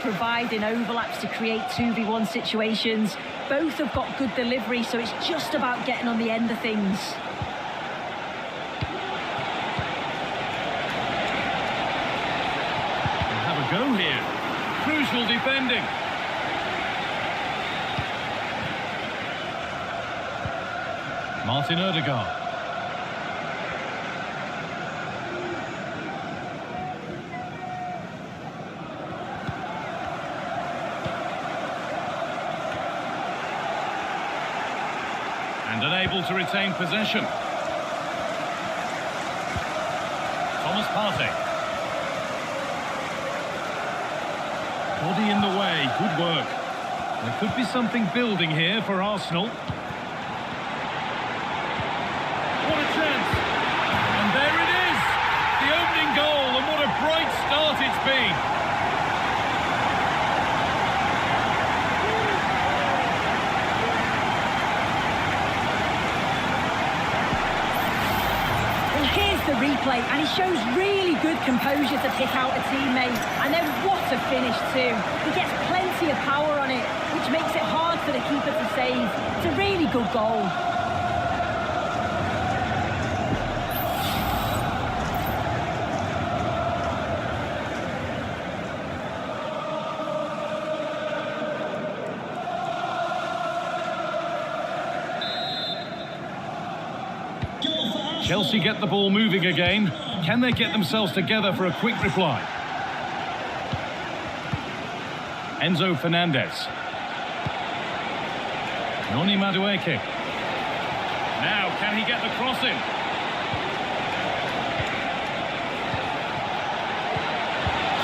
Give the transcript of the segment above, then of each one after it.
providing overlaps to create 2v1 situations. Both have got good delivery, so it's just about getting on the end of things. Have a go here. Crucial defending. Martin Ødegaard. And unable to retain possession. Thomas Partey. Body in the way, good work. There could be something building here for Arsenal. What a chance! And there it is! The opening goal, and what a bright start it's been! Here's the replay, and he shows really good composure to pick out a teammate. And then what a finish too. He gets plenty of power on it, which makes it hard for the keeper to save. It's a really good goal. Chelsea get the ball moving again. Can they get themselves together for a quick reply? Enzo Fernandez. Noni Madueke. Now, can he get the cross in?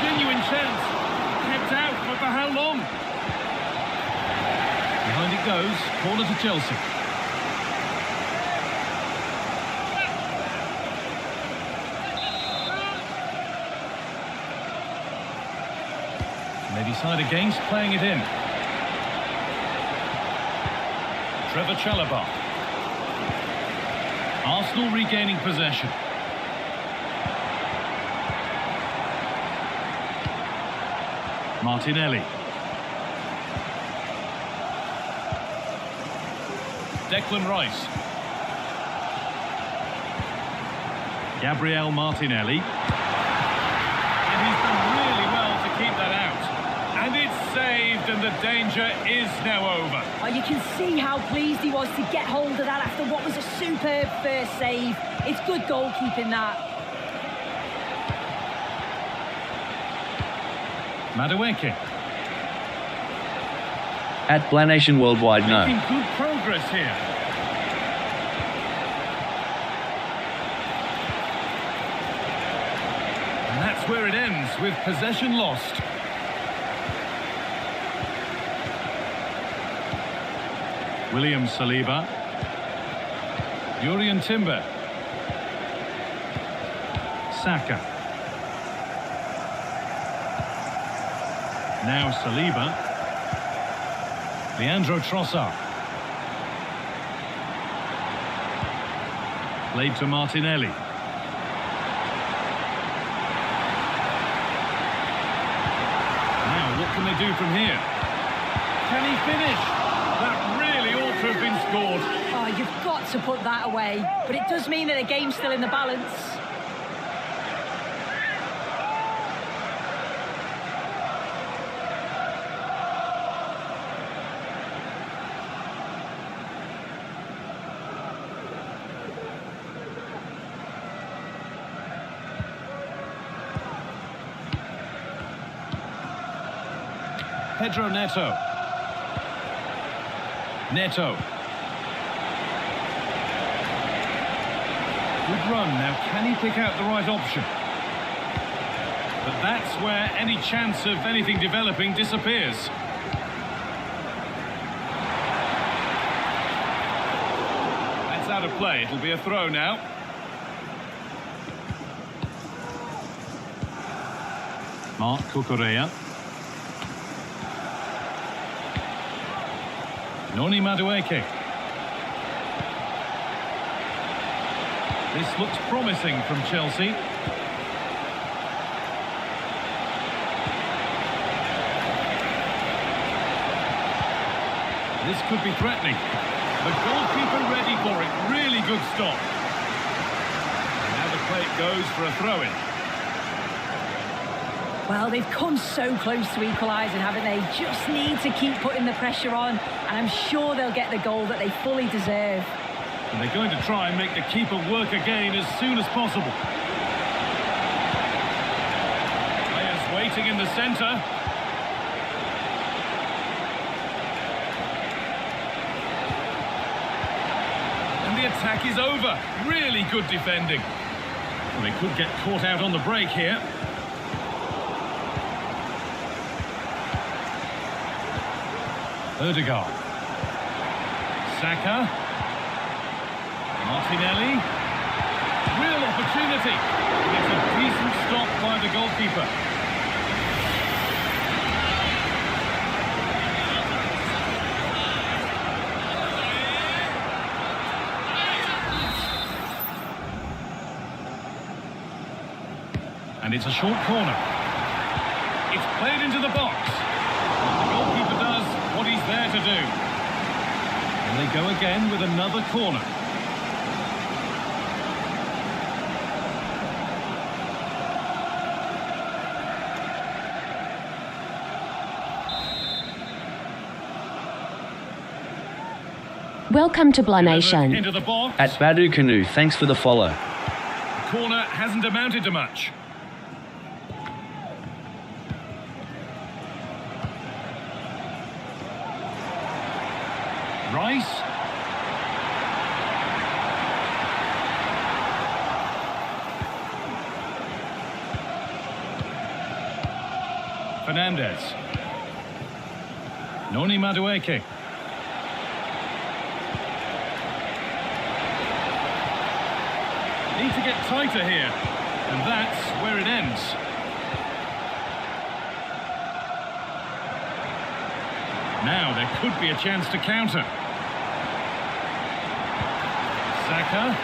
Genuine chance. Kept out, but for how long? Behind it goes. Corner to Chelsea. They decide against playing it in. Trevor Chalobah. Arsenal regaining possession. Martinelli. Declan Rice. Gabriel Martinelli. And he's done really well to keep that out. And it's saved, and the danger is now over. Oh, you can see how pleased he was to get hold of that after what was a superb first save. It's good goalkeeping, that. Madueke. At Planation Worldwide, no. Making good progress here. And that's where it ends, with possession lost. William Saliba. Jurrien Timber. Saka. Now Saliba. Leandro Trossard. Played to Martinelli. Now what can they do from here? Can he finish? That really ought to have been scored. Oh, you've got to put that away. But it does mean that the game's still in the balance. Pedro Neto. Neto. Good run. Now, can he pick out the right option? But that's where any chance of anything developing disappears. That's out of play. It'll be a throw now. Marc Cucurella. Noni Madueke. This looks promising from Chelsea. This could be threatening. The goalkeeper ready for it. Really good stop. And now the play goes for a throw-in. Well, they've come so close to equalising, haven't they? Just need to keep putting the pressure on, and I'm sure they'll get the goal that they fully deserve. And they're going to try and make the keeper work again as soon as possible. Players waiting in the centre. And the attack is over. Really good defending. Well, they could get caught out on the break here. Ødegaard. Saka. Martinelli. Real opportunity. It's a decent stop by the goalkeeper. And it's a short corner. It's played into the box. The goalkeeper does what he's there to do. And they go again with another corner. Welcome to Blah Nation. Into the box. At Badu Canoe, thanks for the follow. The corner hasn't amounted to much. Rice. Fernandez. Noni Madueke. Need to get tighter here, and that's where it ends. Now there could be a chance to counter. Saka.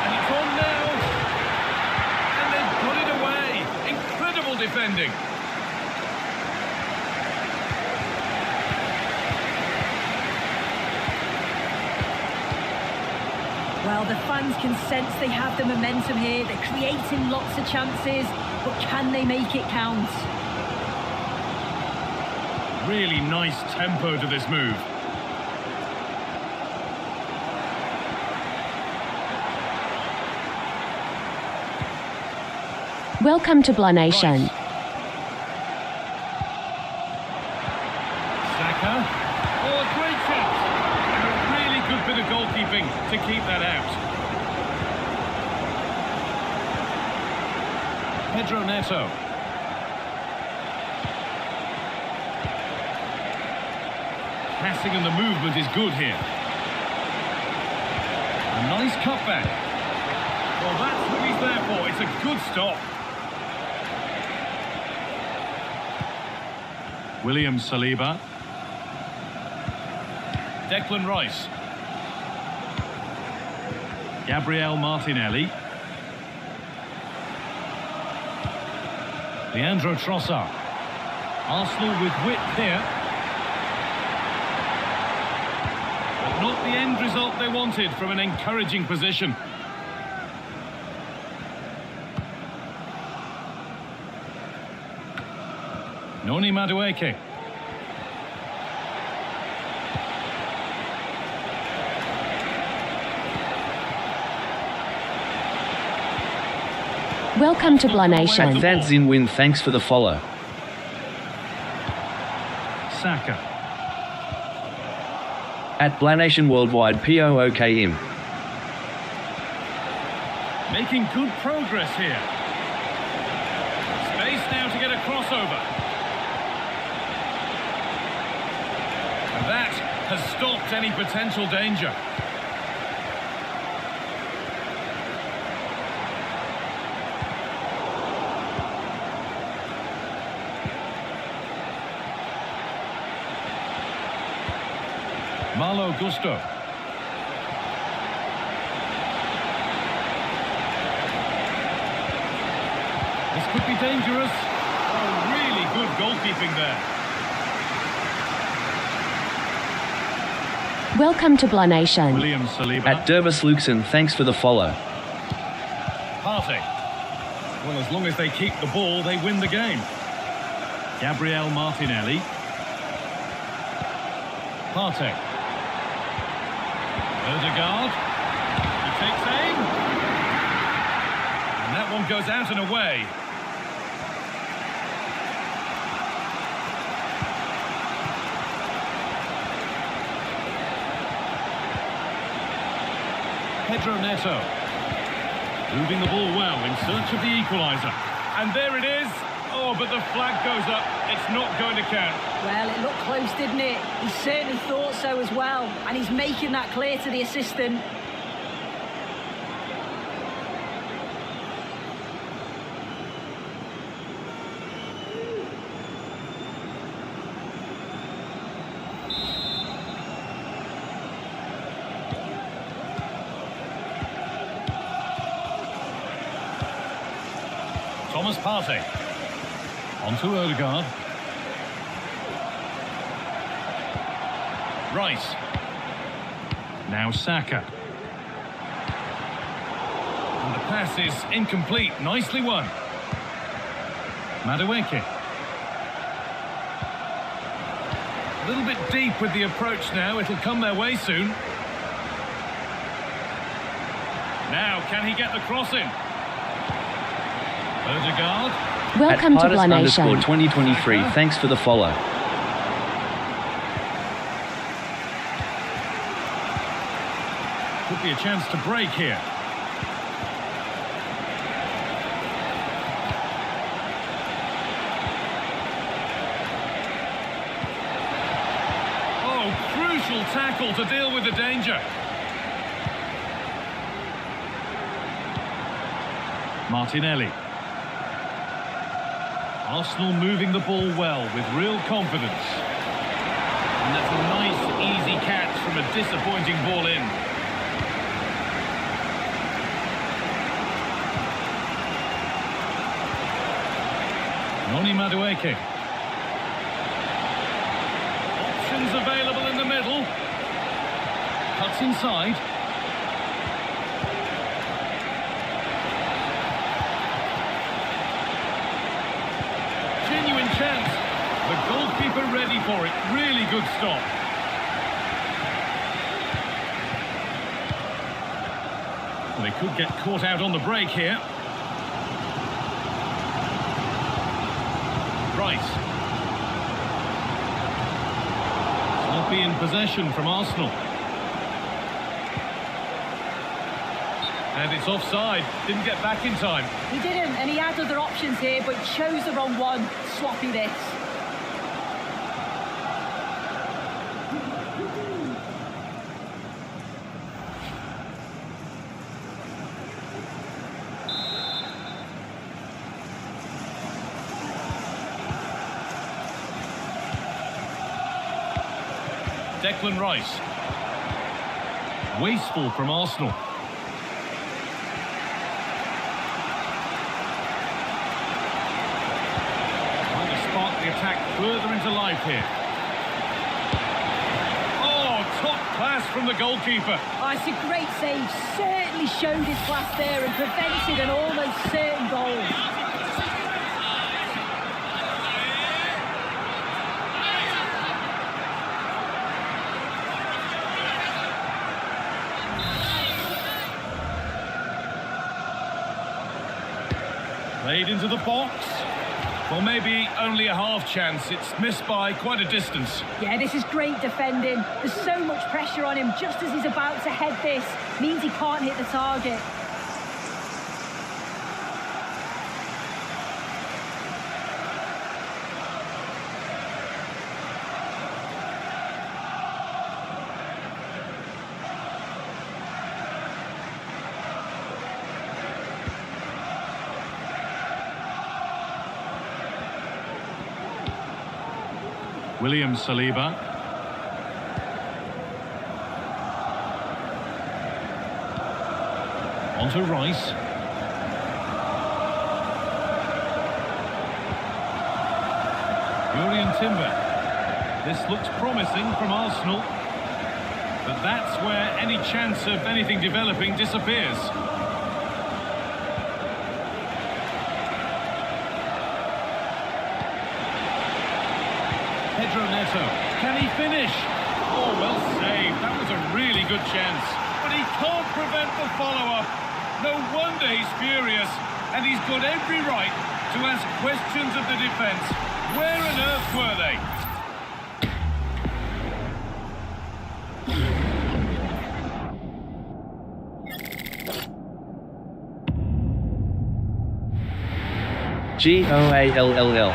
And it's on now. And they've put it away. Incredible defending. Well, the fans can sense they have the momentum here. They're creating lots of chances, but can they make it count? Really nice tempo to this move. Welcome to Blah Nation. Rice. Saka. Oh, a great chance. And a really good bit of goalkeeping to keep that out. Pedro Neto. Passing and the movement is good here. A nice cutback. Well, that's what he's there for. It's a good stop. William Saliba. Declan Rice. Gabriel Martinelli. Leandro Trossard. Arsenal with width here. But not the end result they wanted from an encouraging position. Noni Madueke. Welcome to Blah Nation. At Zinwin, thanks for the follow. Saka. At Blah Nation Worldwide, POOKM. Making good progress here. Space now to get a crossover. And that has stopped any potential danger. Malo Gusto. This could be dangerous. Oh, really good goalkeeping there. Welcome to Blah Nation. William Saliba. At Dervis Luxon, thanks for the follow. Partey. Well, as long as they keep the ball, they win the game. Gabriel Martinelli. Partey. Odegaard. He takes aim. And that one goes out and away. Pedro Neto. Moving the ball well in search of the equaliser. And there it is. Oh, but the flag goes up. It's not going to count. Well, it looked close, didn't it? He certainly thought so as well. And he's making that clear to the assistant. Thomas Partey. On to Odegaard. Rice. Now Saka. And the pass is incomplete. Nicely won. Madueke. A little bit deep with the approach now. It'll come their way soon. Now, can he get the cross in? Odegaard. Welcome At to Blah Pardis Nation. 2023, thanks for the follow. Could be a chance to break here. Oh, crucial tackle to deal with the danger. Martinelli. Arsenal moving the ball well with real confidence. And that's a nice, easy catch from a disappointing ball in. Noni Madueke. Options available in the middle. Cuts inside. Genuine chance. The goalkeeper ready for it. Really good stop. Well, they could get caught out on the break here. Rice. Sloppy in possession from Arsenal. And it's offside. Didn't get back in time. He didn't, and he had other options here, but chose the wrong one. Sloppy this. Declan Rice. Wasteful from Arsenal. Trying to spark the attack further into life here. Oh, top class from the goalkeeper. Oh, it's a great save. Certainly showed his class there and prevented an almost certain goal. Played into the box. Well, maybe only a half chance. It's missed by quite a distance. Yeah, this is great defending. There's so much pressure on him just as he's about to head this. Means he can't hit the target. William Saliba. On to Rice. Jurrien Timber. This looks promising from Arsenal. But that's where any chance of anything developing disappears. Pedro Neto, can he finish? Oh, well saved. That was a really good chance. But he can't prevent the follow-up. No wonder he's furious. And he's got every right to ask questions of the defence. Where on earth were they? Goall.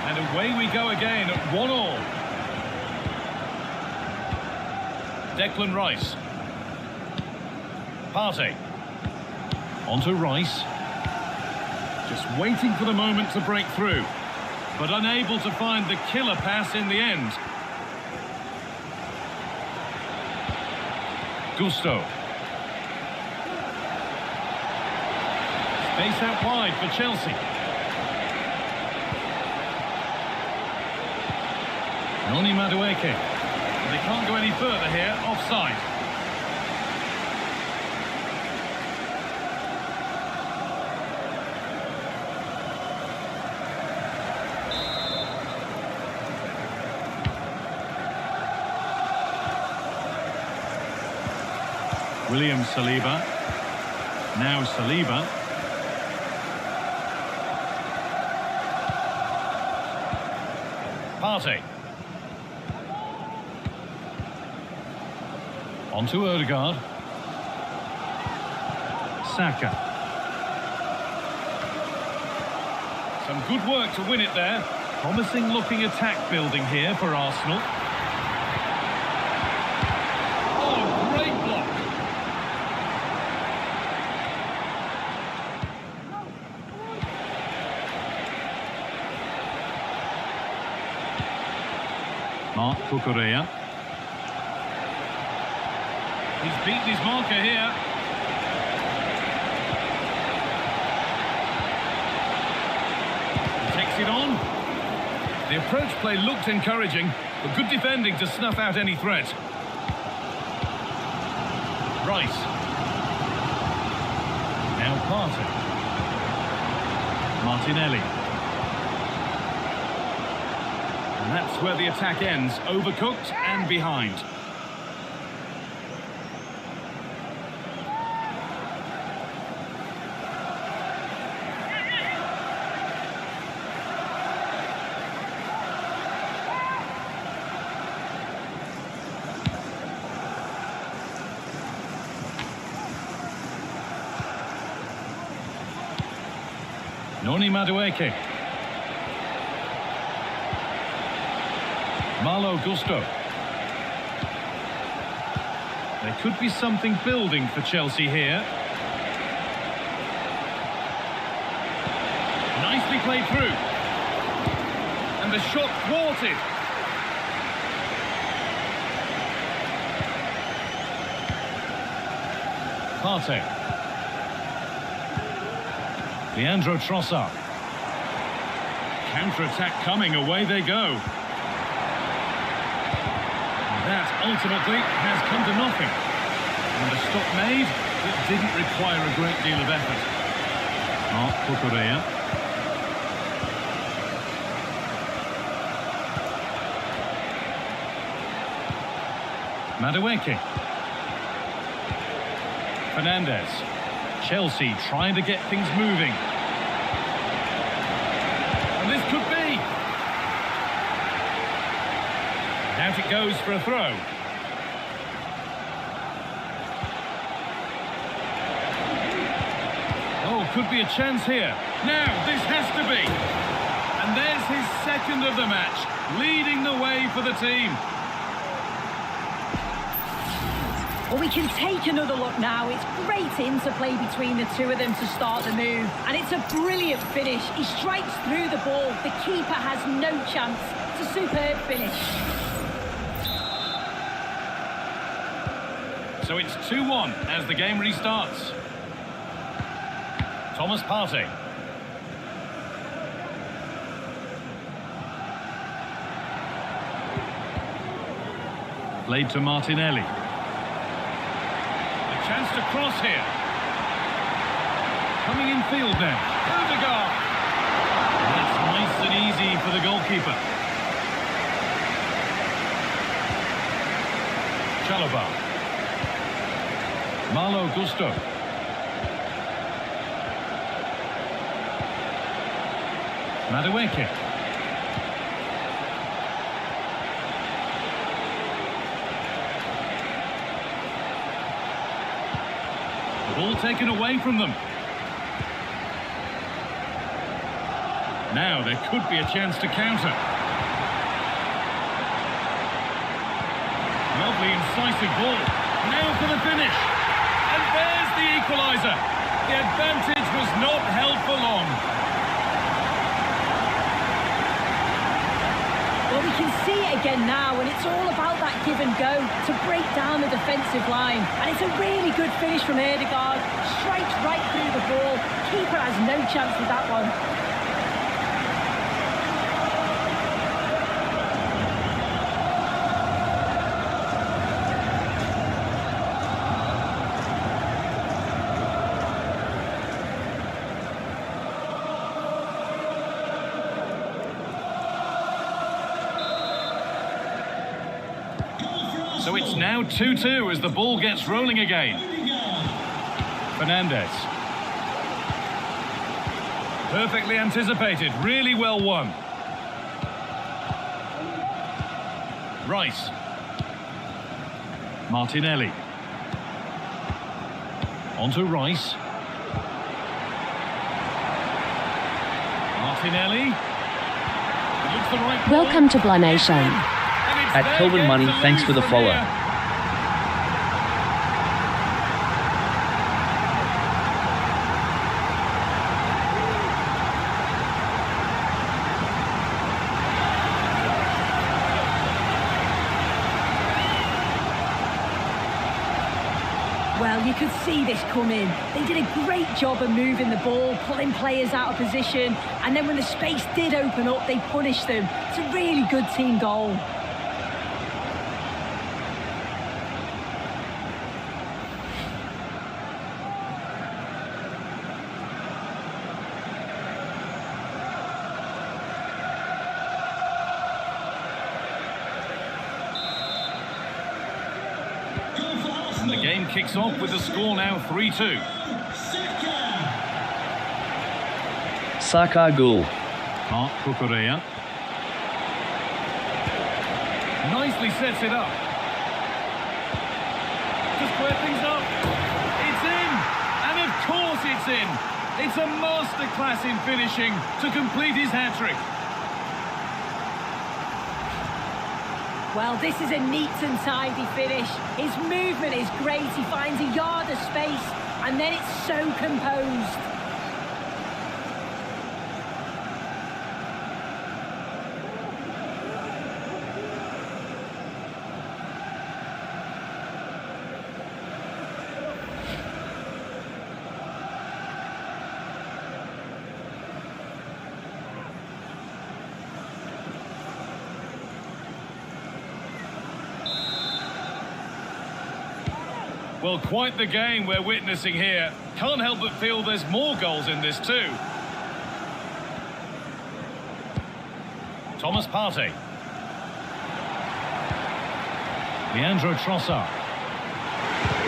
And away we go again at 1-1. Declan Rice. Partey. Onto Rice. Just waiting for the moment to break through, but unable to find the killer pass in the end. Gusto. Space out wide for Chelsea. Noni Madueke. They can't go any further here, offside. William Saliba. Now Saliba. Partey. Onto Odegaard. Saka. Some good work to win it there. Promising looking attack building here for Arsenal. Oh, great block. Marc Cucurella. He's beaten his marker here. He takes it on. The approach play looked encouraging, but good defending to snuff out any threat. Rice. Now Partey. Martinelli. And that's where the attack ends, overcooked and behind. Noni Madueke. Malo Gusto. There could be something building for Chelsea here. Nicely played through. And the shot thwarted. Partey. Leandro Trossard. Counter-attack coming, away they go. That ultimately has come to nothing. And a stop made that didn't require a great deal of effort. Marc Cucurella. Madueke. Fernandez. Chelsea trying to get things moving. And this could be. Out it goes for a throw. Oh, could be a chance here. Now, this has to be. And there's his second of the match, leading the way for the team. Well, we can take another look now. It's great interplay between the two of them to start the move. And it's a brilliant finish. He strikes through the ball. The keeper has no chance. It's a superb finish. So it's 2-1 as the game restarts. Thomas Partey. Played to Martinelli. A chance to cross here. Coming in field now. Odegaard. That's nice and easy for the goalkeeper. Chalobah. Malo Gusto. Madueke. The ball taken away from them. Now there could be a chance to counter. Lovely incisive ball. Now for the finish. And there's the equaliser. The advantage was not held for long. Well, we can see it again now, and it's all about that give and go to break down the defensive line. And it's a really good finish from Odegaard. Strikes right through the ball. Keeper has no chance with that one. So it's now 2-2 as the ball gets rolling again. Fernandes. Perfectly anticipated, really well won. Rice. Martinelli. Onto Rice. Martinelli. It looks the right ball. Welcome to Blah Nation. At Kelvin Money, thanks for the follow. Well, you could see this coming. They did a great job of moving the ball, pulling players out of position, and then when the space did open up, they punished them. It's a really good team goal. And the game kicks off with the score now 3-2. Saka Gul. Marc Cucurella. Nicely sets it up. To square things up. It's in! And of course it's in! It's a masterclass in finishing to complete his hat-trick. Well, this is a neat and tidy finish. His movement is great. He finds a yard of space, and then it's so composed. Well, quite the game we're witnessing here. Can't help but feel there's more goals in this too. Thomas Partey. Leandro Trossard.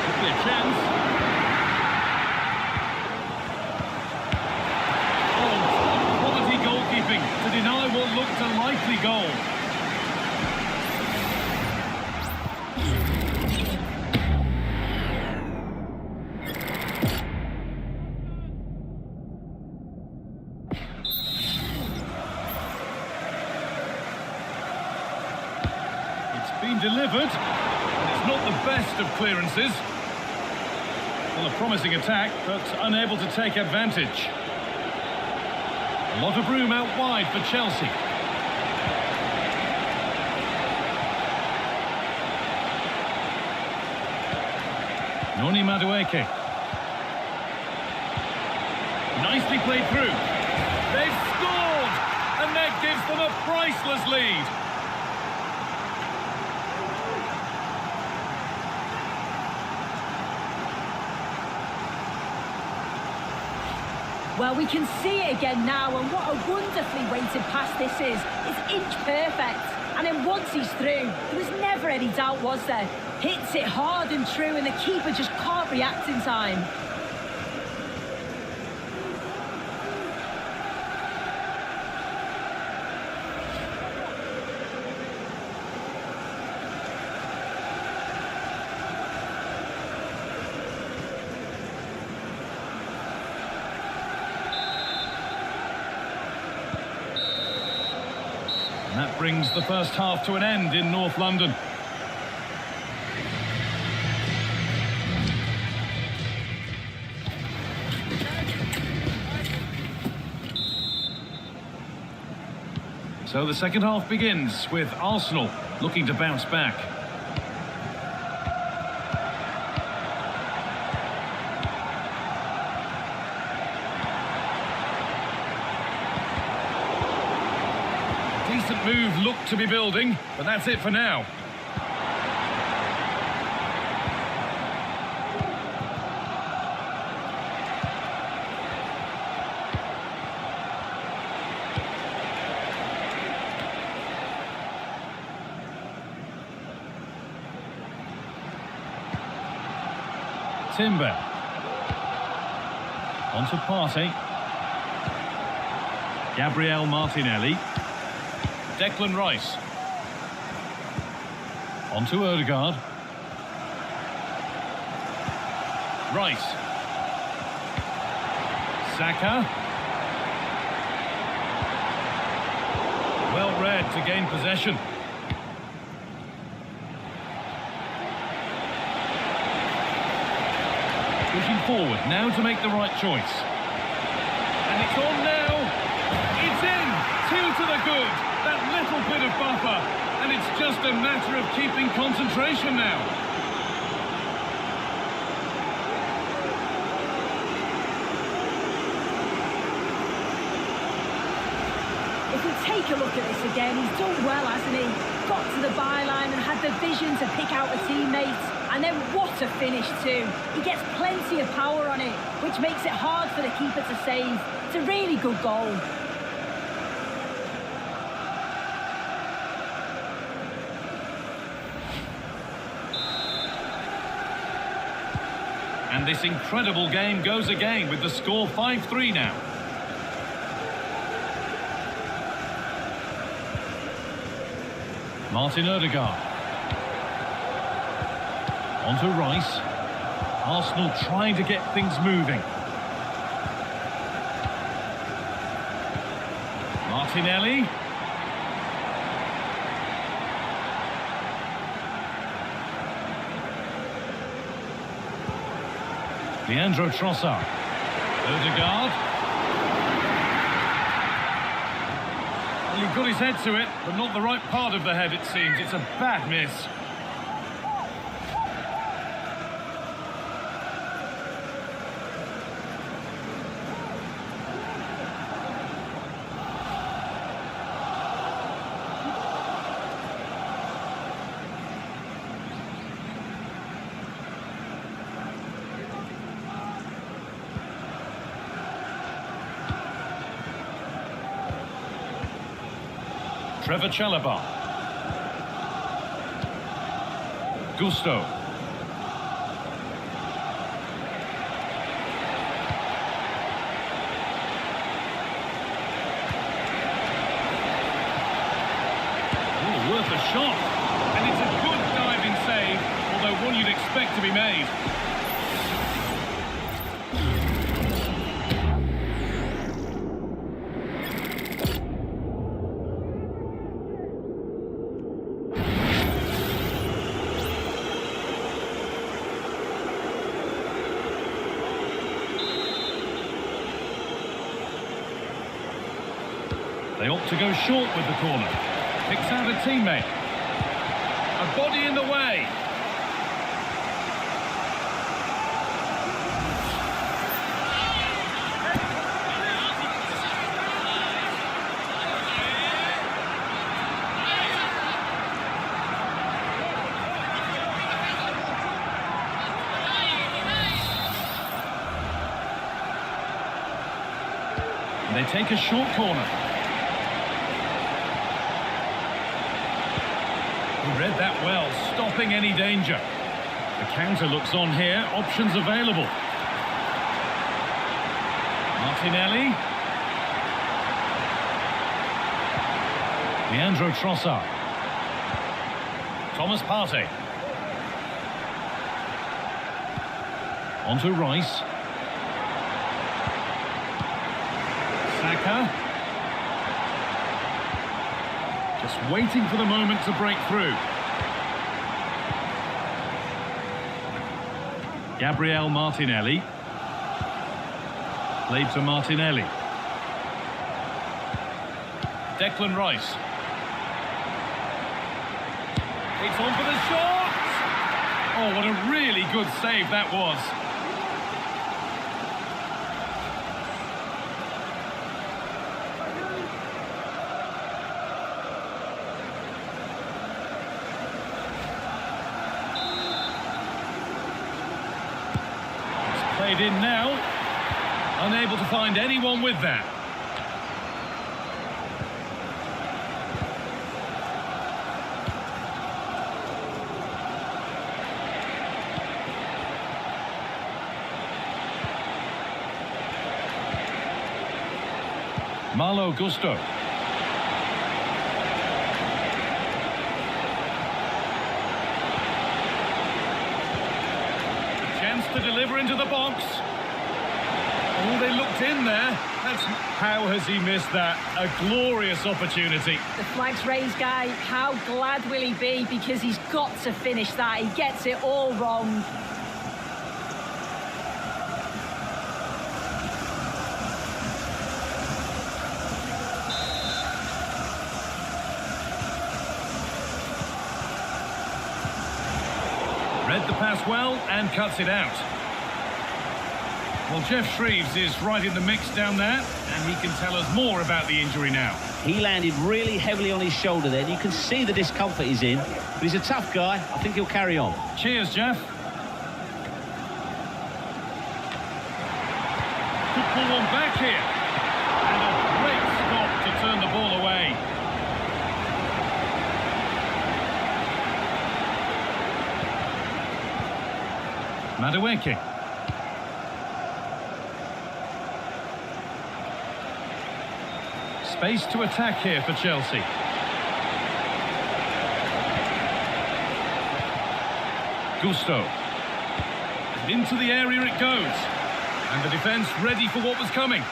Could be a chance. Oh, quality goalkeeping to deny what looked a likely goal. Been delivered, and it's not the best of clearances. Well, a promising attack, but unable to take advantage. A lot of room out wide for Chelsea. Noni Madueke. Nicely played through. They've scored, and that gives them a priceless lead. Well, we can see it again now, and what a wonderfully weighted pass this is. It's inch perfect. And then once he's through, there was never any doubt, was there? Hits it hard and true, and the keeper just can't react in time. And that brings the first half to an end in North London. So the second half begins with Arsenal looking to bounce back. Decent move looked to be building, but that's it for now. Timber. On to Partey. Gabriel Martinelli. Declan Rice. On to Odegaard. Rice. Saka. Well read to gain possession. Pushing forward now to make the right choice. And it's on now. It's in. 2 to the good. That little bit of buffer. And it's just a matter of keeping concentration now. If we take a look at this again, he's done well, hasn't he? Got to the byline and had the vision to pick out a teammate. And then what a finish too. He gets plenty of power on it, which makes it hard for the keeper to save. It's a really good goal. And this incredible game goes again with the score 5-3 now. Martin Odegaard. On to Rice. Arsenal trying to get things moving. Martinelli. Leandro Trossard. Odegaard. Well, he got his head to it, but not the right part of the head, it seems. It's a bad miss. Trevor Chalobah. Gusto. Oh, worth a shot. And it's a good diving save, although one you'd expect to be made. They opt to go short with the corner. Picks out a teammate. A body in the way. They take a short corner. He read that well, stopping any danger. The counter looks on here, options available. Martinelli. Leandro Trossard. Thomas Partey. On to Rice. Saka. Just waiting for the moment to break through. Gabriel Martinelli. Played to Martinelli. Declan Rice. It's on for the shot! Oh, what a really good save that was. It's played in now. Unable to find anyone with that. Malo Gusto. Chance to deliver into the box. Oh, they looked in there. How has he missed that? A glorious opportunity. The flag's raised, guy. How glad will he be? Because he's got to finish that. He gets it all wrong. Read the pass well and cuts it out. Well, Geoff Shreeves is right in the mix down there, and he can tell us more about the injury now. He landed really heavily on his shoulder then. You can see the discomfort he's in, but he's a tough guy. I think he'll carry on. Cheers, Geoff. Could pull one back here. And a great stop to turn the ball away. Madueke. Space to attack here for Chelsea. Gusto. And into the area it goes. And the defence ready for what was coming.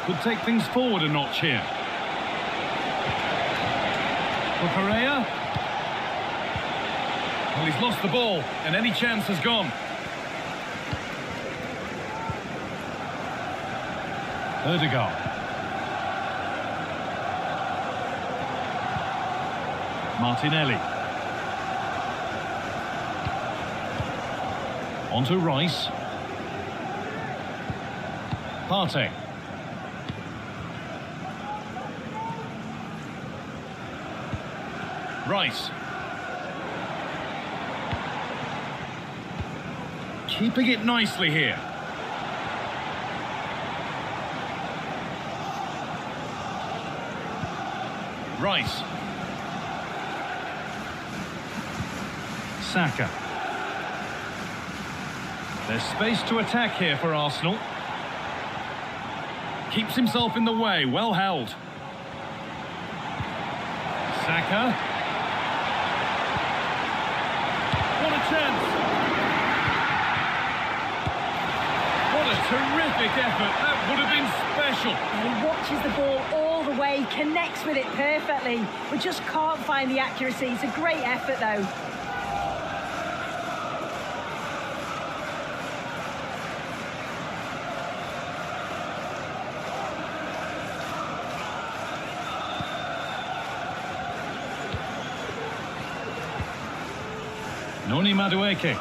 Could take things forward a notch here. For Pereira. Well, he's lost the ball, and any chance has gone. Ødegaard. Martinelli. On to Rice. Partey. Rice. Keeping it nicely here. Rice. Saka. There's space to attack here for Arsenal. Keeps himself in the way, well held. Saka. What a chance! What a terrific effort. That would have been special. He watches the ball all the way, connects with it perfectly, but just can't find the accuracy. It's a great effort, though. Noni Madueke.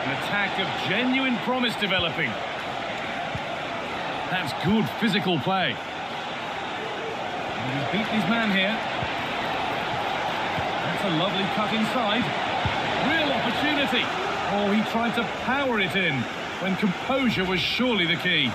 An attack of genuine promise developing. That's good physical play. And he's beaten his man here. That's a lovely cut inside. Real opportunity. Oh, he tried to power it in when composure was surely the key.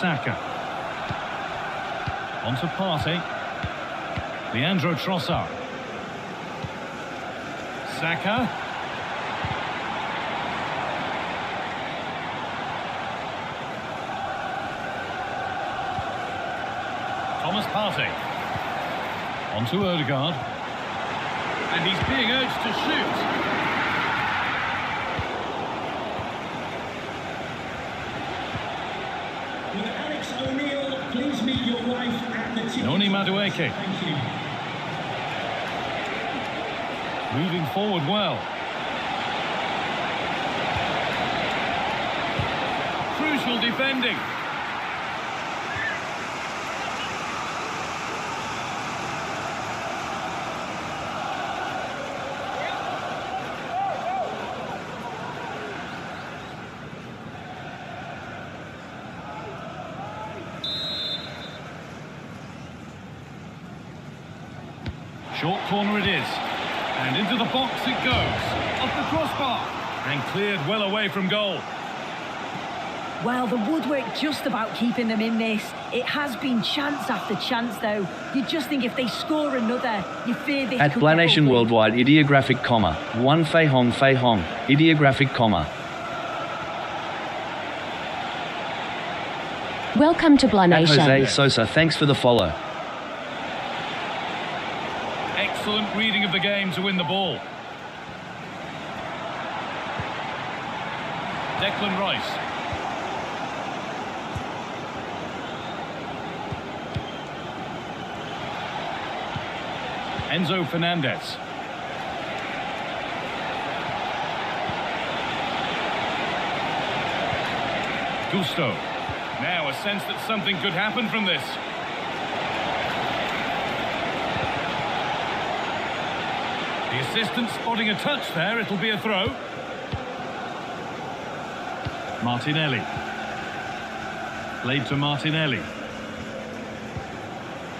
Saka. On to Partey. Leandro Trossard. Saka. Thomas Partey. On to Odegaard. And he's being urged to shoot. Please meet your wife at the tee. Noni Madueke. Thank you. Moving forward well. Crucial defending. Short corner it is. And into the box it goes. Off the crossbar. And cleared well away from goal. Well, the woodwork just about keeping them in this. It has been chance after chance, though. You just think if they score another, you fear this At could Blanation get ugly. Worldwide, ideographic comma. 1 Fei Hong, ideographic comma. Welcome to At Blanation. Jose Sosa, thanks for the follow. Excellent reading of the game to win the ball. Declan Rice. Enzo Fernandez. Gusto. Now a sense that something could happen from this. The assistant spotting a touch there, it'll be a throw. Martinelli. Played to Martinelli.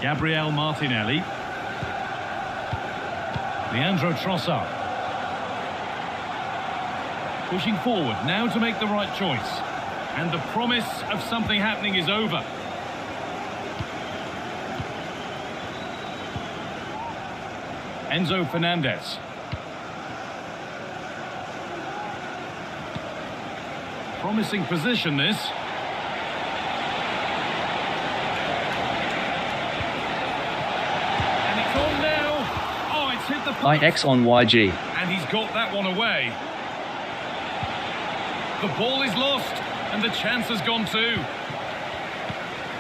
Gabriel Martinelli. Leandro Trossard. Pushing forward now to make the right choice. And the promise of something happening is over. Enzo Fernandez. Promising position this. And it's on now. Oh, it's hit the post. IX on YG. And he's got that one away. The ball is lost and the chance has gone too.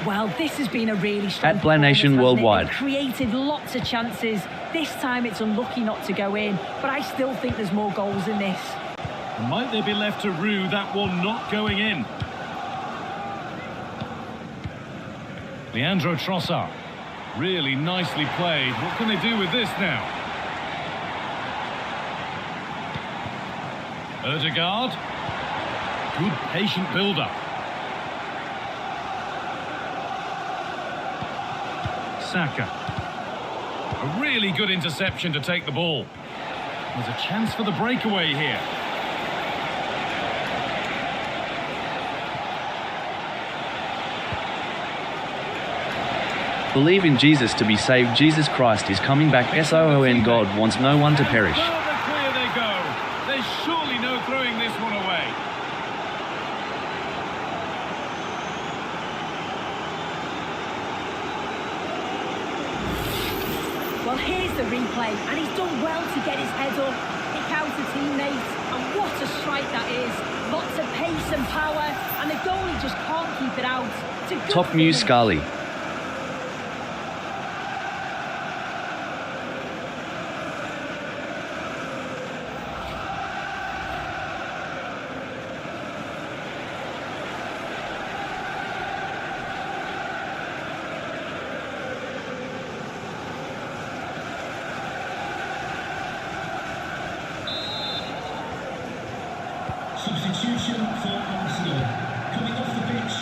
Well, this has been a really strong At Blanation performance, hasn't it? Worldwide. They've created lots of chances. This time it's unlucky not to go in, but I still think there's more goals in this. Might they be left to rue that one not going in? Leandro Trossard. Really nicely played. What can they do with this now? Odegaard. Good patient build-up. Saka. A really good interception to take the ball. There's a chance for the breakaway here. Believe in Jesus to be saved. Jesus Christ is coming back. SOON. God wants no one to perish. Further clear they go. There's surely no throwing this one away. Well, here's the replay, and he's done well to get his head up, pick out a teammate, and what a strike that is. Lots of pace and power, and the goalie just can't keep it out. It's a good Top News finish. Scully. Arsenal. Coming off the pitch,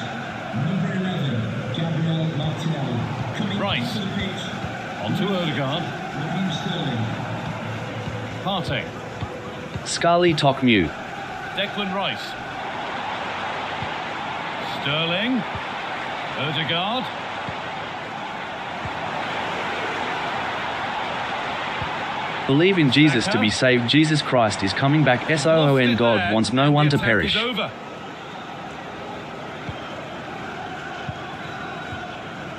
number 11, Gabriel Martinelli. Coming Rice. onto the pitch, On to Odegaard. Raheem Sterling. Partey. Scarlett Tokmew. Declan Rice. Sterling. Odegaard. Believe in Jesus to be saved. Jesus Christ is coming back. SOON. God wants no one to perish.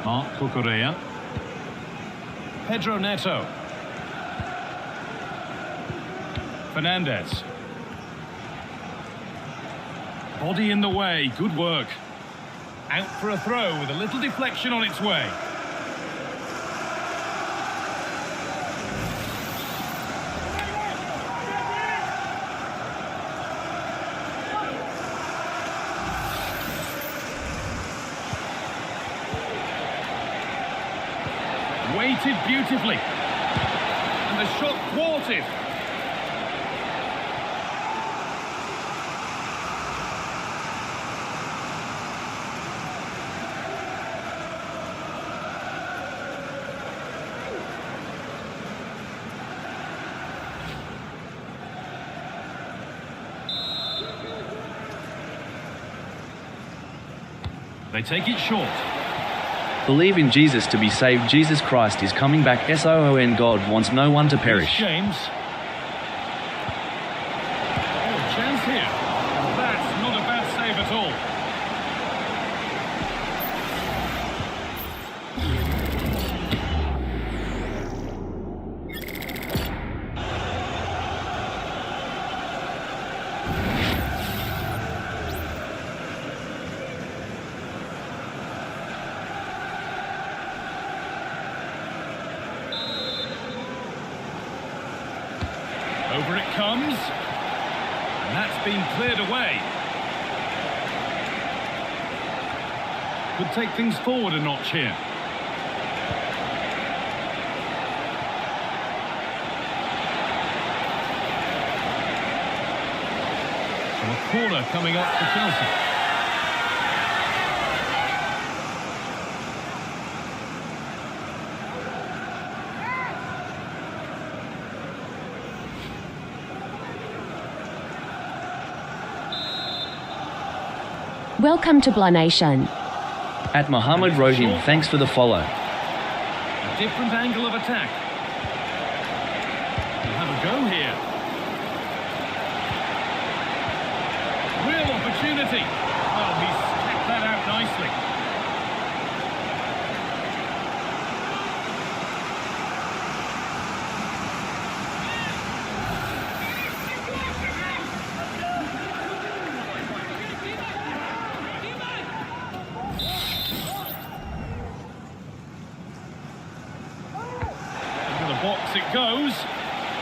Marc Cucurella. Pedro Neto. Fernandes. Body in the way, good work. Out for a throw with a little deflection on its way. Weighted beautifully. And the shot thwarted. They take it short. Believe in Jesus to be saved. Jesus Christ is coming back. SOON. God wants no one to perish. James. Oh, chance here. That's not a bad save at all. Over it comes, and that's been cleared away. Could take things forward a notch here. So a corner coming up for Chelsea. Welcome to Blah Nation. At Mohammed Rohim, thanks for the follow. A different angle of attack. We'll have a go here. Real opportunity. Oh, he's kept that out nicely. Box it goes,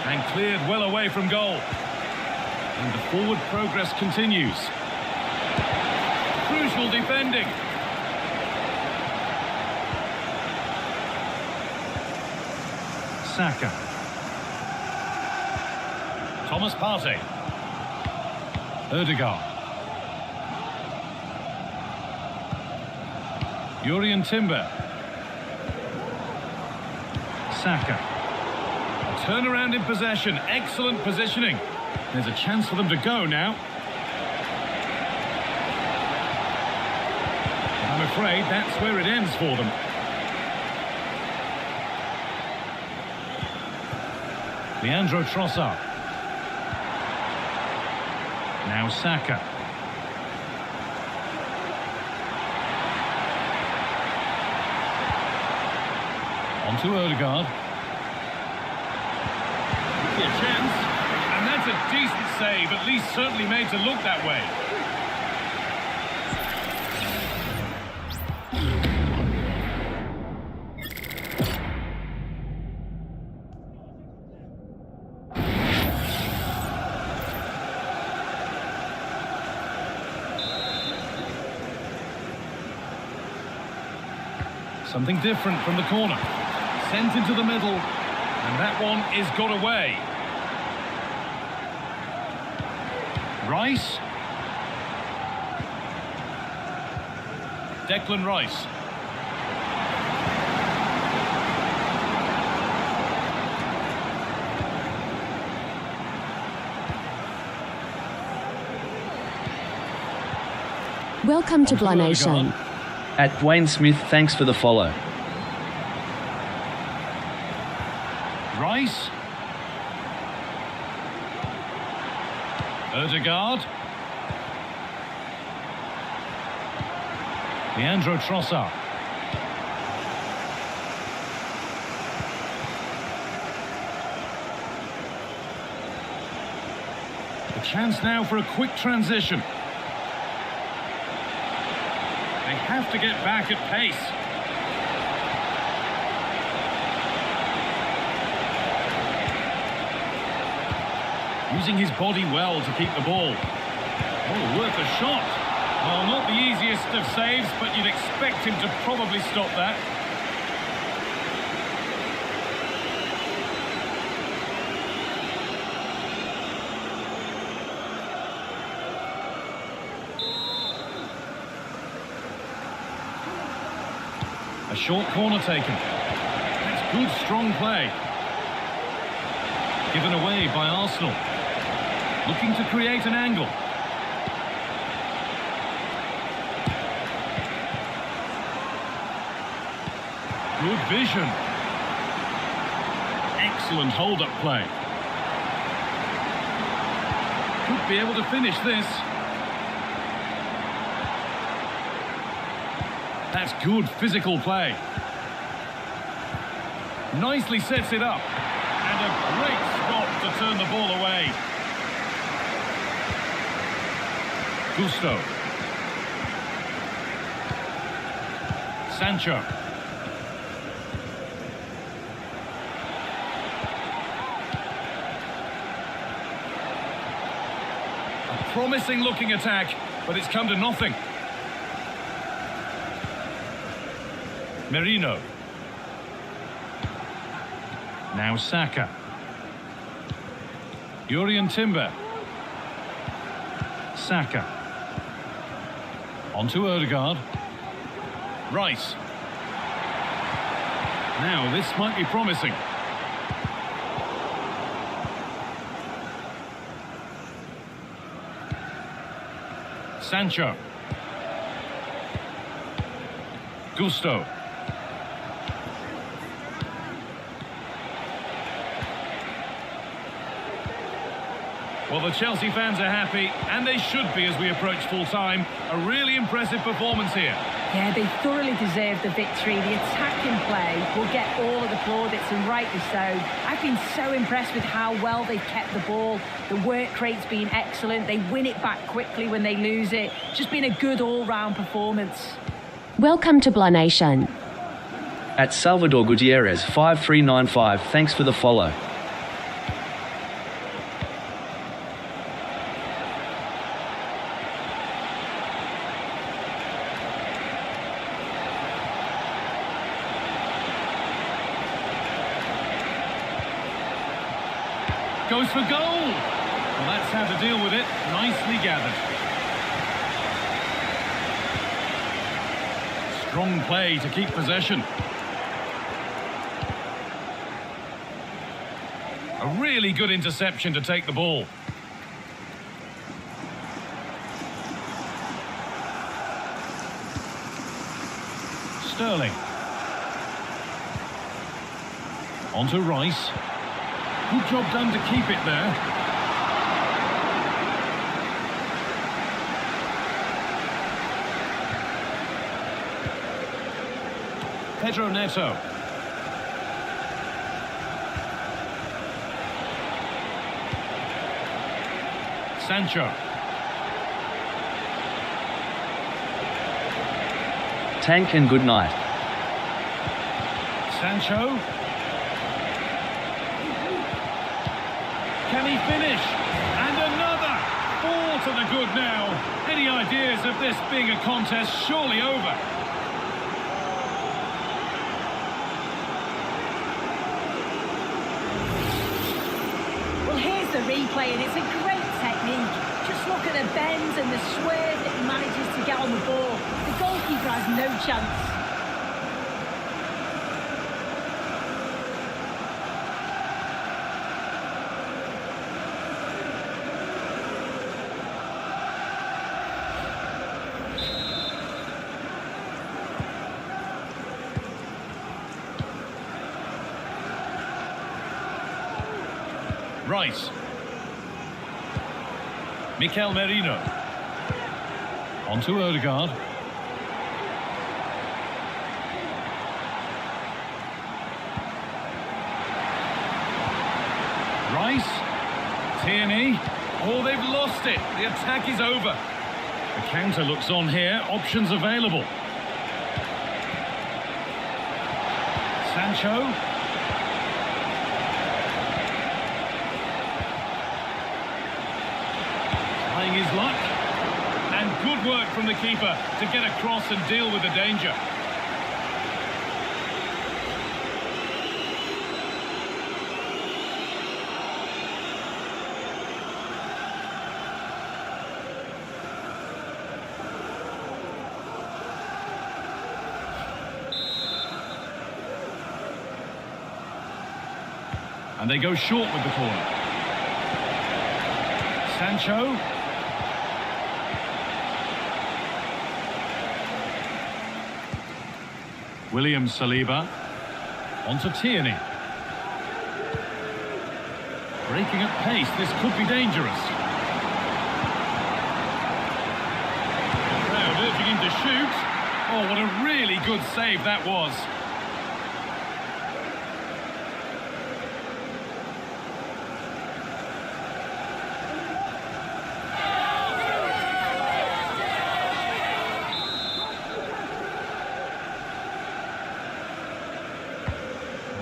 and cleared well away from goal. And the forward progress continues. Crucial defending. Saka. Thomas Partey. Odegaard. Jurrien Timber. Saka. Turnaround in possession, excellent positioning. There's a chance for them to go now. I'm afraid that's where it ends for them. Leandro Trossard. Now Saka. On to Odegaard. A chance, and that's a decent save, at least certainly made to look that way. Something different from the corner. Sent into the middle, and that one is got away. Rice. Declan Rice. Welcome to Onto Blah Nation. Odegaard. At Dwayne Smith, thanks for the follow. Rice. Odegaard. Leandro Trossard. A chance now for a quick transition. They have to get back at pace. Using his body well to keep the ball. Oh, worth a shot. Well, not the easiest of saves, but you'd expect him to probably stop that. A short corner taken. That's good, strong play. Given away by Arsenal. Looking to create an angle. Good vision. Excellent hold-up play. Could be able to finish this. That's good physical play. Nicely sets it up. And a great stop to turn the ball away. Gusto. Sancho. A promising looking attack, but it's come to nothing. Merino. Now Saka. Jurrien Timber. Saka. On to Odegaard. Rice. Now this might be promising. Sancho. Gusto. Well, the Chelsea fans are happy, and they should be as we approach full-time. A really impressive performance here. Yeah, they thoroughly deserve the victory. The attacking play will get all of the plaudits, and rightly so. I've been so impressed with how well they've kept the ball. The work rate's been excellent. They win it back quickly when they lose it. Just been a good all-round performance. Welcome to Blah Nation. At Salvador Gutierrez 5395, thanks for the follow. Goes for goal. Well, that's how to deal with it. Nicely gathered. Strong play to keep possession. A really good interception to take the ball. Sterling. On to Rice. Good job done to keep it there. Pedro Neto. Sancho. Tank and good night. Sancho. Can he finish? And another! 4 to the good now. Any ideas of this being a contest surely over? Well, here's the replay, and it's a great technique. Just look at the bends and the swerve that he manages to get on the ball. The goalkeeper has no chance. Rice. Mikel Merino. On to Odegaard. Rice. Tierney. Oh, they've lost it. The attack is over. The counter looks on here. Options available. Sancho. Trying his luck. And good work from the keeper to get across and deal with the danger. And they go short with the corner. Sancho. William Saliba. On to Tierney. Breaking at pace, this could be dangerous. The crowd urging him to shoot. Oh, what a really good save that was.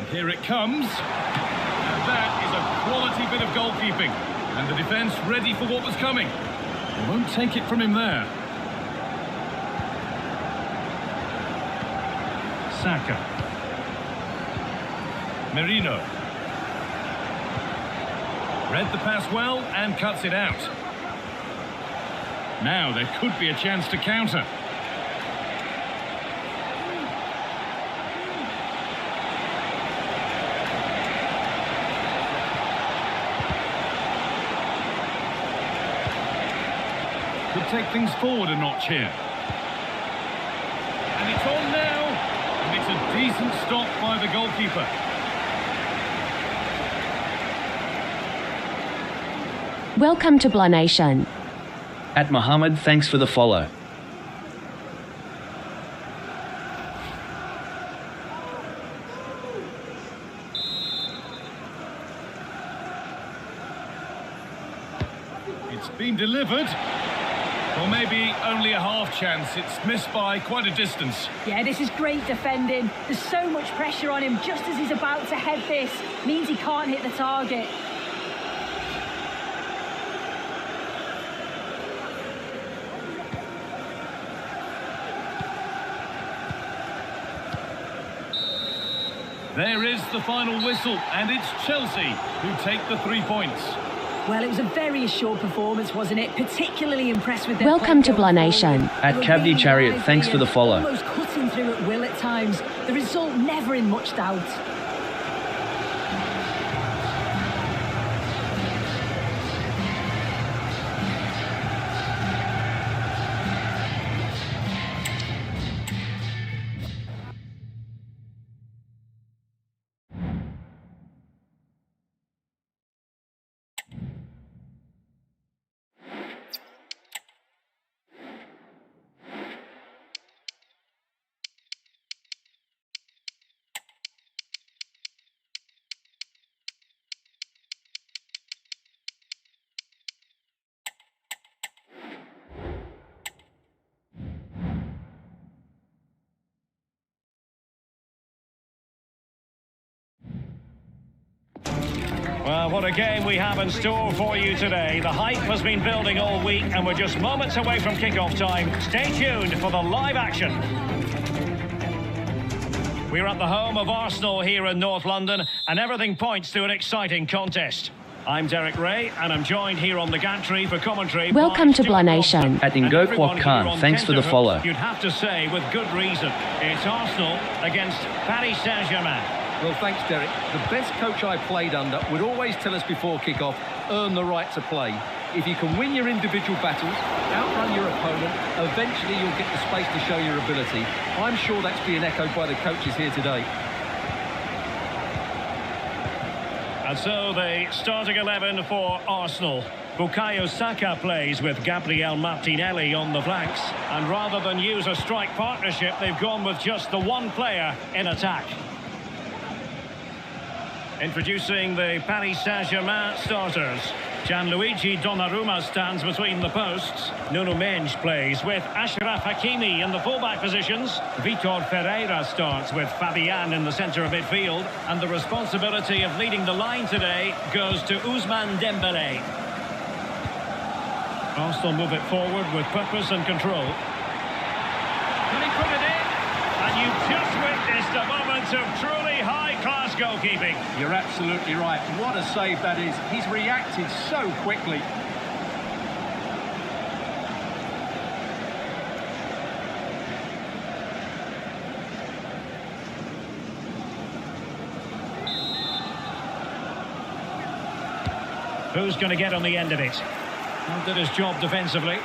Here it comes, and that is a quality bit of goalkeeping, and the defence ready for what was coming. They won't take it from him there. Saka. Merino. Read the pass well and cuts it out. Now there could be a chance to counter. Could take things forward a notch here. And it's on now. And it's a decent stop by the goalkeeper. Welcome to Blah Nation. At Mohammed, thanks for the follow. It's been delivered. Or maybe only a half chance. It's missed by quite a distance. Yeah, this is great defending. There's so much pressure on him just as he's about to head this. Means he can't hit the target. There is the final whistle, and it's Chelsea who take the 3 points. Well, it was a very assured performance, wasn't it? Particularly impressed with their Welcome play to Blah going Nation. forward. At They were Cabdi really Chariot, lively thanks for the and follow. Almost cutting through at will at times. The result never in much doubt. Well, what a game we have in store for you today. The hype has been building all week and we're just moments away from kick-off time. Stay tuned for the live action. We're at the home of Arsenal here in North London and everything points to an exciting contest. I'm Derek Ray, and I'm joined here on the gantry for commentary. Welcome to Blah Nation. At Ngo Kwok Khan, thanks for the follow. You'd have to say with good reason. It's Arsenal against Paris Saint-Germain. Well, thanks, Derek. The best coach I played under would always tell us before kick-off, earn the right to play. If you can win your individual battles, outrun your opponent, eventually you'll get the space to show your ability. I'm sure that's being echoed by the coaches here today. And so the starting 11 for Arsenal. Bukayo Saka plays with Gabriel Martinelli on the flanks. And rather than use a strike partnership, they've gone with just the one player in attack. Introducing the Paris Saint-Germain starters. Gianluigi Donnarumma stands between the posts. Nuno Mendes plays with Achraf Hakimi in the fullback positions. Vitor Ferreira starts with Fabian in the centre of midfield. And the responsibility of leading the line today goes to Ousmane Dembélé. Arsenal move it forward with purpose and control. Can he put it in? And you've just witnessed a moment of truly high-class goalkeeping. You're absolutely right. What a save that is. He's reacted so quickly. Who's going to get on the end of it? Well, did his job defensively.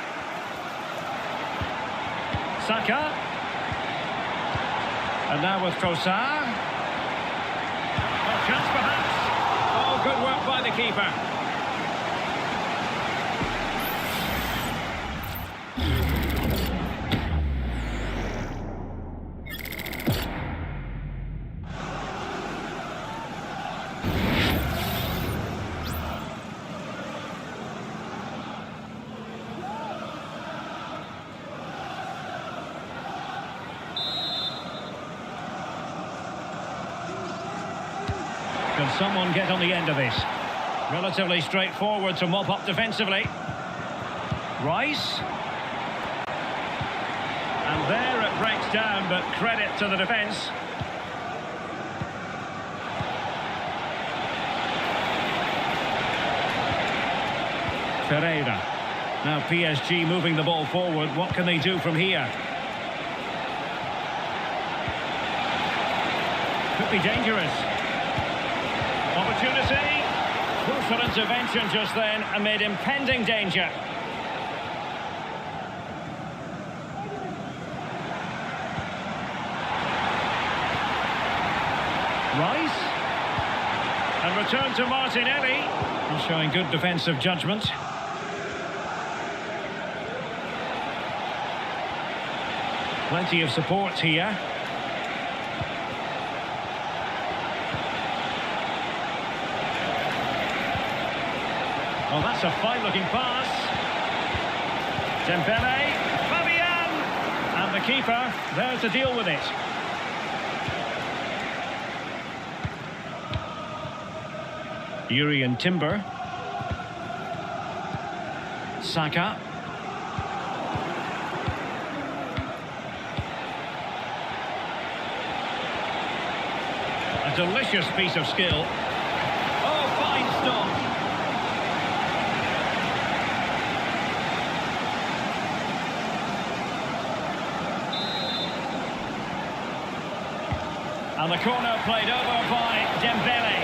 Saka. And now with Trossard. Oh, chance perhaps. Oh, good work by the keeper. Can someone get on the end of this? Relatively straightforward to mop up defensively. Rice. And there it breaks down, but credit to the defence. Ferreira. Now PSG moving the ball forward. What can they do from here? Could be dangerous. Opportunity. Crucial intervention just then amid impending danger. Rice. And return to Martinelli. He's showing good defensive judgment. Plenty of support here. Oh, that's a fine-looking pass. Dembélé, Fabian, and the keeper there to deal with it. Jurrien Timber. Saka. A delicious piece of skill. Oh, fine stop. And the corner played over by Dembélé.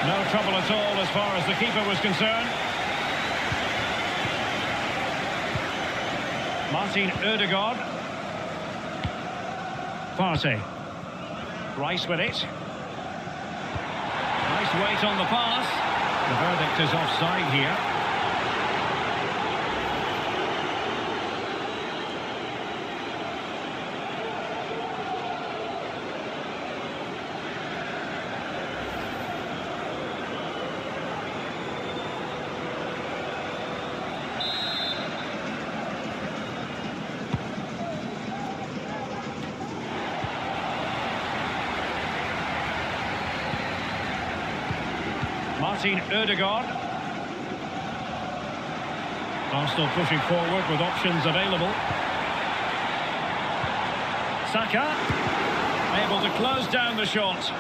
No trouble at all as far as the keeper was concerned. Martin Ødegaard. Partey. Rice with it. Nice weight on the pass. The verdict is offside here. Martin Ødegaard. Arsenal pushing forward with options available. Saka able to close down the shot.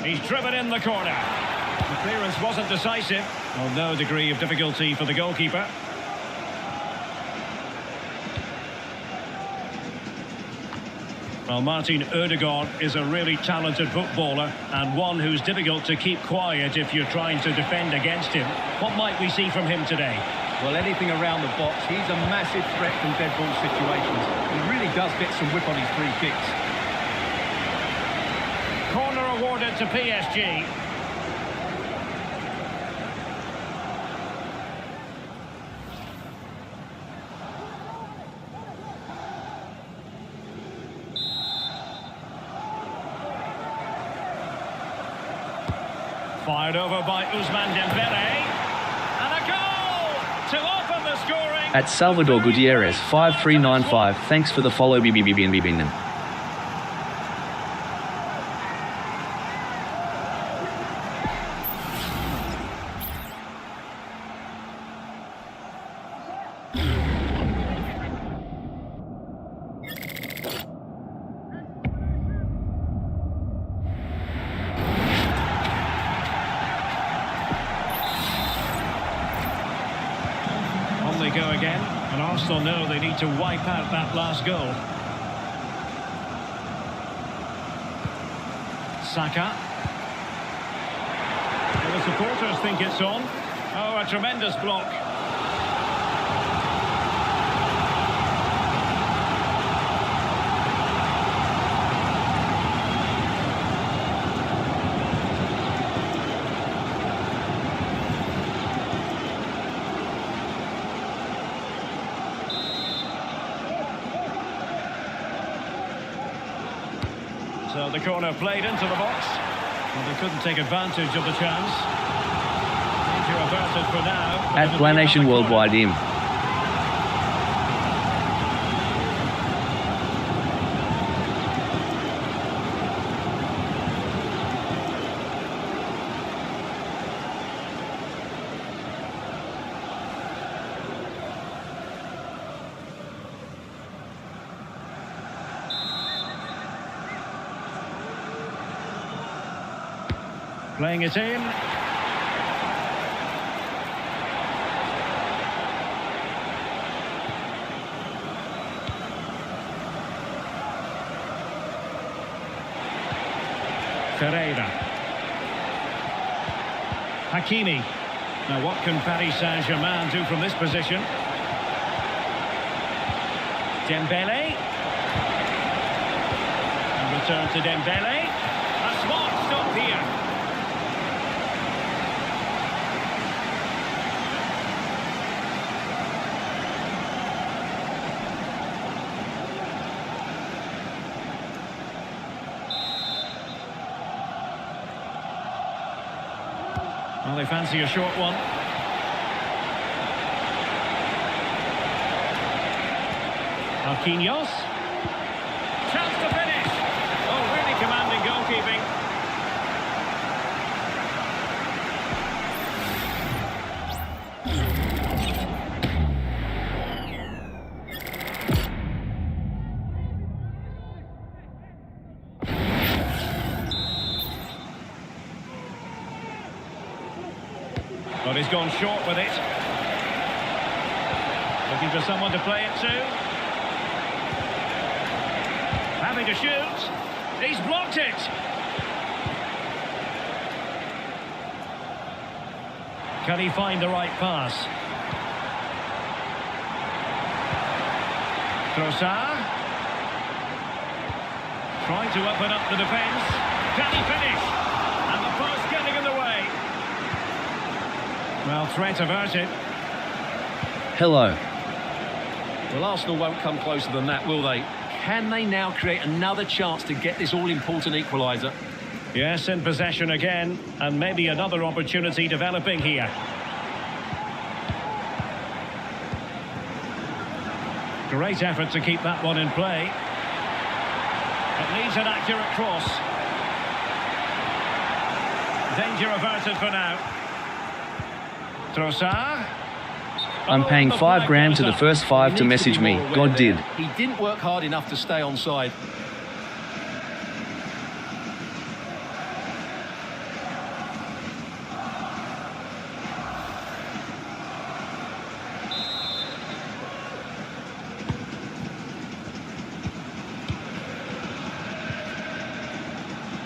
He's driven in the corner. The clearance wasn't decisive. Well, no degree of difficulty for the goalkeeper. Well, Martin Ødegaard is a really talented footballer and one who's difficult to keep quiet if you're trying to defend against him. What might we see from him today? Well, anything around the box. He's a massive threat from dead ball situations. He really does get some whip on his free kicks. Corner awarded to PSG. Fired over by Ousmane Dembélé. And a goal to open the scoring. At Salvador Gutierrez 5395, thanks for the follow BBBBNBBN. They go again, and Arsenal know they need to wipe out that last goal. Saka. Well, the supporters think it's on. Oh, a tremendous block. So the corner played into the box. Well, they couldn't take advantage of the chance. Danger averted for now. At Planation Worldwide Im. Playing it in. Ferreira. Hakimi. Now what can Paris Saint-Germain do from this position? Dembélé. And return to Dembélé. A smart stop here. Well, they fancy a short one. Marquinhos. Chance to finish. Oh, really commanding goalkeeping. But he's gone short with it. Looking for someone to play it to. Having to shoot. He's blocked it. Can he find the right pass? Trossard. Trying to open up the defence. Can he finish? And the pass getting in the way. Well, threat averted. Hello. Well, Arsenal won't come closer than that, will they? Can they now create another chance to get this all-important equaliser? Yes, in possession again, and maybe another opportunity developing here. Great effort to keep that one in play. It needs an accurate cross. Danger averted for now. Trossard. I'm paying $5 to the first 5 to message me. God did. He didn't work hard enough to stay onside.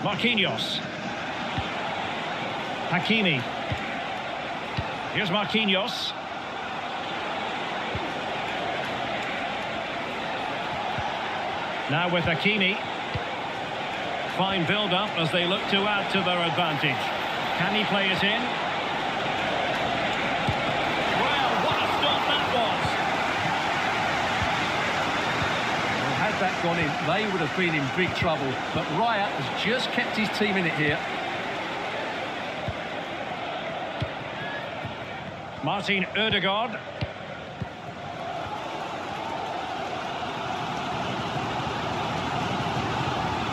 Marquinhos. Hakimi. Here's Marquinhos. Now with Hakimi. Fine build-up as they look to add to their advantage. Can he play it in? Well, what a stop that was! Well, had that gone in, they would have been in big trouble. But Raya has just kept his team in it here. Martin Ødegaard.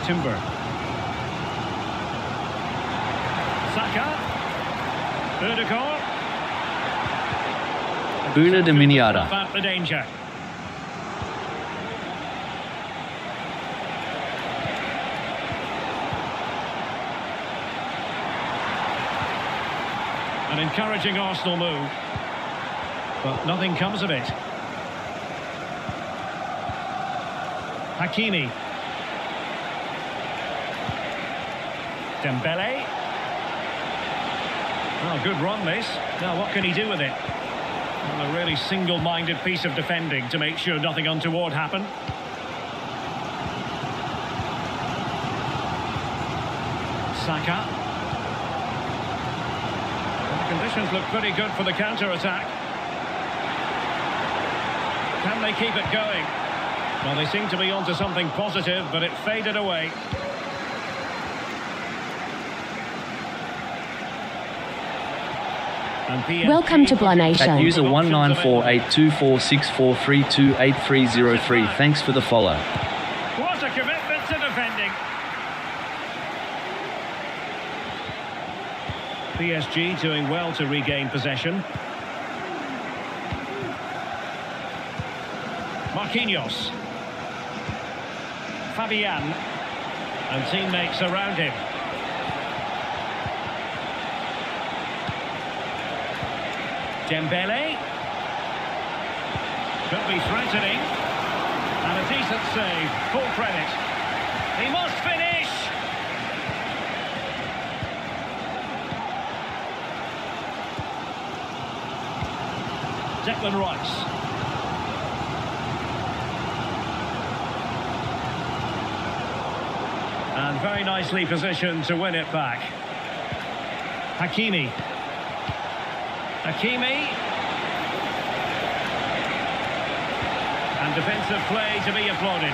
Timber. Saka. Ødegaard. Buna Dominiata. About the danger. An encouraging Arsenal move, but nothing comes of it. Hakimi. Dembele. Oh, good run this. Now what can he do with it? Well, a really single-minded piece of defending to make sure nothing untoward happened. Saka. Conditions look pretty good for the counter-attack. Can they keep it going? Well, they seem to be onto something positive, but it faded away. Welcome to Blah Nation. At user 19482464328303. Thanks for the follow. What a commitment to defending. PSG doing well to regain possession. Marquinhos. Fabian. And teammates around him. Dembele. Could be threatening. And a decent save. Full credit. He must finish. Declan Rice. And very nicely positioned to win it back. Hakimi. Hakimi. And defensive play to be applauded.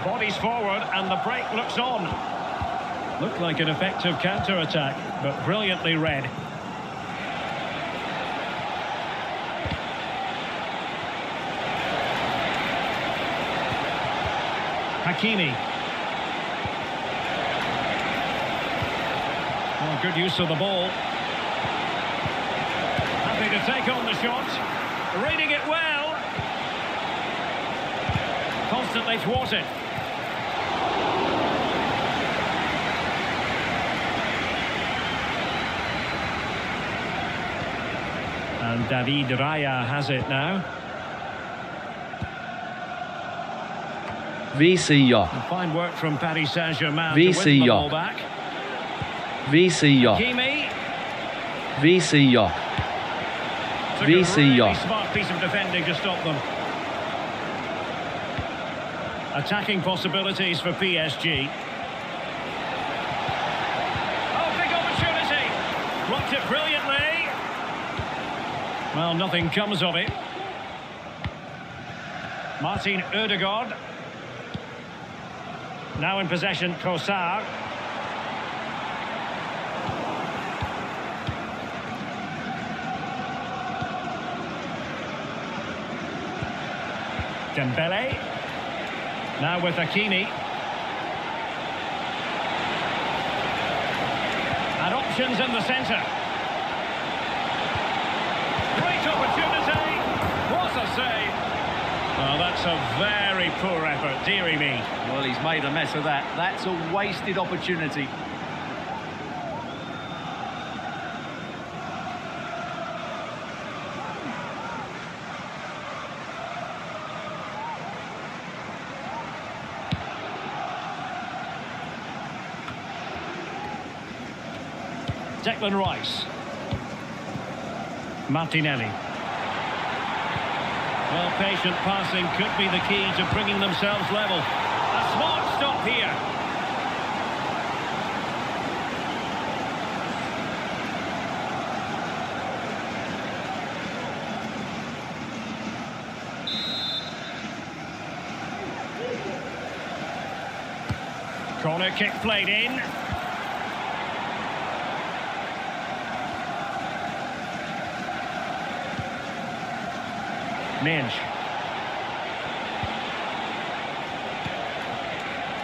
Bodies forward and the break looks on. Looked like an effective counter-attack, but brilliantly read. Hakimi. Oh, good use of the ball. Happy to take on the shot. Reading it well. Constantly thwarted. And David Raya has it now. VC Yacht. Fine work from Paris Saint-Germain to VC win the Yacht. ball back. VC Yacht. Hakimi. VC Yacht. Took VC a really Yacht. smart piece of defending to stop them. Attacking possibilities for PSG. Oh, big opportunity. Blocked it brilliantly. Well, nothing comes of it. Martin Ødegaard. Now in possession, Kossar. Dembele. Now with Hakimi. And options in the centre. Great opportunity. What a save. Oh, that's a very poor effort, dearie me. Well, he's made a mess of that. That's a wasted opportunity. Declan Rice. Martinelli. Well, patient passing could be the key to bringing themselves level. A smart stop here. Corner kick played in. Minge.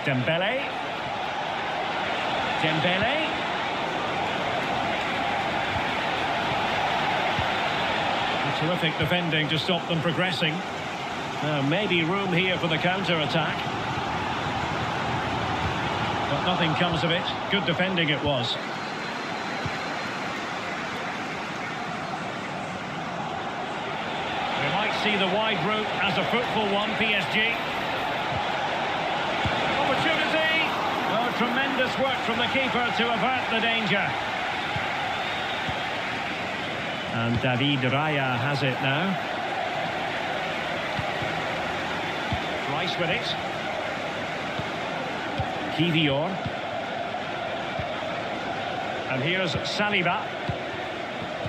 Dembele. Dembele. Terrific defending to stop them progressing. Maybe room here for the counter-attack. But nothing comes of it. Good defending it was. We might see the wide route as a fruitful one, PSG. Opportunity! Oh, tremendous work from the keeper to avert the danger. And David Raya has it now. Rice with it. Kivior. And here's Saliba.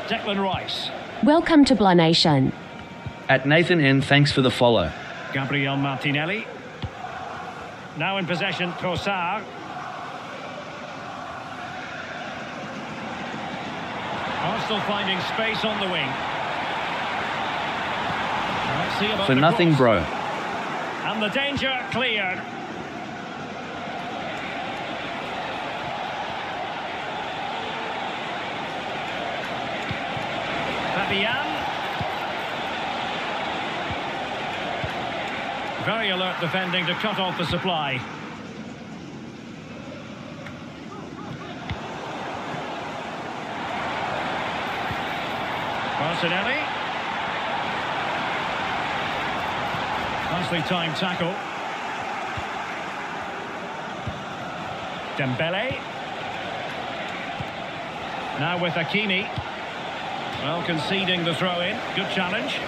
Declan Rice. Welcome to Blah Nation. At Nathan N, thanks for the follow. Gabriel Martinelli. Now in possession, Trossard. Arsenal finding space on the wing. Let's see about For the nothing, cross. bro. And the danger cleared. Fabian. Very alert defending to cut off the supply. Martinelli. Nicely timed tackle. Dembele. Now with Hakimi. Well, conceding the throw-in. Good challenge.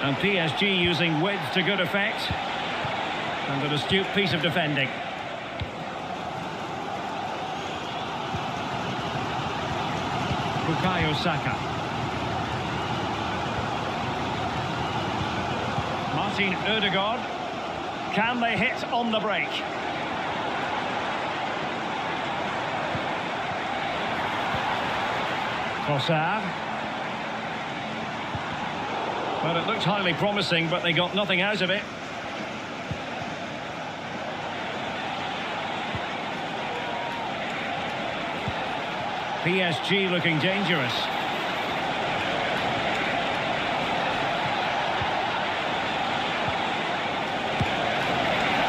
And PSG using width to good effect. And an astute piece of defending. Bukayo Saka. Martin Ødegaard. Can they hit on the break? Trossard. Well, it looked highly promising, but they got nothing out of it. PSG looking dangerous.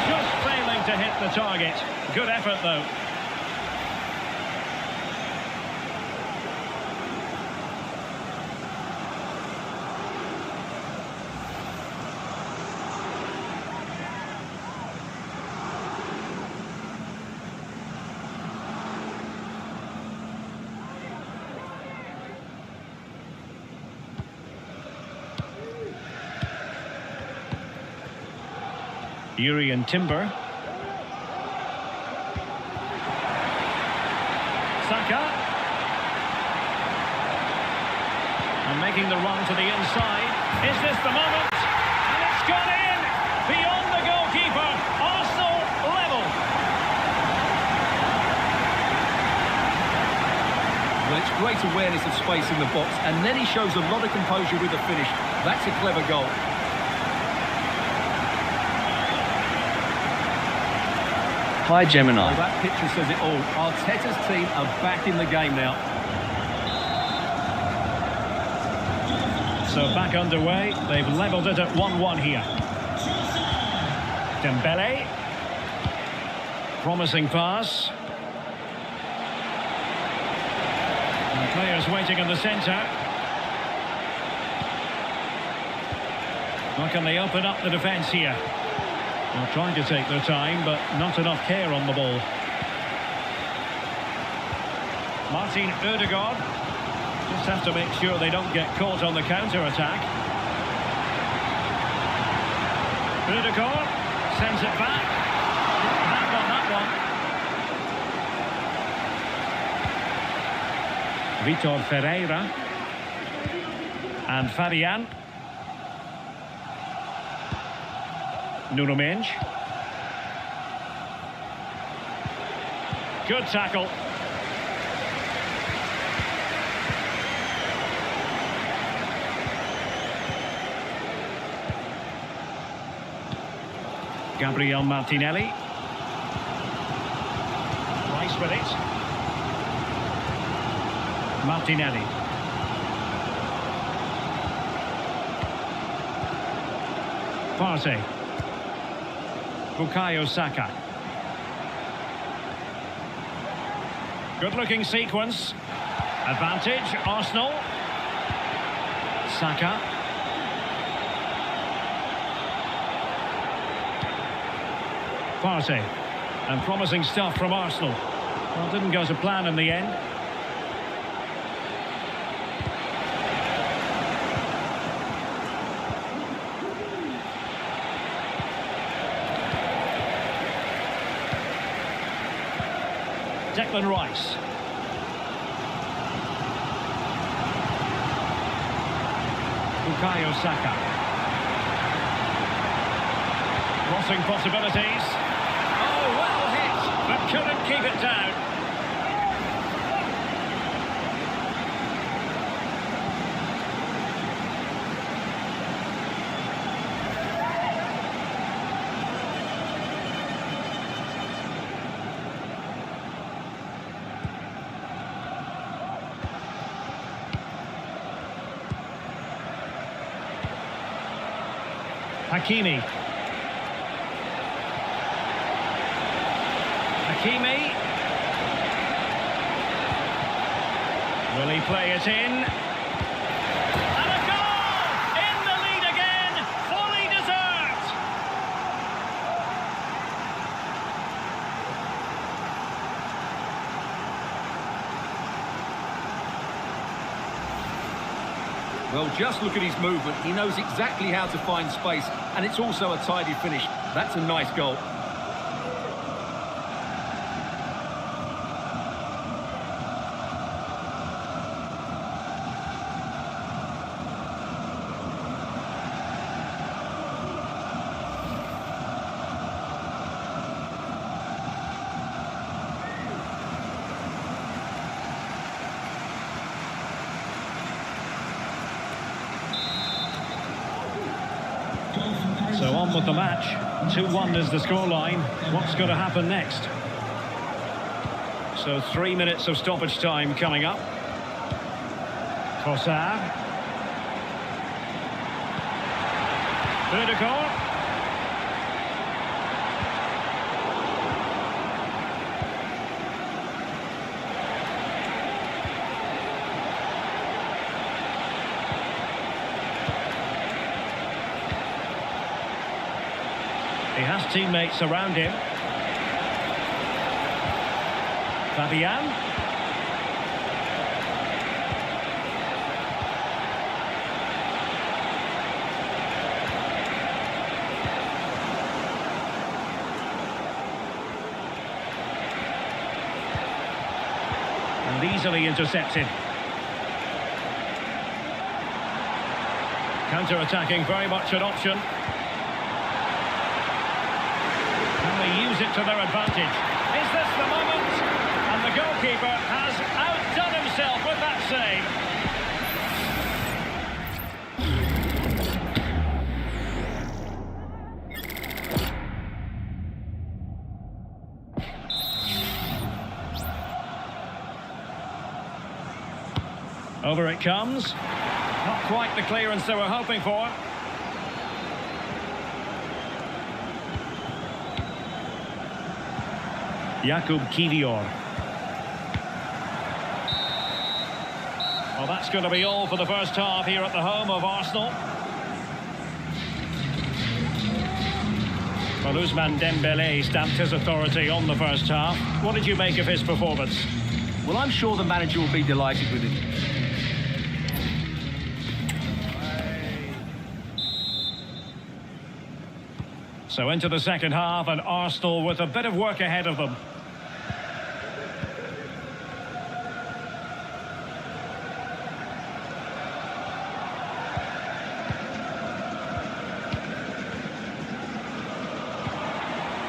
Just failing to hit the target. Good effort, though. Jurrien Timber. Saka. And making the run to the inside. Is this the moment? And it's gone in! Beyond the goalkeeper. Arsenal level. Well, it's great awareness of space in the box, and then he shows a lot of composure with the finish. That's a clever goal. Hi, Gemini. Well, that picture says it all. Arteta's team are back in the game now. So back underway. They've levelled it at 1-1 here. Dembele. Promising pass. And players waiting in the centre. How can they open up the defence here? Well, trying to take their time, but not enough care on the ball. Martin Ødegaard. Just have to make sure they don't get caught on the counter-attack. Ødegaard sends it back. That one. Vitor Ferreira. And Fabian. Nuno Mendes. Good tackle. Gabriel Martinelli. Rice with it. Martinelli. Partey. Bukayo Saka. Good-looking sequence. Advantage, Arsenal. Saka. Partey. And promising stuff from Arsenal. Well, didn't go to plan in the end. Declan Rice. Bukayo Saka. Crossing possibilities. Oh, well hit, but couldn't keep it down. Hakimi. Hakimi. Will he play it in? And a goal! In the lead again! Fully deserved! Well, just look at his movement. He knows exactly how to find space, and it's also a tidy finish. That's a nice goal. So on with the match. 2-1 is the scoreline. What's going to happen next? So 3 minutes of stoppage time coming up. Trossard. Ødegaard. He has teammates around him. Fabian. And easily intercepted. Counter-attacking, very much an option. Use it to their advantage. Is this the moment? And the goalkeeper has outdone himself with that save. Over it comes. Not quite the clearance they were hoping for. Jakub Kiwior. Well, that's going to be all for the first half here at the home of Arsenal. Well, Ousmane Dembélé stamped his authority on the first half. What did you make of his performance? Well, I'm sure the manager will be delighted with him. So into the second half, and Arsenal with a bit of work ahead of them.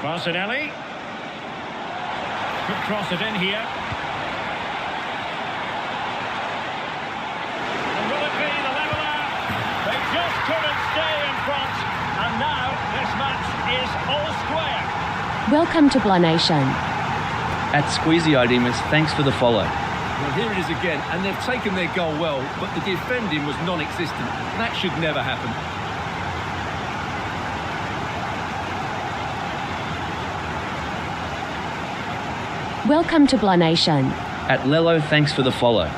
Martinelli. Could cross it in here. And will it be the leveller? They just couldn't stay in front. And now this match is all square. Welcome to Blah Nation. At Squeeziodimus, thanks for the follow. Well, here it is again, and they've taken their goal well, but the defending was non-existent. That should never happen. Welcome to Blah Nation. At Lello, thanks for the follow.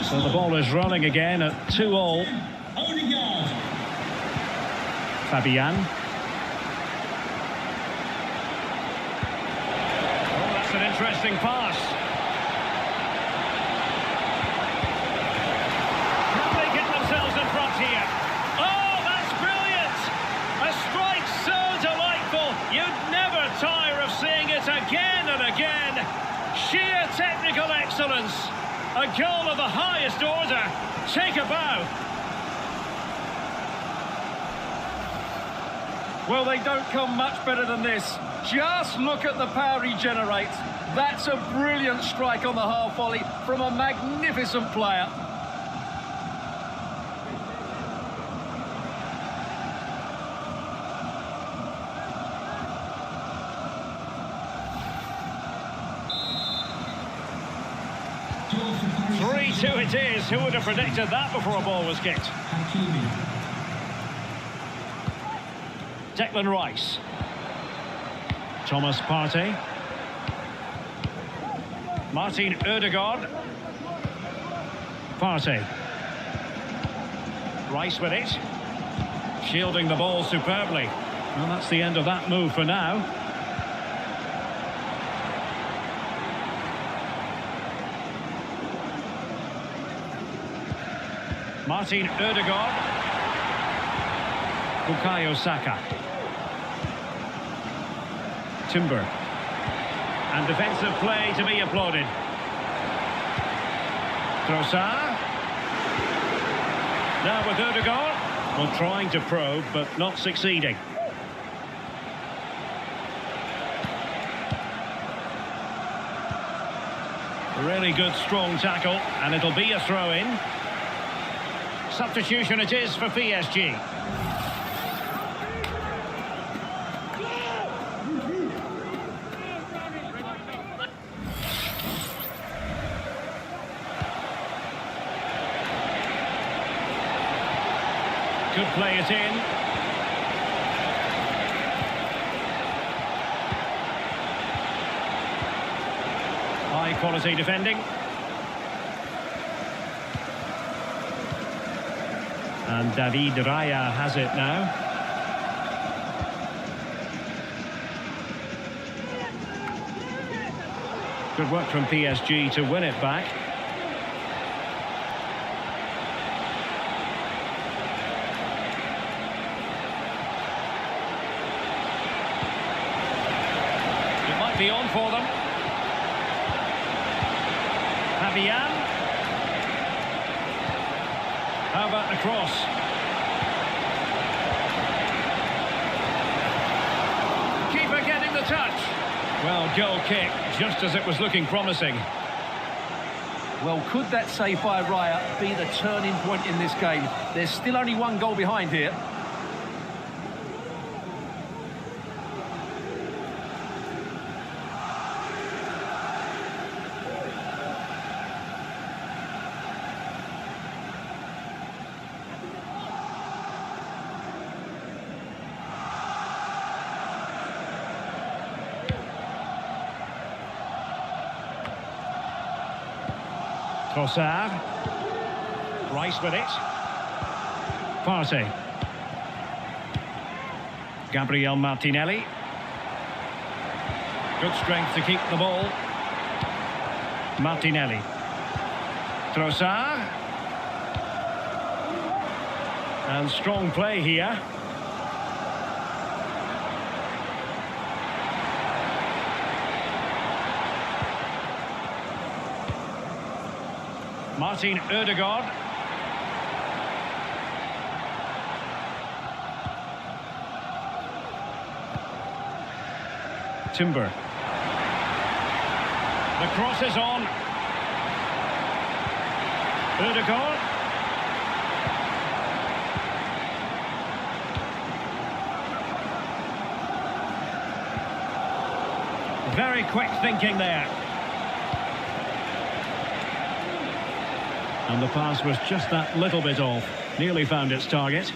So the ball is rolling again at 2-2. Odegaard. Fabian. Oh, that's an interesting pass. Can they get themselves in front here? Oh, that's brilliant! A strike so delightful, you'd never tire of seeing it again and again. Sheer technical excellence. A goal of the highest order. Take a bow. Well, they don't come much better than this. Just look at the power he generates. That's a brilliant strike on the half volley from a magnificent player. Goal for Paris 3-2 it is. Who would have predicted that before a ball was kicked? Hakimi. Declan Rice. Thomas Partey. Martin Ødegaard. Partey. Rice with it. Shielding the ball superbly. Well, that's the end of that move for now. Martin Ødegaard. Bukayo Saka. Timber. And defensive play to be applauded. Trossard. Now with Ødegaard. Well, trying to probe, but not succeeding. A really good, strong tackle, and it'll be a throw-in. Substitution it is for PSG. Could play it in. High quality defending. And David Raya has it now. Good work from PSG to win it back. It might be on for them. Fabian. How about the cross? Keeper getting the touch. Well, goal kick, just as it was looking promising. Well, could that save by Raya be the turning point in this game? There's still only one goal behind here. Trossard. Rice with it. Partey. Gabriel Martinelli. Good strength to keep the ball. Martinelli. Trossard. And strong play here. Martin Ødegaard. Timber. The cross is on. Ødegaard. Very quick thinking there. And the pass was just that little bit off. Nearly found its target.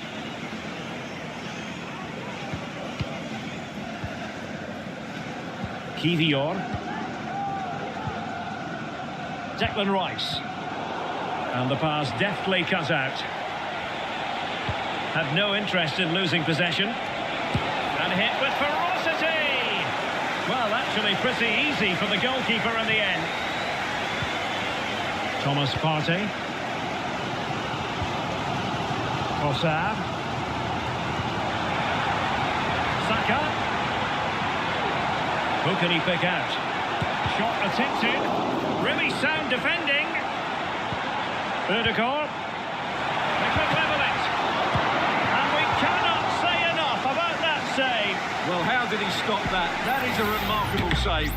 Kivior. Declan Rice. And the pass deftly cut out. Had no interest in losing possession. And hit with ferocity! Well, actually pretty easy for the goalkeeper in the end. Thomas Partey. Trossard. Saka. Who can he pick out? Shot attempted. Really sound defending. Ødegaard. They could level it. And we cannot say enough about that save. Well, how did he stop that? That is a remarkable save.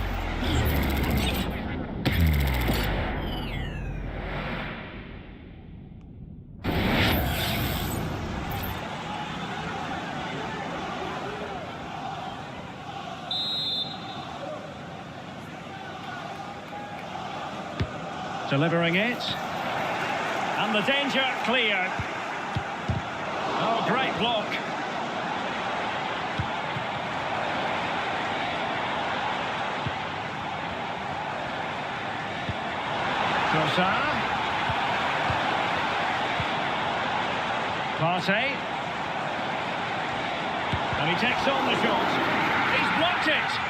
Delivering it. And the danger cleared. Oh, great block. Trossard. Partey. And he takes on the shot. He's blocked it.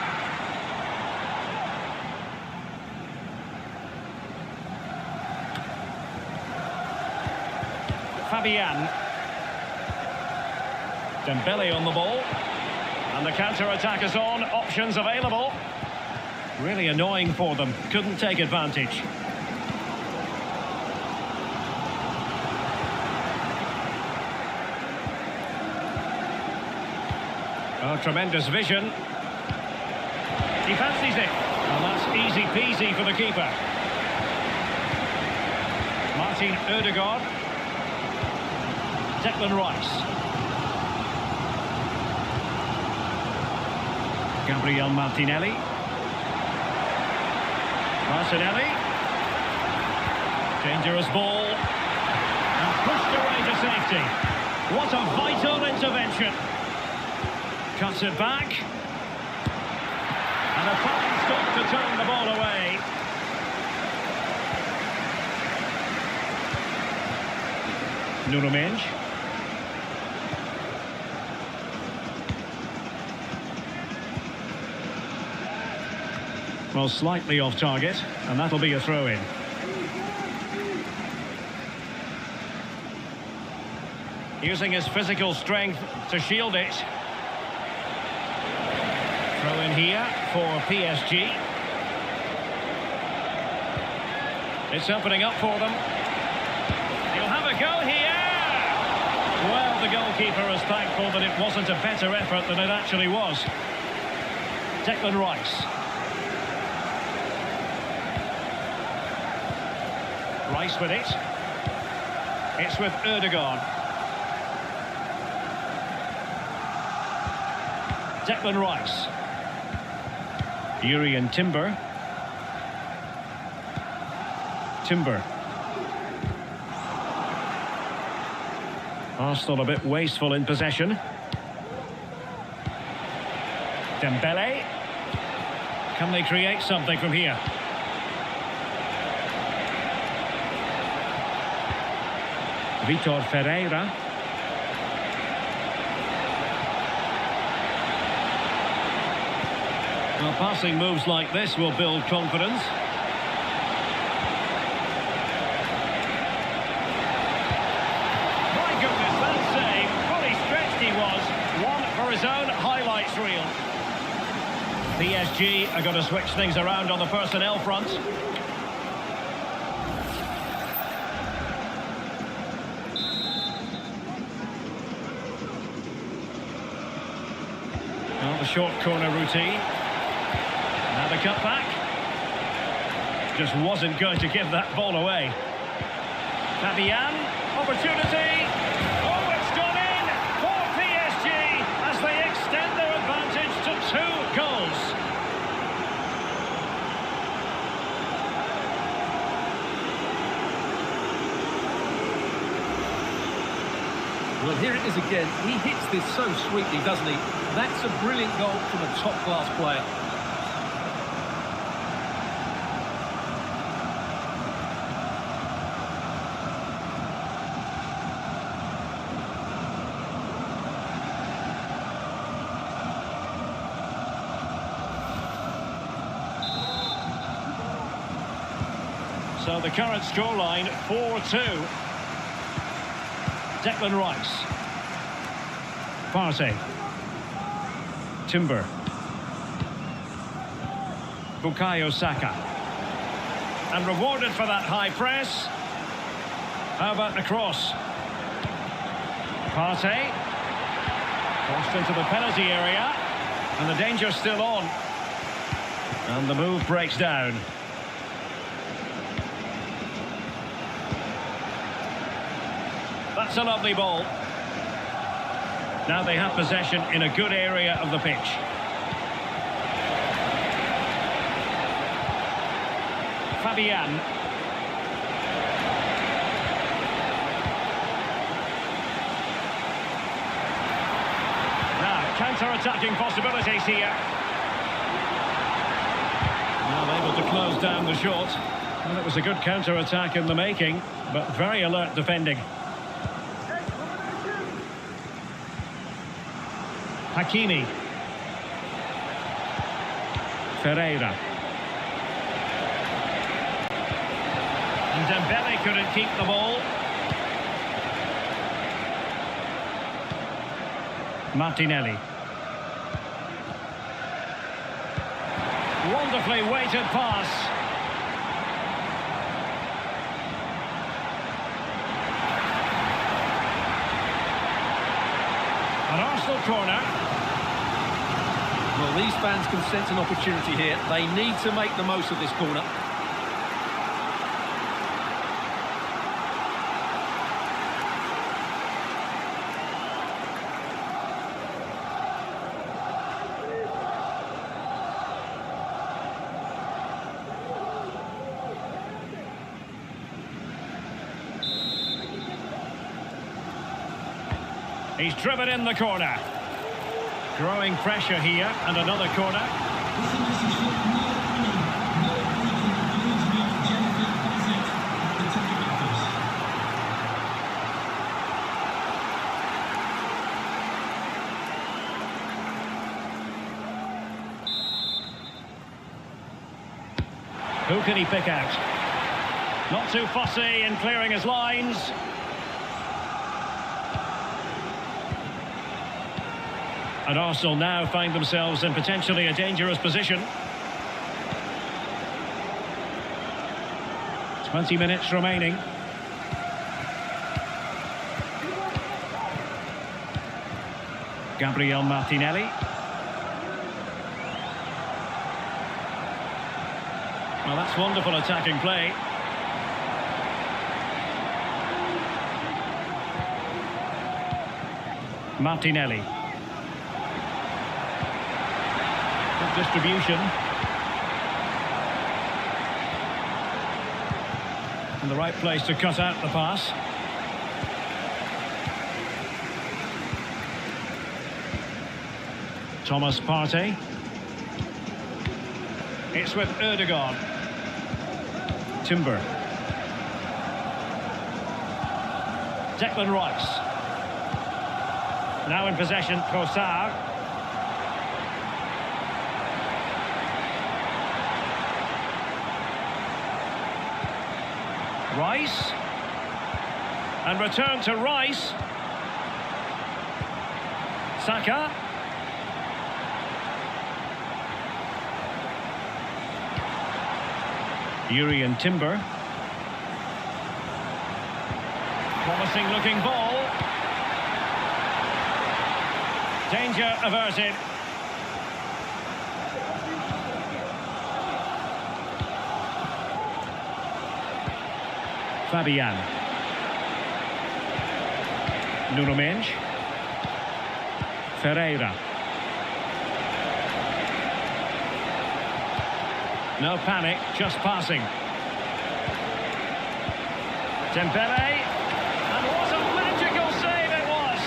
Fabian. Dembele on the ball. And the counter-attack is on. Options available. Really annoying for them. Couldn't take advantage. Oh, tremendous vision. He fancies it. And that's easy peasy for the keeper. Martin Ødegaard. Declan Rice. Gabriel Martinelli. Martinelli. Dangerous ball. And pushed away to safety. What a vital intervention. Cuts it back. And a fine stop to turn the ball away. Nuno Mendes. Well, slightly off target, and that'll be a throw-in. Using his physical strength to shield it. Throw-in here for PSG. It's opening up for them. He'll have a go here. Well, the goalkeeper is thankful that it wasn't a better effort than it actually was. Declan Rice. Rice with it. It's with Ødegaard. Declan Rice. Jurrien Timber. Timber. Arsenal a bit wasteful in possession. Dembele. Can they create something from here? Vitor Ferreira. Well, passing moves like this will build confidence. My goodness, that save. Fully stretched he was. One for his own highlights reel. PSG are going to switch things around on the personnel front. Well, the short corner routine. Now the cutback. Just wasn't going to give that ball away. Fabian, opportunity. Oh, it's gone in for PSG as they extend their advantage to 2 goals. Well, here it is again. He hits this so sweetly, doesn't he? That's a brilliant goal from a top-class player. So the current scoreline, 4-2. Declan Rice. Partey. Timber. Bukayo Saka. And rewarded for that high press. How about the cross? Partey. Crossed into the penalty area. And the danger's still on. And the move breaks down. That's a lovely ball. Now they have possession in a good area of the pitch. Fabian. Now, counter-attacking possibilities here. Well, able to close down the shot. Well, it was a good counter-attack in the making, but very alert defending. Hakimi. Ferreira. And Dembele couldn't keep the ball. Martinelli. Wonderfully weighted pass. An Arsenal corner. Well, these fans can sense an opportunity here. They need to make the most of this corner. He's driven in the corner. Growing pressure here, and another corner. Who can he pick out? Not too fussy in clearing his lines. And Arsenal now find themselves in potentially a dangerous position. 20 minutes remaining. Gabriel Martinelli. Well, that's wonderful attacking play. Martinelli. Good distribution. And the right place to cut out the pass. Thomas Partey. It's with Ødegaard. Timber. Declan Rice. Now in possession, Trossard. Rice. And return to Rice. Saka. Urian Timber. Promising looking ball. Danger averted. Fabian. Nuno Mendes. Ferreira. No panic, just passing. Dembele. And what a magical save it was!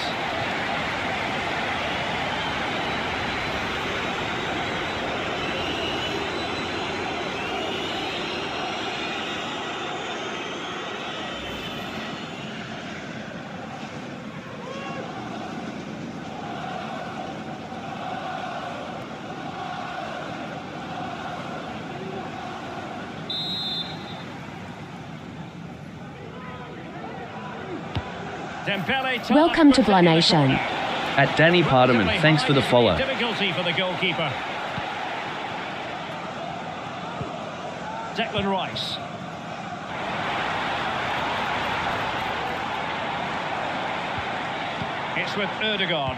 Dembele. Welcome to Blah Nation. At Danny Parderman, thanks for the follow. Difficulty for the goalkeeper. Declan Rice. It's with Ødegaard.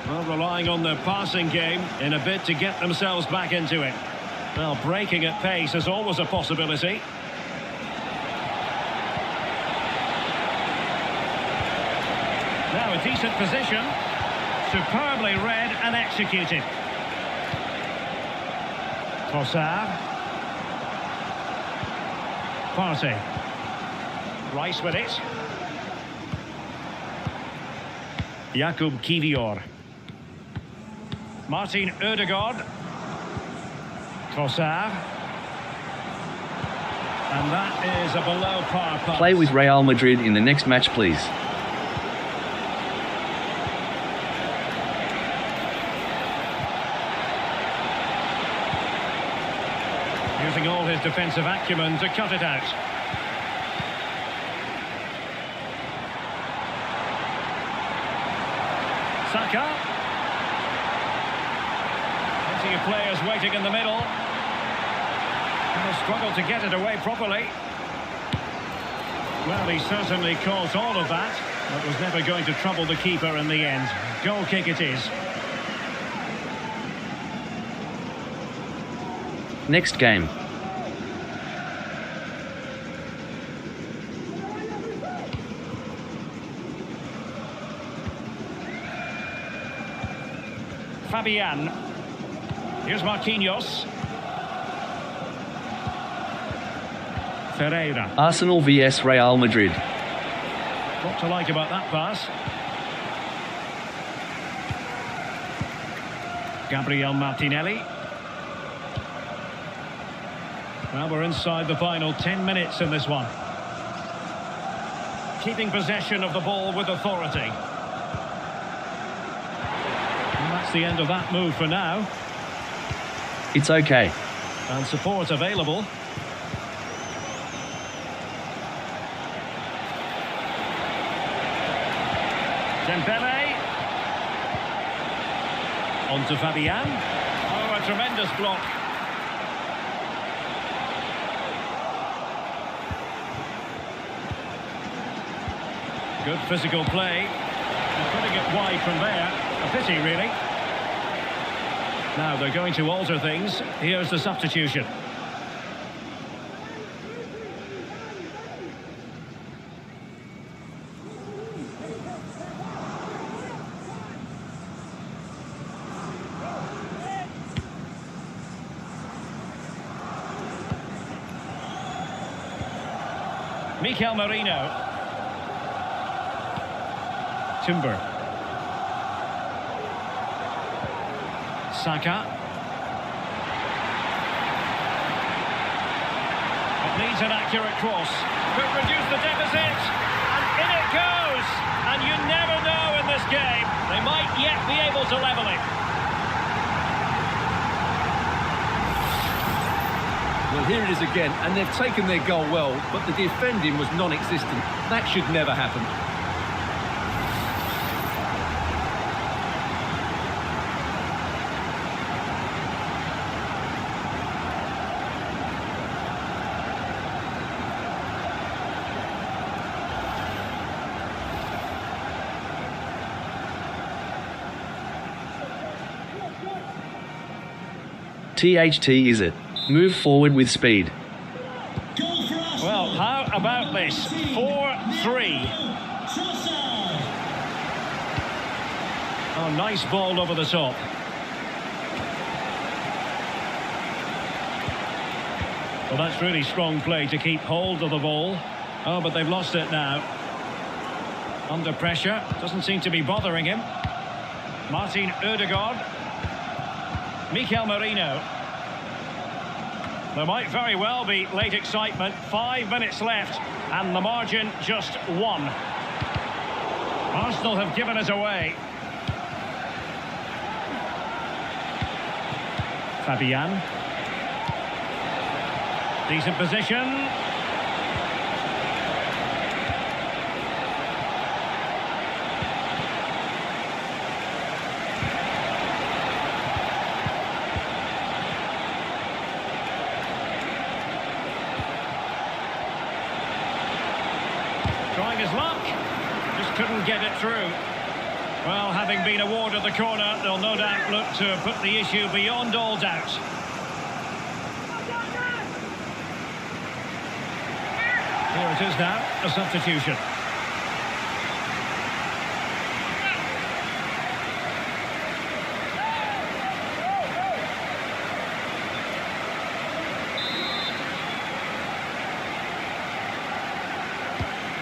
Well, relying on their passing game in a bid to get themselves back into it. Well, breaking at pace is always a possibility. Now a decent position, superbly read and executed. Trossard. Partey. Rice with it. Jakub Kivior. Martin Ødegaard. Trossard. And that is a below par pass. Play with Real Madrid in the next match, please. Using all his defensive acumen to cut it out. Saka. Plenty of players waiting in the middle. And they'll struggle to get it away properly. Well, he certainly caused all of that, but was never going to trouble the keeper in the end. Goal kick it is. Next game. Fabian. Here's Marquinhos. Ferreira. Arsenal vs Real Madrid. What to like about that pass? Gabriel Martinelli. Well, we're inside the final 10 minutes in this one. Keeping possession of the ball with authority. And that's the end of that move for now. It's okay. And support available. Dembele. On to Fabian. Oh, a tremendous block. Good physical play. And putting it wide from there. A pity, really. Now they're going to alter things. Here's the substitution. Mikel Merino. Timber. Saka. It needs an accurate cross. Could reduce the deficit. it goes! And you never know in this game. They might yet be able to level it. Well, here it is again, and they've taken their goal well, but the defending was non-existent. That should never happen. THT is it? Move forward with speed. Goal for Arsenal. Well, how about this? 4-3. Trossard. Oh, nice ball over the top. Well, that's really strong play to keep hold of the ball. Oh, but they've lost it now. Under pressure. Doesn't seem to be bothering him. Martin Ødegaard. Mikel Merino. There might very well be late excitement. 5 minutes left, and the margin just 1. Arsenal have given it away. Fabian. Decent position. Trying his luck, just couldn't get it through. Well, having been awarded the corner, they'll no doubt look to put the issue beyond all doubt. Here it is now, a substitution.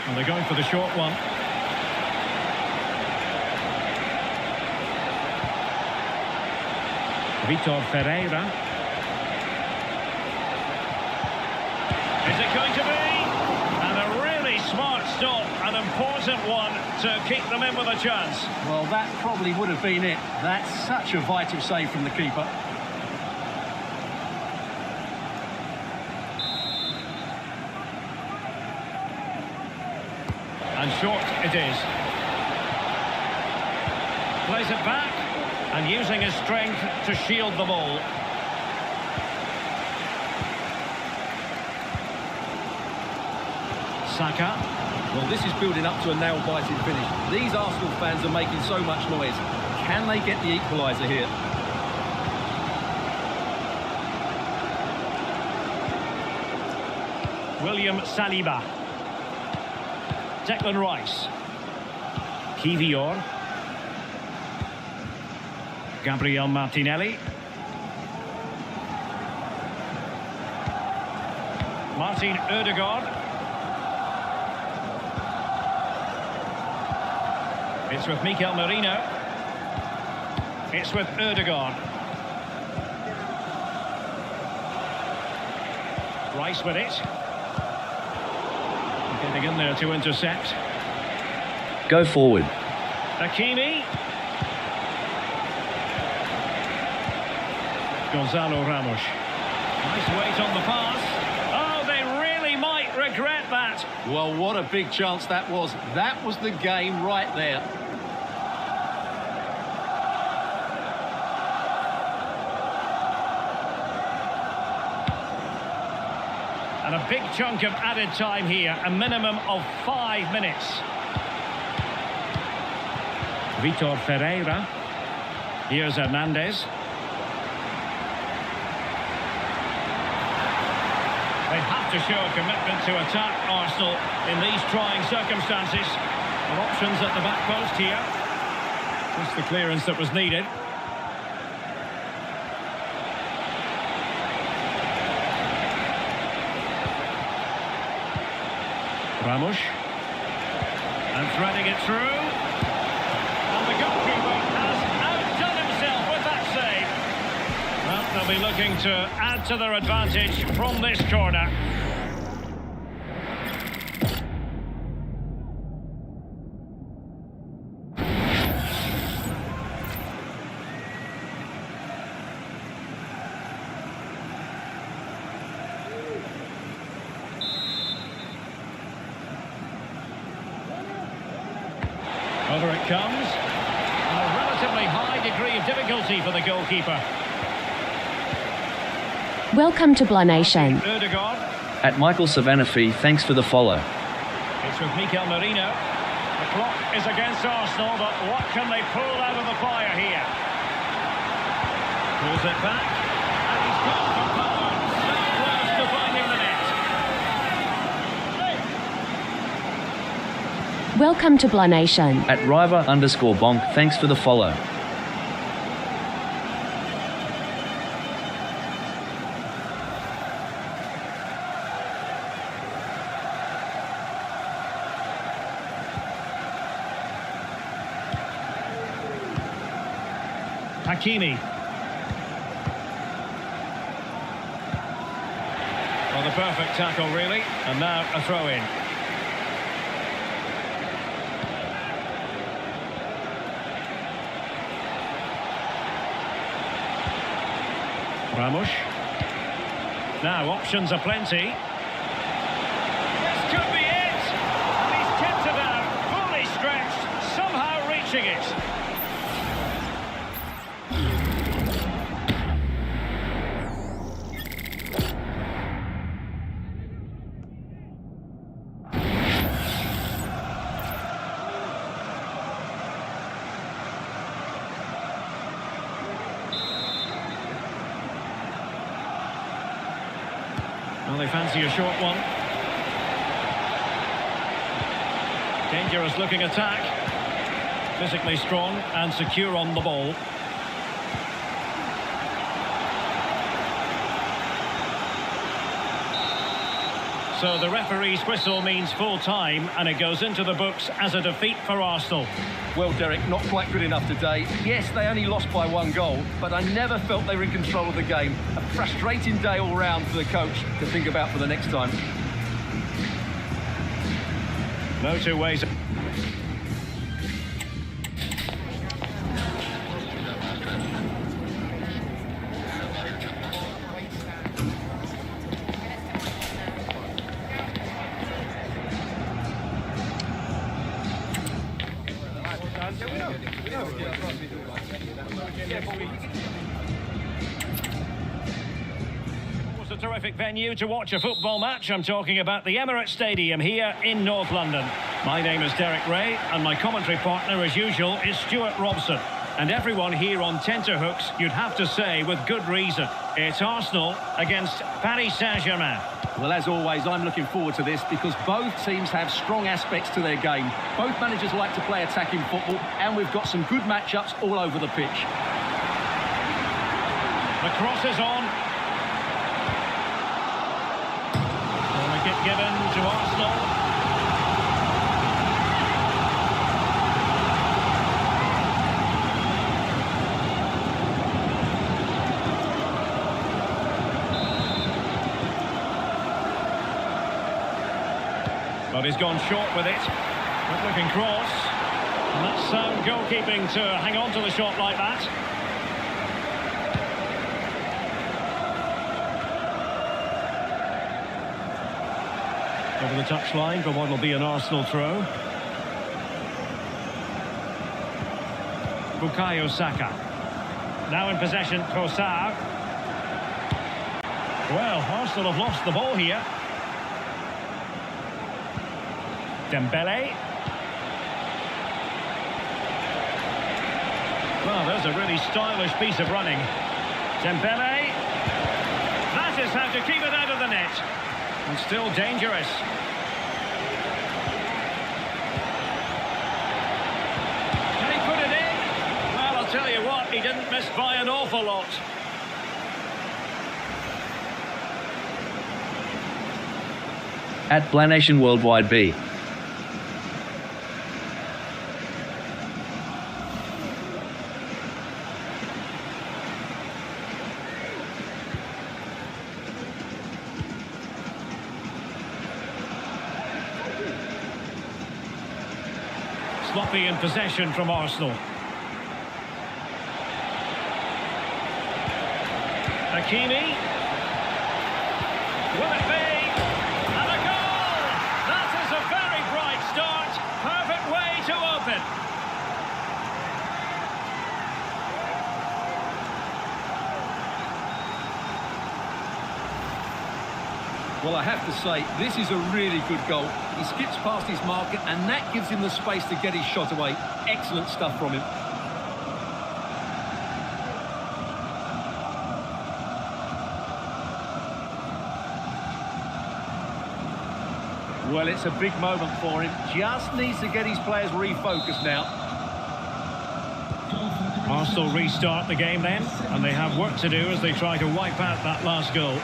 And they're going for the short one. Vitor Ferreira. Is it going to be? And a really smart stop, an important one to keep them in with a chance. Well, that probably would have been it. That's such a vital save from the keeper. And short it is. Plays it back and using his strength to shield the ball. Saka. Well, this is building up to a nail-biting finish. These Arsenal fans are making so much noise. Can they get the equaliser here? William Saliba. Declan Rice. Kivior. Gabriel Martinelli. Martin Ødegaard. It's with Mikel Merino. It's with Ødegaard. Rice with it. Getting in there to intercept. Go forward. Hakimi. Gonzalo Ramos. Nice weight on the pass. Oh, they really might regret that. Well, what a big chance that was. That was the game right there. And a big chunk of added time here, a minimum of 5 minutes. Vitor Ferreira. Here's Hernandez. They have to show a commitment to attack Arsenal in these trying circumstances. And options at the back post here. Just the clearance that was needed. Ramos. And threading it through. And the goalkeeper has outdone himself with that save. Well, they'll be looking to add to their advantage from this corner. it comes. And a relatively high degree of difficulty for the goalkeeper. Welcome to Blah Nation. Ødegaard. At Michael Savanafi, thanks for the follow. It's with Mikel Merino. The clock is against Arsenal, but what can they pull out of the fire here? Pulls it back, and he's gone for power. So close to finding the net. Welcome to Blah Nation. At Riva_Bonk, thanks for the follow. Hakimi. Well, the perfect tackle, really. And now a throw-in. Ramos. Now options are plenty. This could be it. And he's tipped it out, fully stretched, somehow reaching it. Well, they fancy a short one. Dangerous looking attack. Physically strong and secure on the ball. So the referee's whistle means full time, and it goes into the books as a defeat for Arsenal. Well, Derek, not quite good enough today. Yes, they only lost by 1 goal, but I never felt they were in control of the game. A frustrating day all round for the coach to think about for the next time. No two ways. It was a terrific venue to watch a football match. I'm talking about the Emirates Stadium here in North London. My name is Derek Ray, and my commentary partner, as usual, is Stuart Robson. And everyone here on tenterhooks, you'd have to say with good reason. It's Arsenal against Paris Saint-Germain. Well, as always, I'm looking forward to this because both teams have strong aspects to their game. Both managers like to play attacking football, and we've got some good matchups all over the pitch. The cross is on. Corner kick given to Arsenal. But he's gone short with it. Good looking cross. And that's sound goalkeeping to hang on to the shot like that. Over the touchline for what will be an Arsenal throw. Bukayo Saka. Now in possession, Trossard. Well, Arsenal have lost the ball here. Dembele. Well, there's a really stylish piece of running. Dembele. That is how to keep it out of the net. And still dangerous. Can he put it in? Well, I'll tell you what, he didn't miss by an awful lot. At Blah Nation Worldwide B. Sloppy in possession from Arsenal. Hakimi. Will it be? And a goal! That is a very bright start. Perfect way to open. Well, I have to say, this is a really good goal. He skips past his marker, and that gives him the space to get his shot away. Excellent stuff from him. Well, it's a big moment for him. Just needs to get his players refocused now. Arsenal restart the game then, and they have work to do as they try to wipe out that last goal.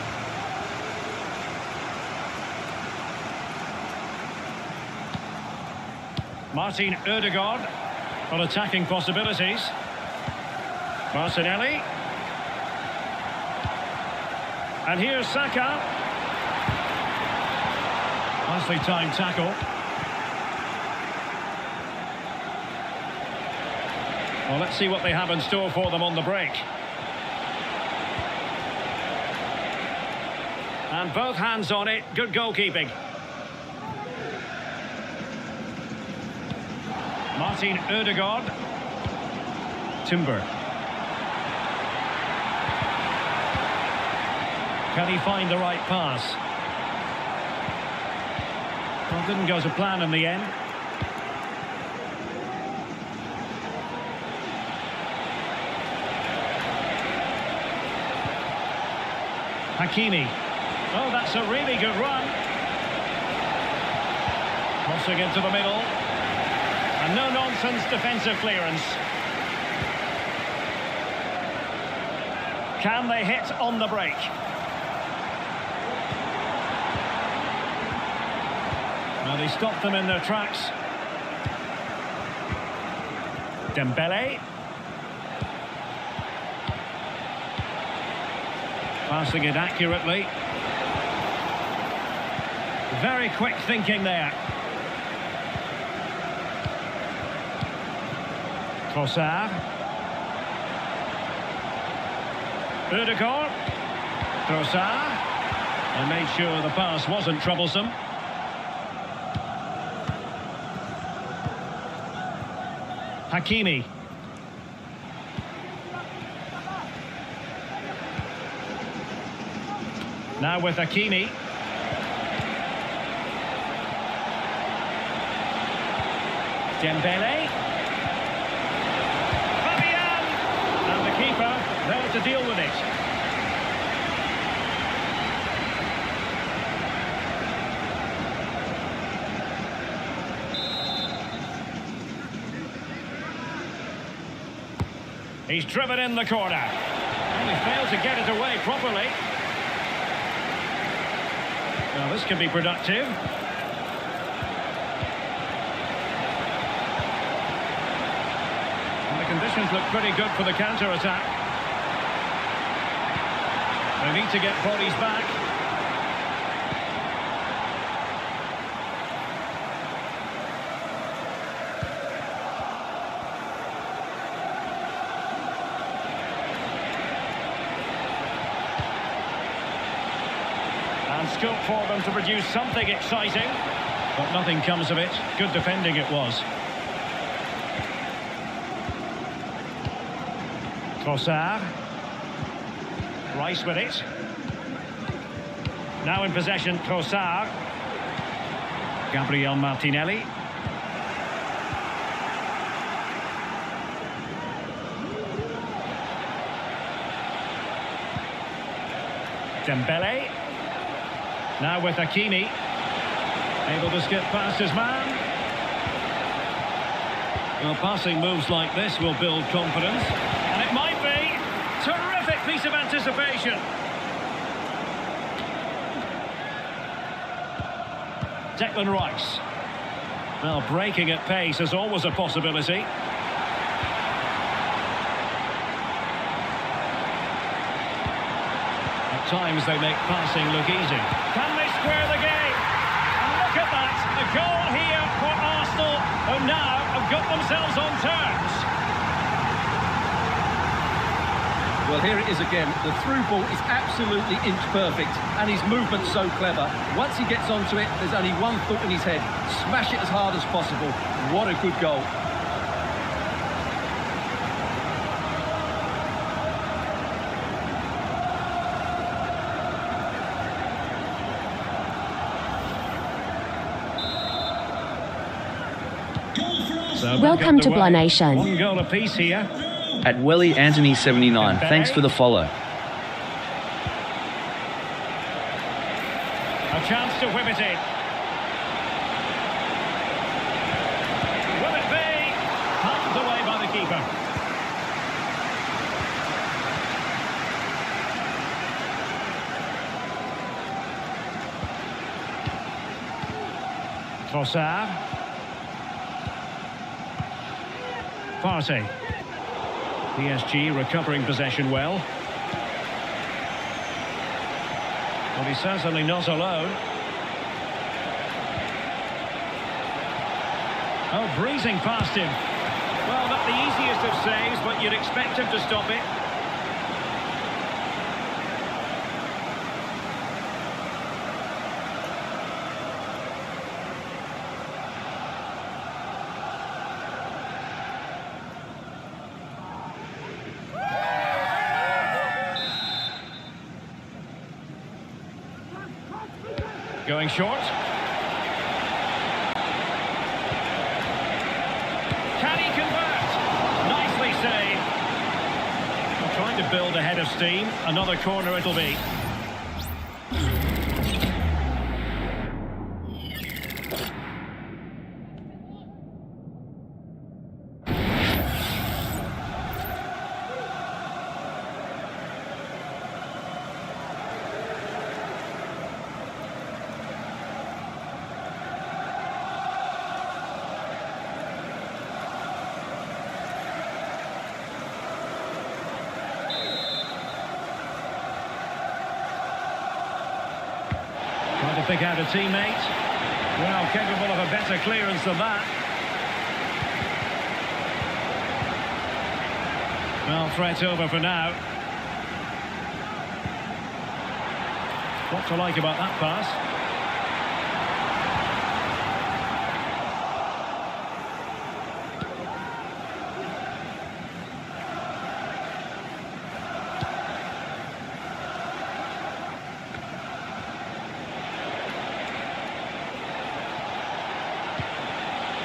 Martin Ødegaard on attacking possibilities. Martinelli. And here's Saka. Nicely timed tackle. Well, let's see what they have in store for them on the break. And both hands on it. Good goalkeeping. Martin Ødegaard. Timber. Can he find the right pass? Well, didn't go to plan in the end. Hakimi. Oh, that's a really good run. Crossing into the middle. And no-nonsense defensive clearance. Can they hit on the break? Now they stopped them in their tracks. Dembele. Passing it accurately. Very quick thinking there. Trossard. Ødegaard. Trossard. And made sure the pass wasn't troublesome. Hakimi. Now with Hakimi. Dembele. Fabian! And the keeper there to deal with it. He's driven in the corner. And he failed to get it away properly. Now this can be productive. And the conditions look pretty good for the counter-attack. They need to get bodies back. And scope for them to produce something exciting, but nothing comes of it. Good defending it was. Trossard. Rice with it. Now in possession, Trossard. Gabriel Martinelli. Dembele. Now with Hakimi. Able to skip past his man. Well, passing moves like this will build confidence. And it might be. Terrific piece of anticipation. Declan Rice. Well, breaking at pace is always a possibility. At times they make passing look easy. Can they square the game? And look at that. A goal here for Arsenal, who now have got themselves on terms. Well, here it is again. The through ball is absolutely inch perfect, and his movement's so clever. Once he gets onto it, there's only one thought in his head: smash it as hard as possible. What a good goal. So back Welcome to underway. Blah Nation. One goal apiece here. At Welly Anthony 79, thanks for the follow. A chance to whip it in. Will it be? Palmed away by the keeper. Trossard. Partey. PSG recovering possession well. But he's certainly not alone. Oh, breezing past him. Well, not the easiest of saves, but you'd expect him to stop it. Going short. Can he convert? Nicely saved. Trying to build ahead of steam. Another corner it'll be. Trying to pick out a teammate. Well, capable of a better clearance than that. Well, threat over for now. What to like about that pass?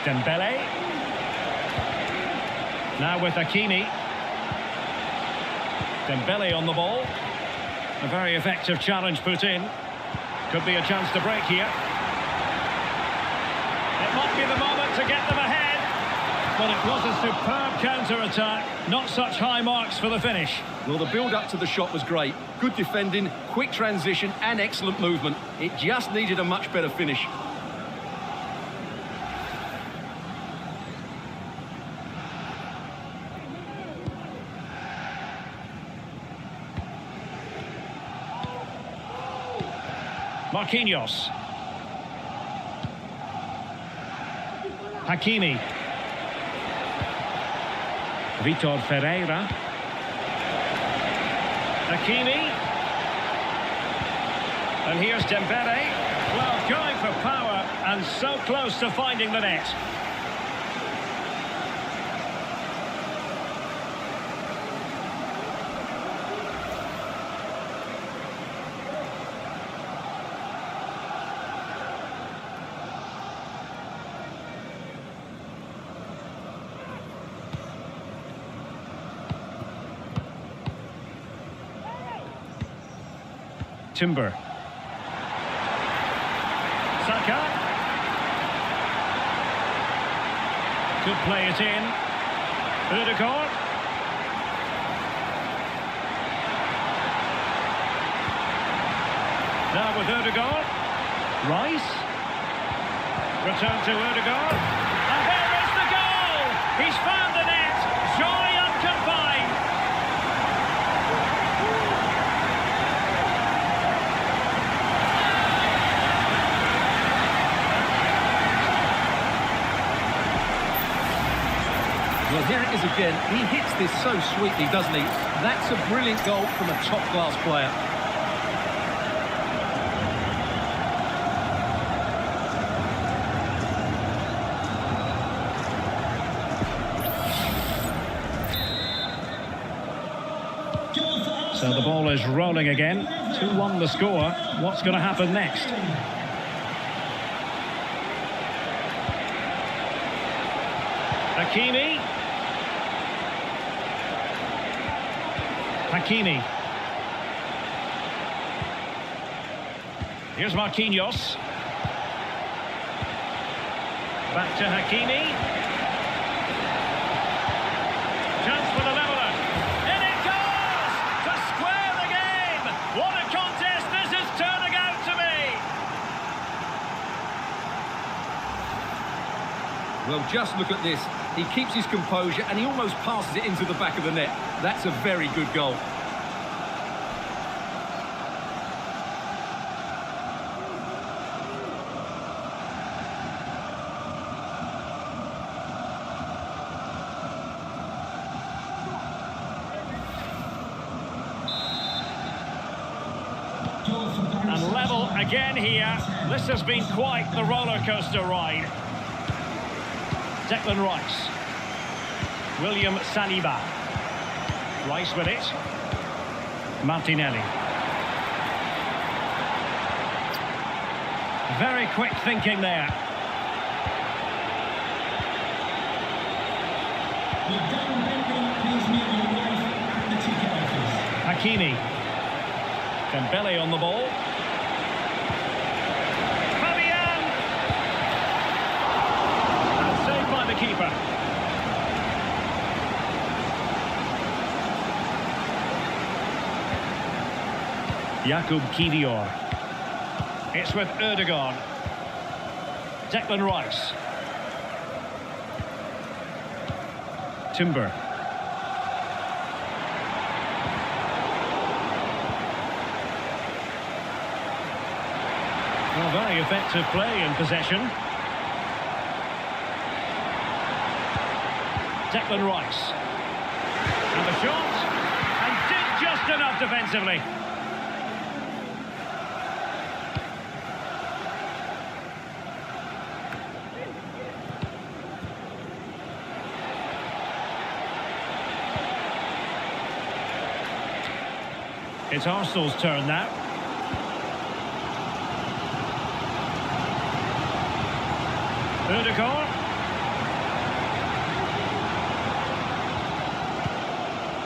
Dembele. Now with Hakimi. Dembele on the ball. A very effective challenge put in. Could be a chance to break here. It might be the moment to get them ahead. But it was a superb counter-attack. Not such high marks for the finish. Well, the build-up to the shot was great. Good defending, quick transition and excellent movement. It just needed a much better finish. Marquinhos. Hakimi. Vitor Ferreira. Hakimi. And here's Dembele. Well, going for power and so close to finding the net. Timber. Saka. Could play it in. Ødegaard. Now with Ødegaard. Rice. Return to Ødegaard. And there is the goal! He's found the net. Joy unconfined. Well, here it is again. He hits this so sweetly, doesn't he? That's a brilliant goal from a top-class player. So the ball is rolling again. 2-1 the score. What's going to happen next? Hakimi. Hakimi. Here's Marquinhos. Back to Hakimi. Chance for the leveller. In it goes! To square the game! What a contest this is turning out to be! Well, just look at this. He keeps his composure and he almost passes it into the back of the net. That's a very good goal. And level again here. This has been quite the roller coaster ride. Declan Rice. William Saliba. Rice with it. Martinelli. Very quick thinking there. Hakimi. Dembele on the ball. Fabian! And saved by the keeper. Jakub Kiwior. It's with Ødegaard. Declan Rice. Timber. Well, very effective play in possession. Declan Rice. And the shot. And did just enough defensively. It's Arsenal's turn now. Ødegaard.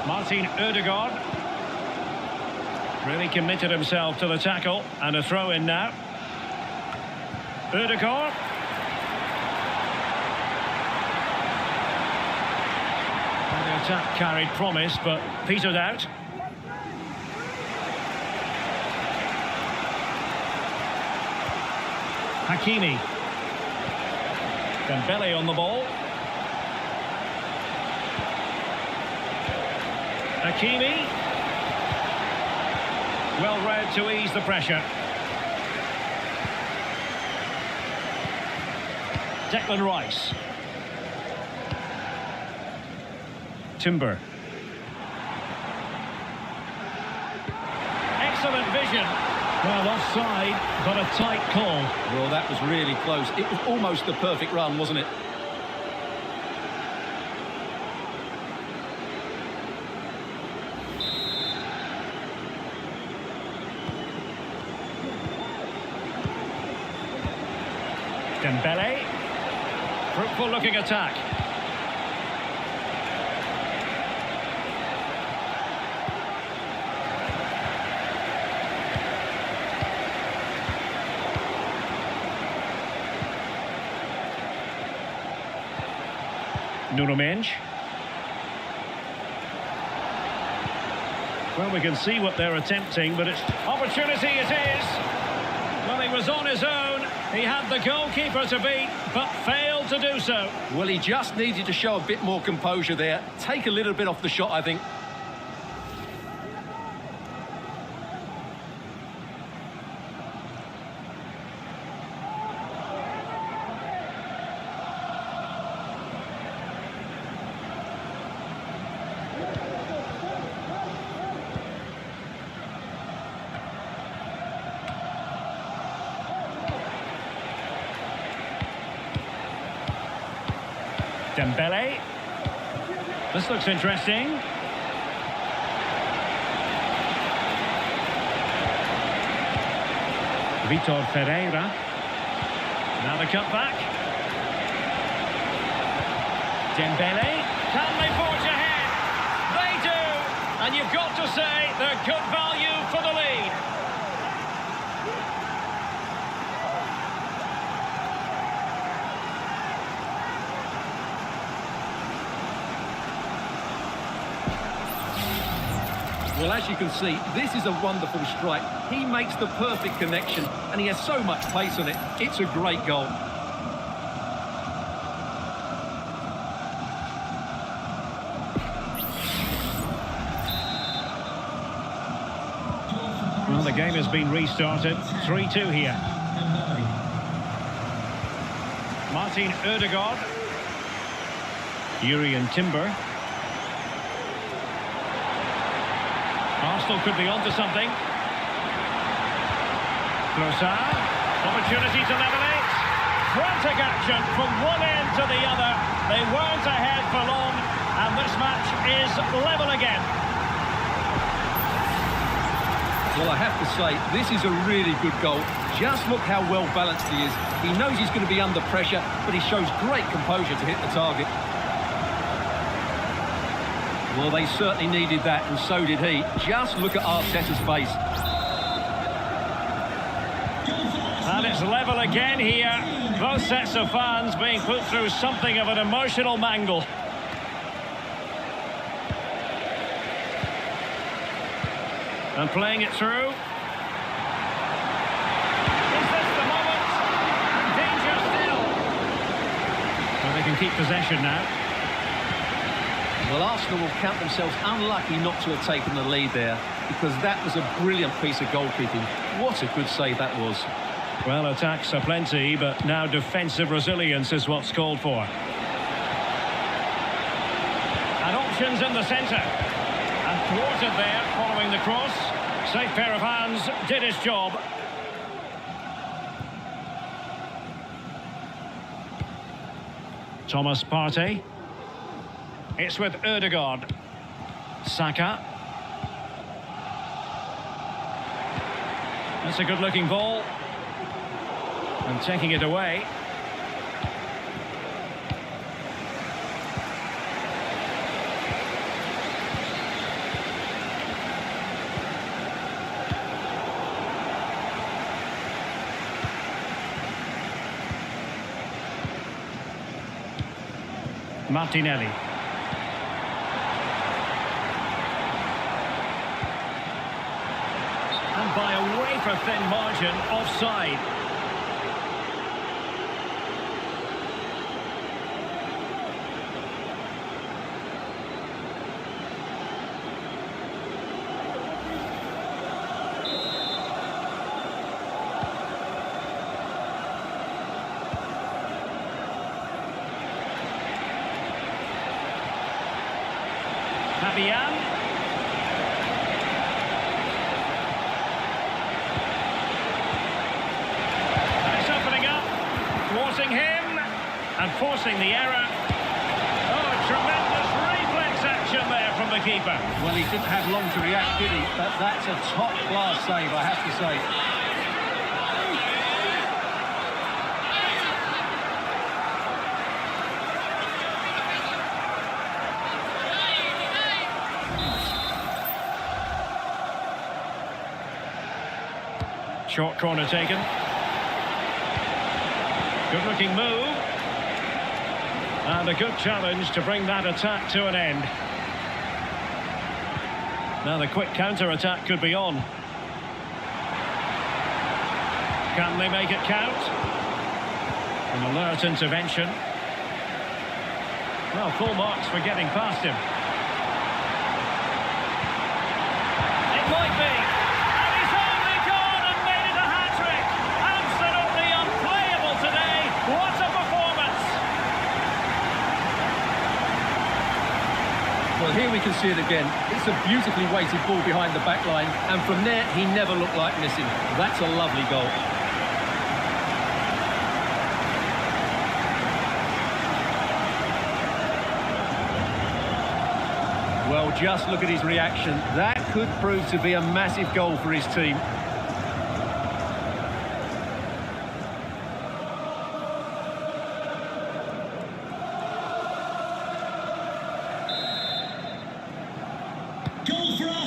Martin Ødegaard. Really committed himself to the tackle, and a throw in now. Ødegaard. And the attack carried promise, but petered out. Hakimi. Dembele on the ball. Hakimi. Well read to ease the pressure. Declan Rice. Timber. Excellent vision. Well, offside, but a tight call. Well, that was really close. It was almost the perfect run, wasn't it? Dembele. Fruitful looking attack. Nuno Mendes. Well, we can see what they're attempting, but it's opportunity it is. Well, he was on his own. He had the goalkeeper to beat, but failed to do so. Well, he just needed to show a bit more composure there. Take a little bit off the shot, I think. Dembele. This looks interesting. Vitor Ferreira. Now the cut back. Dembele, can they forge ahead? They do, and you've got to say they're good value for the lead. Well, as you can see, this is a wonderful strike. He makes the perfect connection, and he has so much pace on it. It's a great goal. Well, the game has been restarted. 3-2 here. Martin Ødegaard. Jurrien Timber. Arsenal could be onto something. Trossard. Opportunity to level it. Frantic action from one end to the other. They weren't ahead for long, and this match is level again. Well, I have to say, this is a really good goal. Just look how well balanced he is. He knows he's going to be under pressure, but he shows great composure to hit the target. Well, they certainly needed that, and so did he. Just look at Arteta's face. And it's level again here. Both sets of fans being put through something of an emotional mangle. And playing it through. Is this the moment? And danger still. Well, they can keep possession now. Well, Arsenal will count themselves unlucky not to have taken the lead there, because that was a brilliant piece of goalkeeping. What a good save that was. Well, attacks are plenty, but now defensive resilience is what's called for. And options in the centre. And thwarted there following the cross. Safe pair of hands, did his job. Thomas Partey. It's with Ødegaard. Saka. That's a good-looking ball. And taking it away. Martinelli. And by a wafer-thin margin, offside. Fabian. And it's opening up, thwarting him and forcing the error. Oh, tremendous reflex action there from the keeper. Well, he didn't have long to react, did he? But that's a top-class save, I have to say. Short corner taken. Good looking move. And a good challenge to bring that attack to an end. Now the quick counter-attack could be on. Can they make it count? An alert intervention. Well, full marks for getting past him. It might be. And he's only gone and made it a hat-trick. Absolutely unplayable today. What a performance. Well, here we can see it again. It's a beautifully weighted ball behind the back line, and from there, he never looked like missing. That's a lovely goal. Well, just look at his reaction. That could prove to be a massive goal for his team.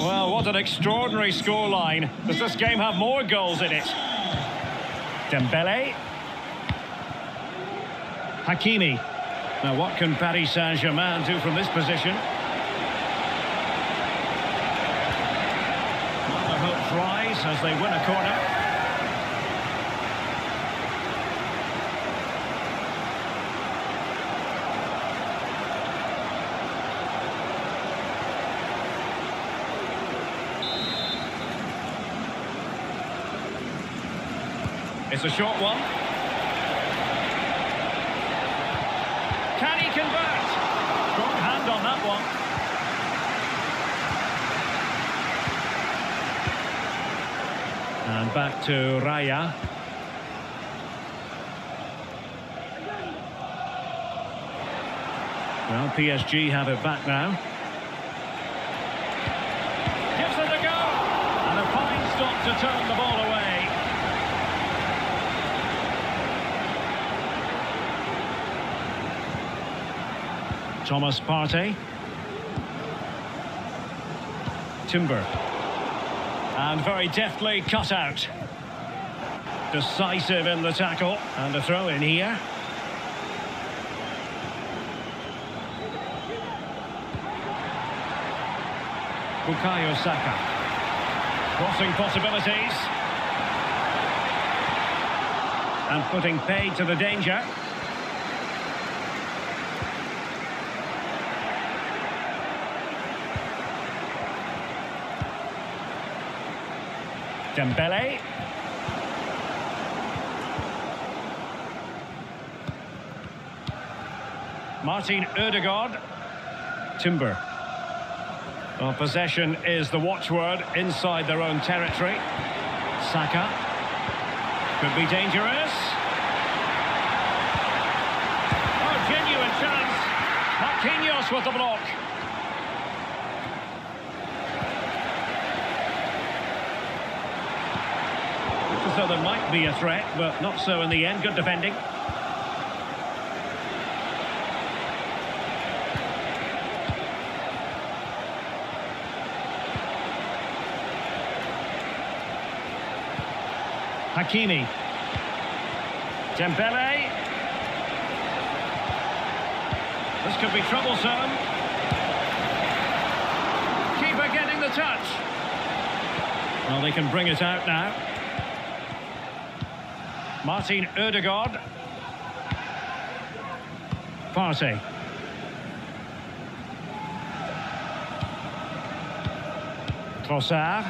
Well, what an extraordinary scoreline. Does this game have more goals in it? Dembele. Hakimi. Now, what can Paris Saint-Germain do from this position? Well, the hopes rise as they win a corner. It's a short one. Can he convert? Strong hand on that one. And back to Raya. Well, PSG have it back now. Gives it a go. And a fine stop to turn the ball away. Thomas Partey. Timber. And very deftly cut out. Decisive in the tackle. And a throw in here. Bukayo Saka. Crossing possibilities. And putting paid to the danger. Dembele. Martin Ødegaard. Timber. Well, possession is the watchword inside their own territory. Saka. Could be dangerous. Oh, genuine chance. Marquinhos with the block. So there might be a threat, but not so in the end. Good defending. Hakimi. Dembele. This could be troublesome. Keeper getting the touch. Well, they can bring it out now. Martin Ødegaard. Partey. Trossard.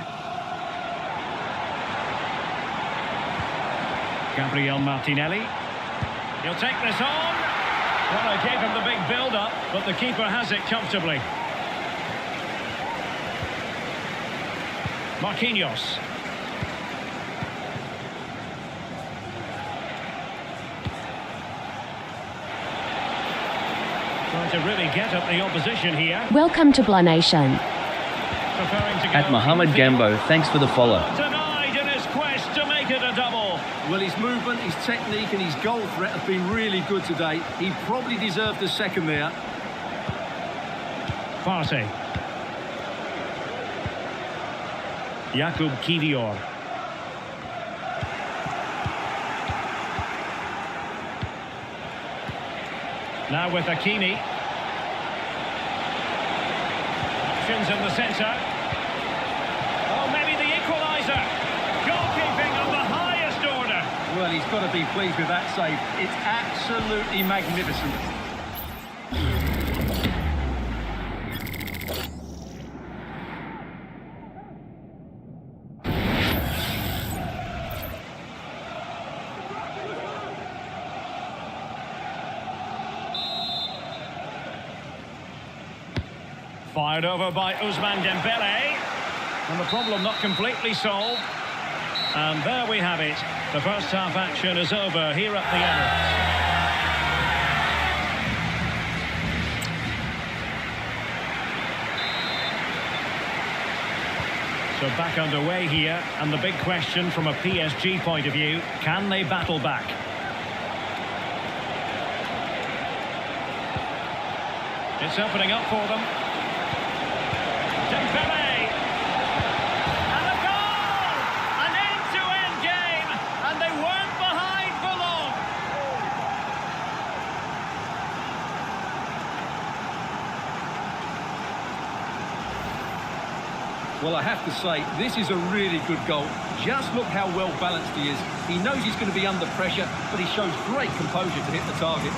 Gabriel Martinelli. He'll take this on. Well, I gave him the big build-up, but the keeper has it comfortably. Marquinhos. Trying to really get at the opposition here. Welcome to Blah Nation. Preparing to go At Mohammed Gambo, thanks for the follow. Denied in his quest to make it a double. Well, his movement, his technique and his goal threat have been really good today. He probably deserved the second there. Partey. Jakub Kivior. Now with Hakimi. Options in the centre. Oh, maybe the equaliser. Goalkeeping of the highest order. Well, he's got to be pleased with that save. It's absolutely magnificent. Fired over by Ousmane Dembele. And the problem not completely solved. And there we have it. The first half action is over here at the Emirates. So back underway here, and the big question from a PSG point of view, can they battle back? It's opening up for them. Dembele! Well, I have to say, this is a really good goal. Just look how well balanced he is. He knows he's going to be under pressure, but he shows great composure to hit the target.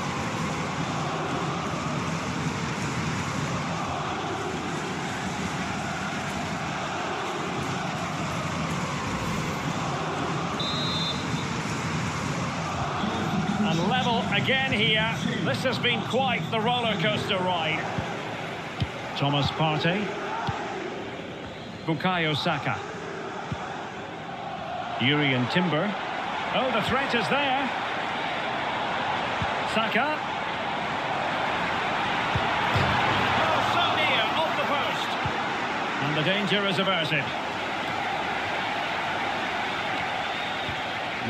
And level again here. This has been quite the roller coaster ride. Thomas Partey. Bukayo Saka. Jurrien Timber. Oh, the threat is there. Saka. Oh, so near, off the post. And the danger is averted.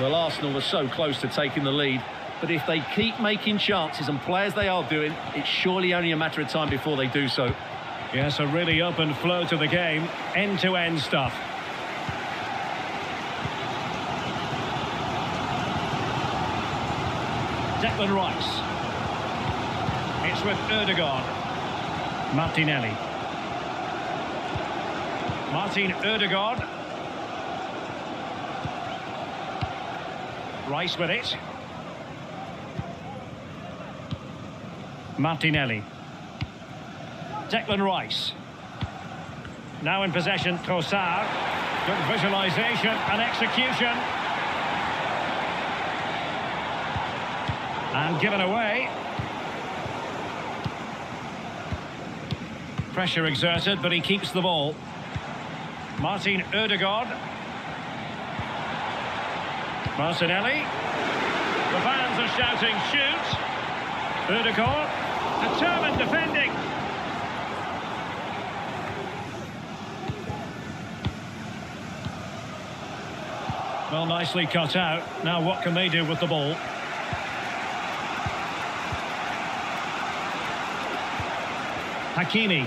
Well, Arsenal were so close to taking the lead, but if they keep making chances and play as they are doing, it's surely only a matter of time before they do so. Yes, a really open flow to the game, end-to-end stuff. Declan Rice. It's with Ødegaard. Martinelli. Martin Ødegaard. Rice with it. Martinelli. Declan Rice. Now in possession, Trossard. Good visualisation and execution. And given away. Pressure exerted, but he keeps the ball. Martin Ødegaard. Martinelli. The fans are shouting, shoot. Ødegaard. Determined defending. Well, nicely cut out. Now what can they do with the ball? Hakimi.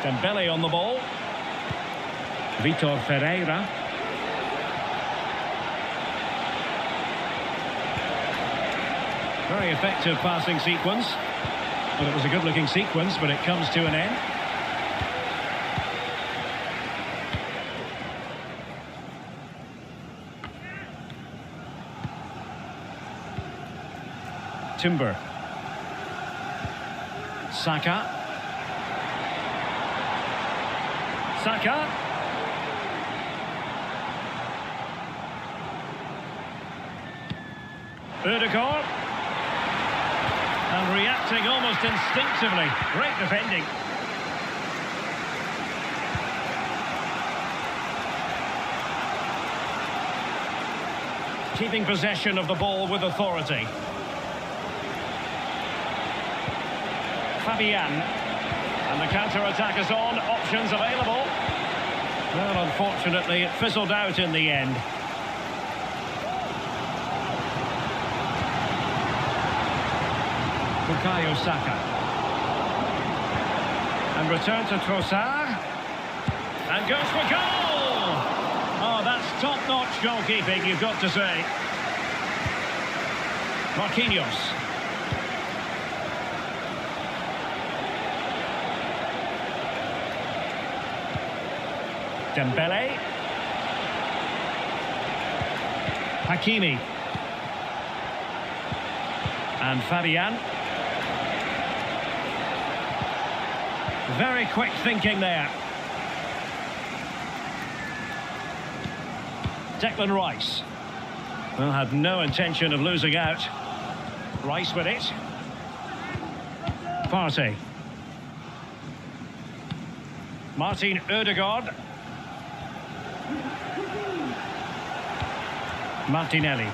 Dembele on the ball. Vitor Ferreira. Very effective passing sequence. Well, it was a good-looking sequence, but it comes to an end. Timber. Saka. Saka. Ødegaard. And reacting almost instinctively. Great defending. Keeping possession of the ball with authority. Fabian. And the counter-attack is on. Options available. Well, unfortunately, it fizzled out in the end. Bukayo Saka. And return to Trossard. And goes for goal! Oh, that's top-notch goalkeeping, you've got to say. Marquinhos. Dembele. Hakimi. And Fabian. Very quick thinking there. Declan Rice. Well, had no intention of losing out. Rice with it. Partey. Martin Ødegaard. Martinelli.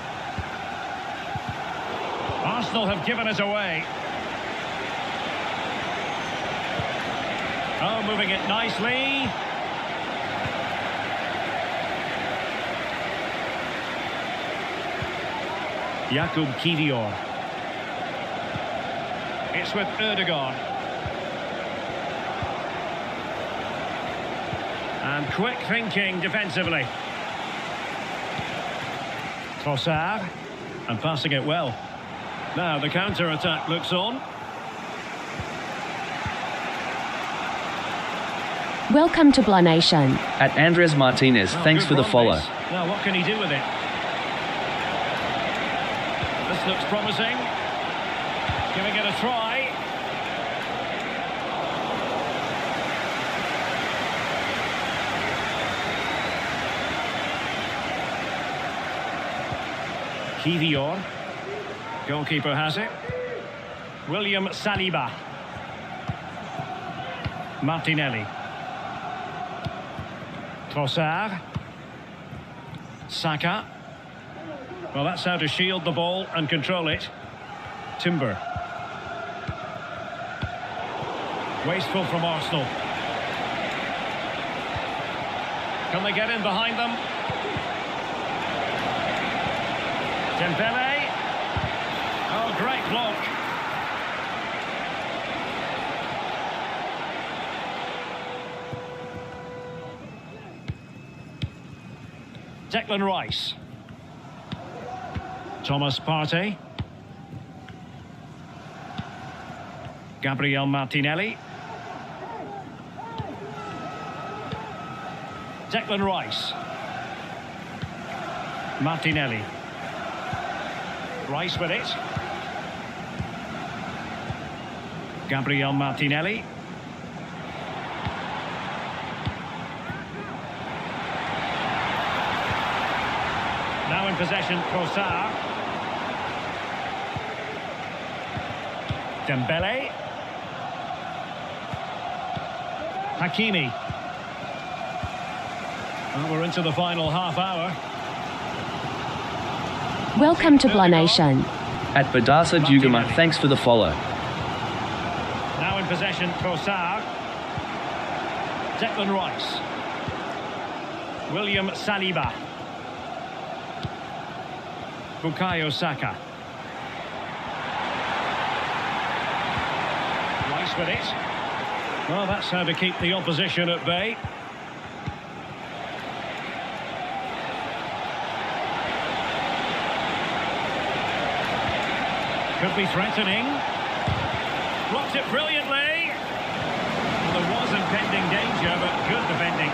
Arsenal have given it away. Oh, moving it nicely. Jakub Kiwior. It's with Ødegaard. And quick thinking defensively. Trossard. And passing it well. Now the counter-attack looks on. Welcome to Blah Nation. At Andres Martinez, Oh, thanks good for the run, follow. this. Now, what can he do with it? This looks promising. Giving it a try. Kivior. Goalkeeper has it. William Saliba. Martinelli. Trossard. Saka. Well, that's how to shield the ball and control it. Timber. Wasteful from Arsenal. Can they get in behind them? Dembele. Oh, great block. Declan Rice. Thomas Partey. Gabriel Martinelli. Declan Rice. Martinelli. Rice with it. Gabriel Martinelli. Now in possession, Trossard. Dembele. Hakimi. Well, we're into the final half hour. Welcome to Blah Nation. At Badasa Jugama, thanks for the follow. Now in possession, Trossard. Declan Rice. William Saliba. Bukayo Saka. Rice with it. Well, that's how to keep the opposition at bay. Could be threatening. Blocked it brilliantly. Well, there was impending danger, but good defending.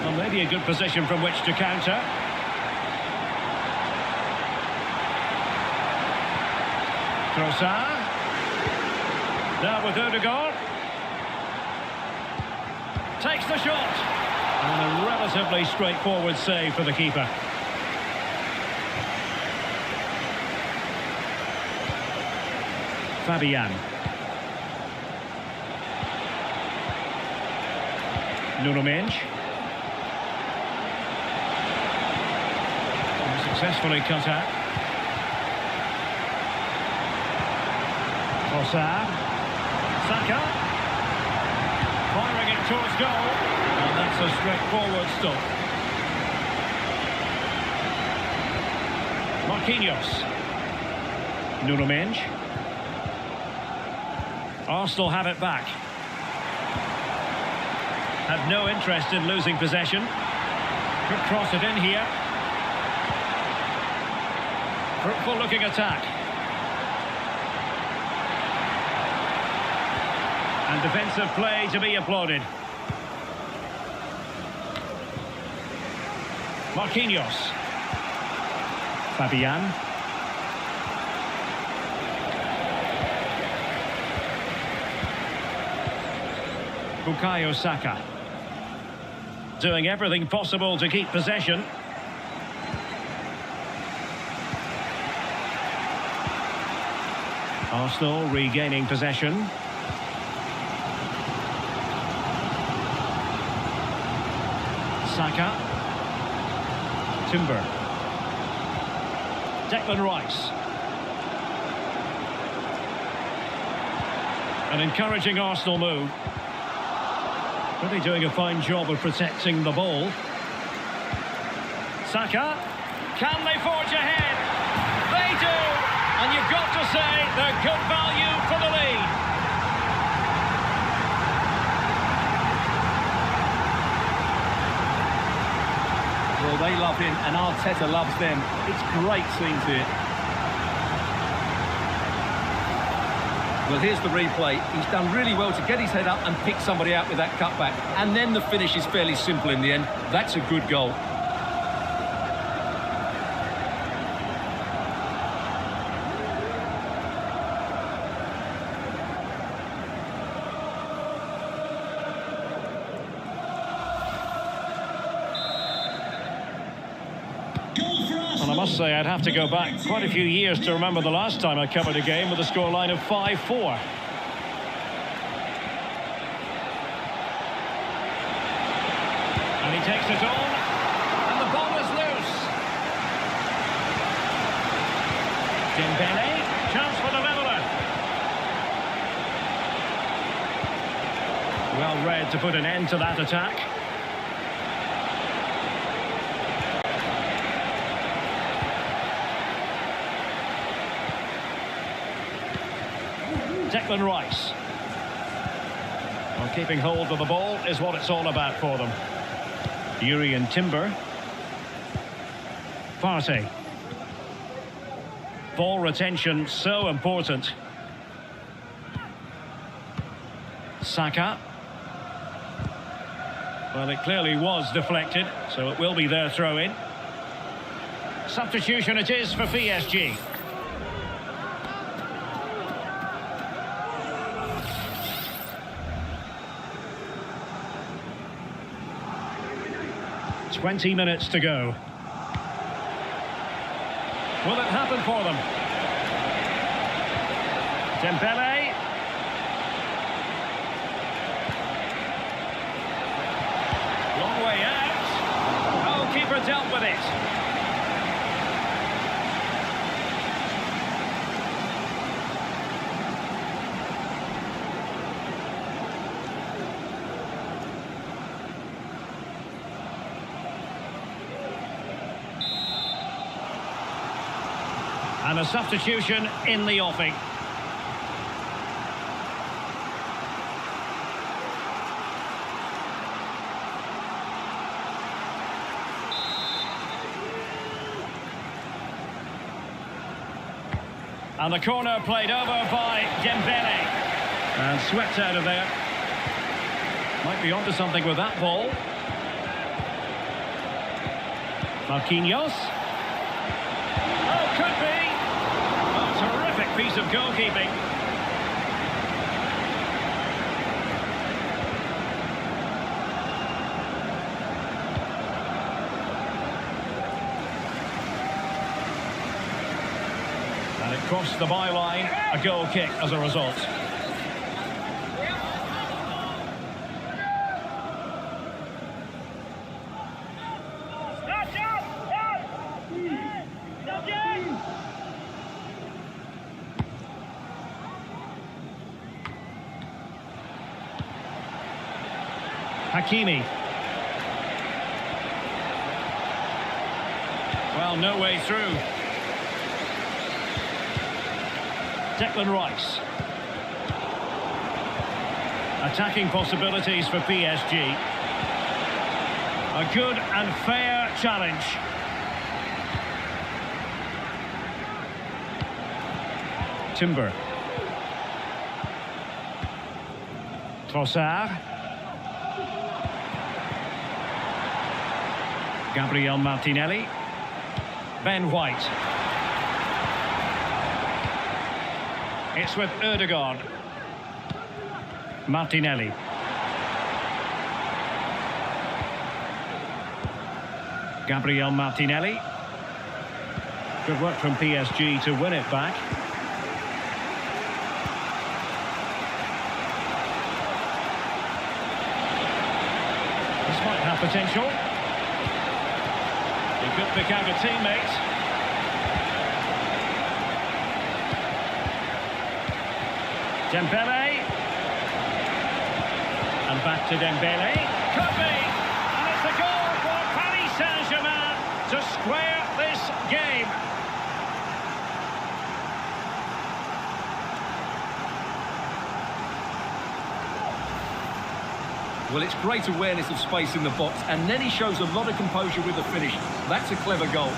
Well, maybe a good position from which to counter. Trossard. Now with Odegaard. Takes the shot. And a relatively straightforward save for the keeper. Fabian. Nuno Mendes. Successfully cut out. Trossard. Saka. Firing it towards goal. And that's a straightforward stop. Marquinhos. Nuno Mendes. Arsenal have it back. Have no interest in losing possession. Could cross it in here. Fruitful looking attack. And defensive play to be applauded. Marquinhos. Fabian. Bukayo Saka. Doing everything possible to keep possession. Arsenal regaining possession. Saka. Timber. Declan Rice. An encouraging Arsenal move. Really doing a fine job of protecting the ball. Saka. Can they forge ahead? They do! And you've got to say they're good value for the lead. Well, they love him and Arteta loves them. It's great scenes here. Well, here's the replay. He's done really well to get his head up and pick somebody out with that cutback. And then the finish is fairly simple in the end. That's a good goal. Well, I must say I'd have to go back quite a few years to remember the last time I covered a game with a scoreline of 5-4. And he takes it on, and the ball is loose. Dembele, chance for the leveller. Well read to put an end to that attack. Declan Rice. Well, keeping hold of the ball is what it's all about for them. Jurrien Timber. Partey. Ball retention so important. Saka. Well, it clearly was deflected, so it will be their throw-in. Substitution it is for PSG. "20 minutes to go. Will it happen for them? Dembele. Long way out. Oh, keeper dealt with it. And a substitution in the offing. And the corner played over by Dembele. And swept out of there. Might be onto something with that ball. Marquinhos. Oh, could be. Terrific piece of goalkeeping. And it crossed the byline, a goal kick as a result. Hakimi. Well, no way through. Declan Rice. Attacking possibilities for PSG. A good and fair challenge. Timber. Trossard. Gabriel Martinelli. Ben White. It's with Ødegaard. Martinelli. Gabriel Martinelli. Good work from PSG to win it back. This might have potential. He could pick out a teammate. Dembele. And back to Dembele. Could be. And it's a goal for Paris Saint-Germain to square this game. Well, it's great awareness of space in the box, and then he shows a lot of composure with the finish. That's a clever goal.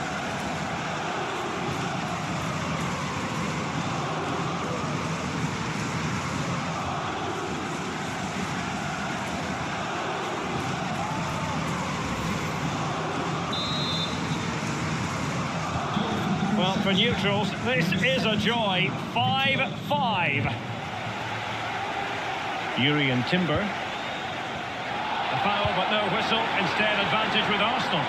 for neutrals, this is a joy. 5-5. Jurrien Timber. The foul, but no whistle. Instead, advantage with Arsenal.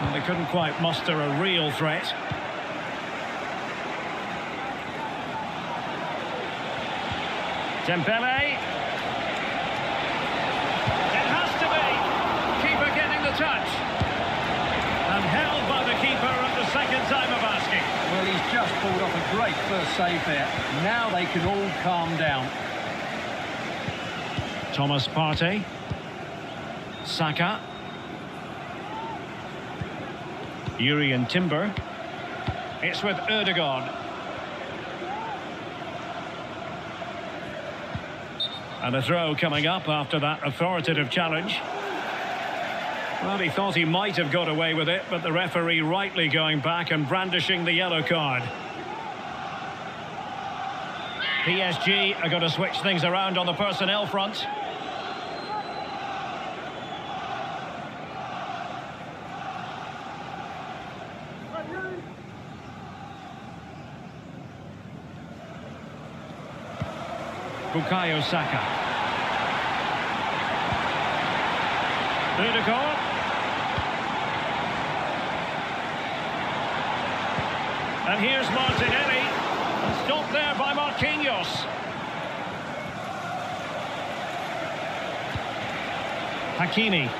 Well, they couldn't quite muster a real threat. Dembele. It has to be. Keeper getting the touch. And held by the keeper at the second time of asking. Well, he's just pulled off a great first save there. Now they can all calm down. Thomas Partey. Saka. Jurrien Timber. It's with Ødegaard. And a throw coming up after that authoritative challenge. Well, he thought he might have got away with it, but the referee rightly going back and brandishing the yellow card. PSG are going to switch things around on the personnel front. Bukayo Saka. Ødegaard. And here's Martinelli. Stopped there by Marquinhos. Hakimi.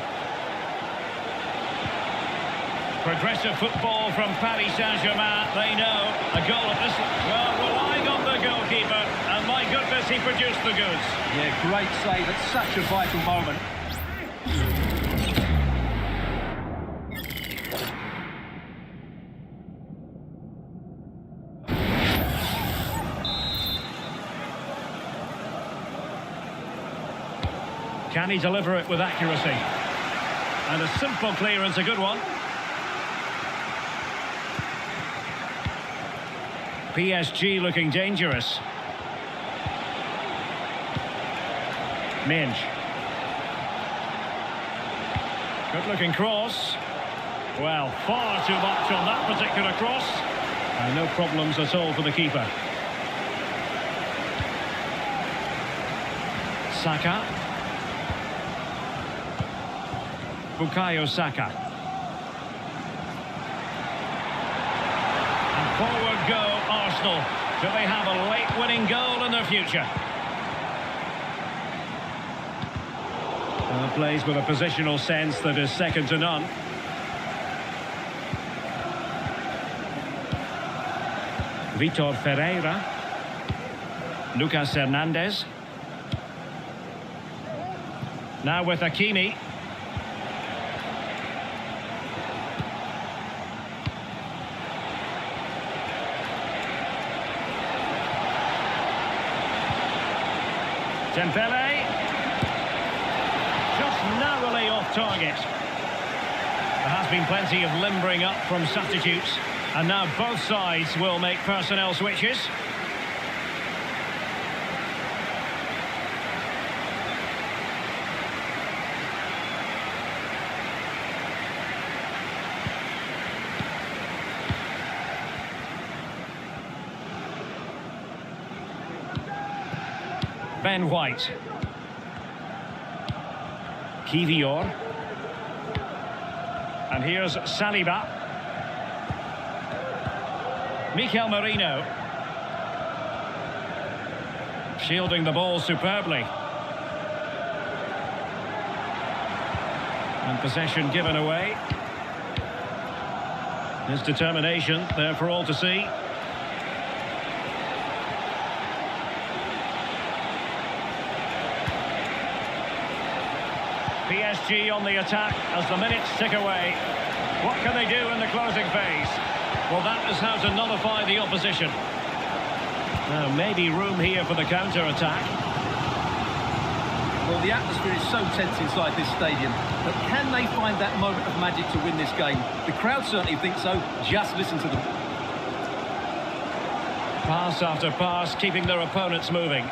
Progressive football from Paris Saint-Germain. They know a goal at this... Well, relying on the goalkeeper. And my goodness, he produced the goods. Yeah, great save at such a vital moment. Can he deliver it with accuracy? And a simple clearance, a good one. PSG looking dangerous. Minge. Good looking cross. Well, far too much on that particular cross. And no problems at all for the keeper. Saka. Bukayo Saka. And forward go Arsenal. Do they have a late winning goal in their future? Plays with a positional sense that is second to none. Vitor Ferreira. Lucas Hernandez. Now with Hakimi. Dembele. Just narrowly off target. There has been plenty of limbering up from substitutes. And now both sides will make personnel switches. Ben White. Kivior. And here's Saliba. Mikel Merino. Shielding the ball superbly. And possession given away. His determination there for all to see. PSG on the attack as the minutes tick away. What can they do in the closing phase? Well, that is how to nullify the opposition. Now, maybe room here for the counter-attack. Well, the atmosphere is so tense inside this stadium, but can they find that moment of magic to win this game? The crowd certainly think so. Just listen to them. Pass after pass, keeping their opponents moving.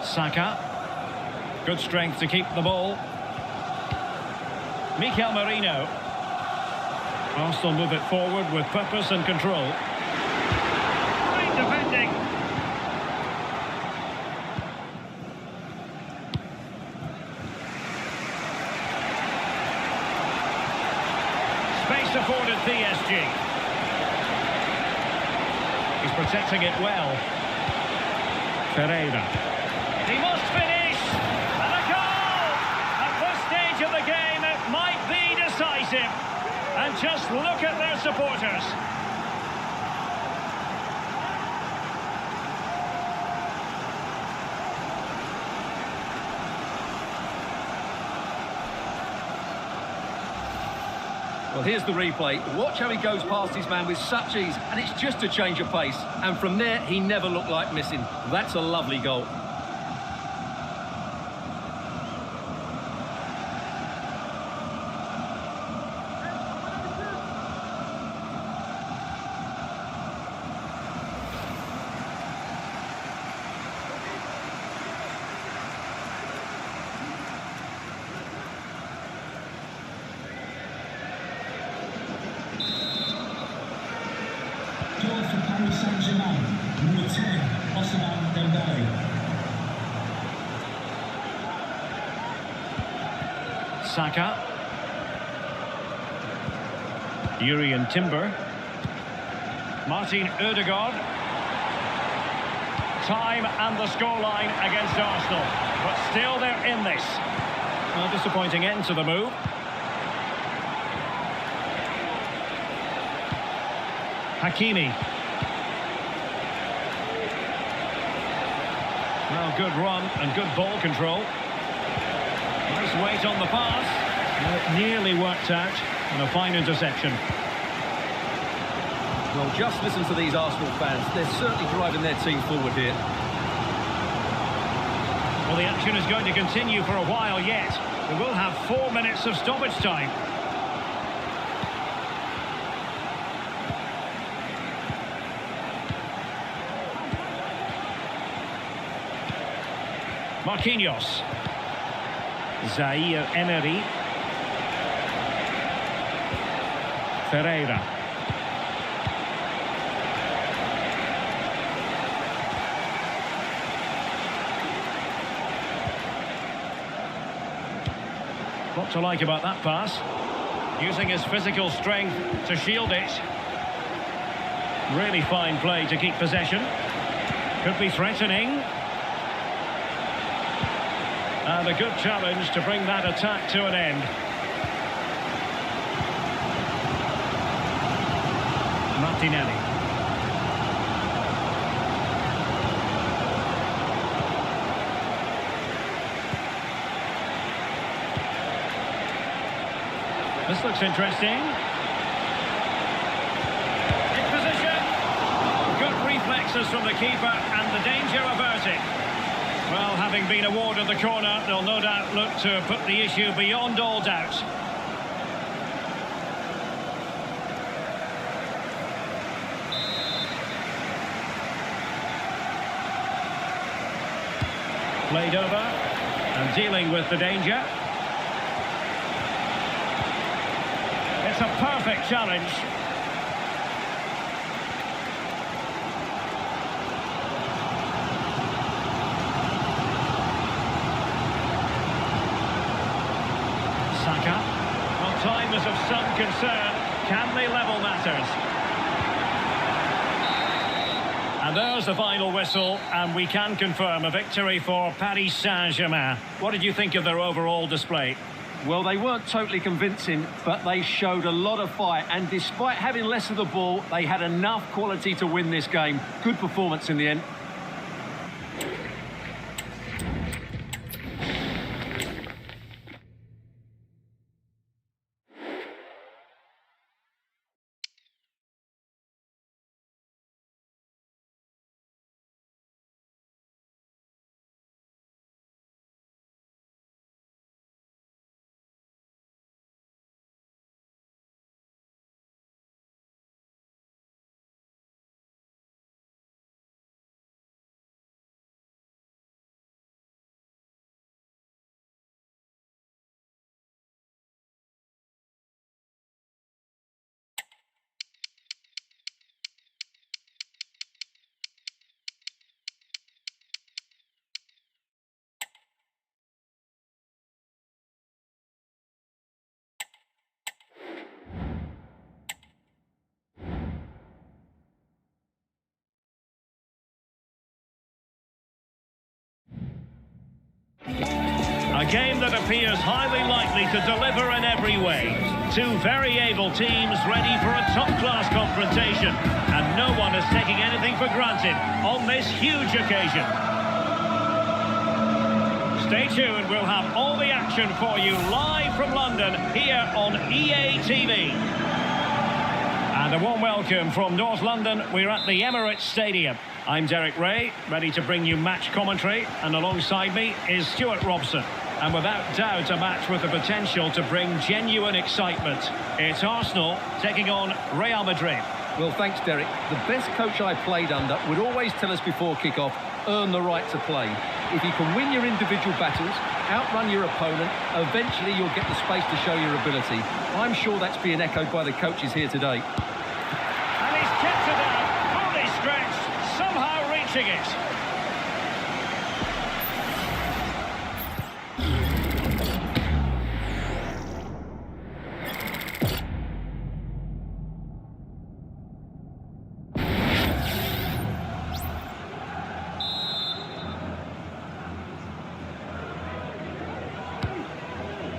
Saka. Good strength to keep the ball. Mikel Merino. Arsenal move it forward with purpose and control. Great defending. Space afforded PSG. He's protecting it well. Ferreira. He must finish! And a goal! At this stage of the game, it might be decisive. And just look at their supporters. Well, here's the replay. Watch how he goes past his man with such ease, and it's just a change of pace. And from there, he never looked like missing. That's a lovely goal. Goal for Paris Saint-Germain, number 10, Ousmane Dembele. Saka. Jurrien Timber. Martin Ødegaard. Time and the scoreline against Arsenal. But still they're in this. A disappointing end to the move. Hakimi. Well, good run and good ball control. Nice weight on the pass. Well, it nearly worked out, and a fine interception. Well, just listen to these Arsenal fans. They're certainly driving their team forward here. Well, the action is going to continue for a while yet. We will have 4 minutes of stoppage time. Marquinhos. Zaire Emery. Ferreira. What to like about that pass? Using his physical strength to shield it. Really fine play to keep possession. Could be threatening. And a good challenge to bring that attack to an end. Martinelli. This looks interesting. In position. Good reflexes from the keeper and the danger averted. Well, having been awarded the corner, they'll no doubt look to put the issue beyond all doubt. Played over and dealing with the danger. It's a perfect challenge. Saka. Well, time is of some concern. Can they level matters? And there's the final whistle, and we can confirm a victory for Paris Saint-Germain. What did you think of their overall display? Well, they weren't totally convincing, but they showed a lot of fight. And despite having less of the ball, they had enough quality to win this game. Good performance in the end. A game that appears highly likely to deliver in every way. Two very able teams ready for a top-class confrontation, and no one is taking anything for granted on this huge occasion. Stay tuned, we'll have all the action for you live from London here on EA TV. And a warm welcome from North London. We're at the Emirates Stadium. I'm Derek Ray, ready to bring you match commentary, and alongside me is Stuart Robson. And without doubt, a match with the potential to bring genuine excitement. It's Arsenal taking on Real Madrid. Well, thanks, Derek. The best coach I played under would always tell us before kick-off, earn the right to play. If you can win your individual battles, outrun your opponent, eventually you'll get the space to show your ability. I'm sure that's being echoed by the coaches here today. And he's kept it out, fully stretched, somehow reaching it.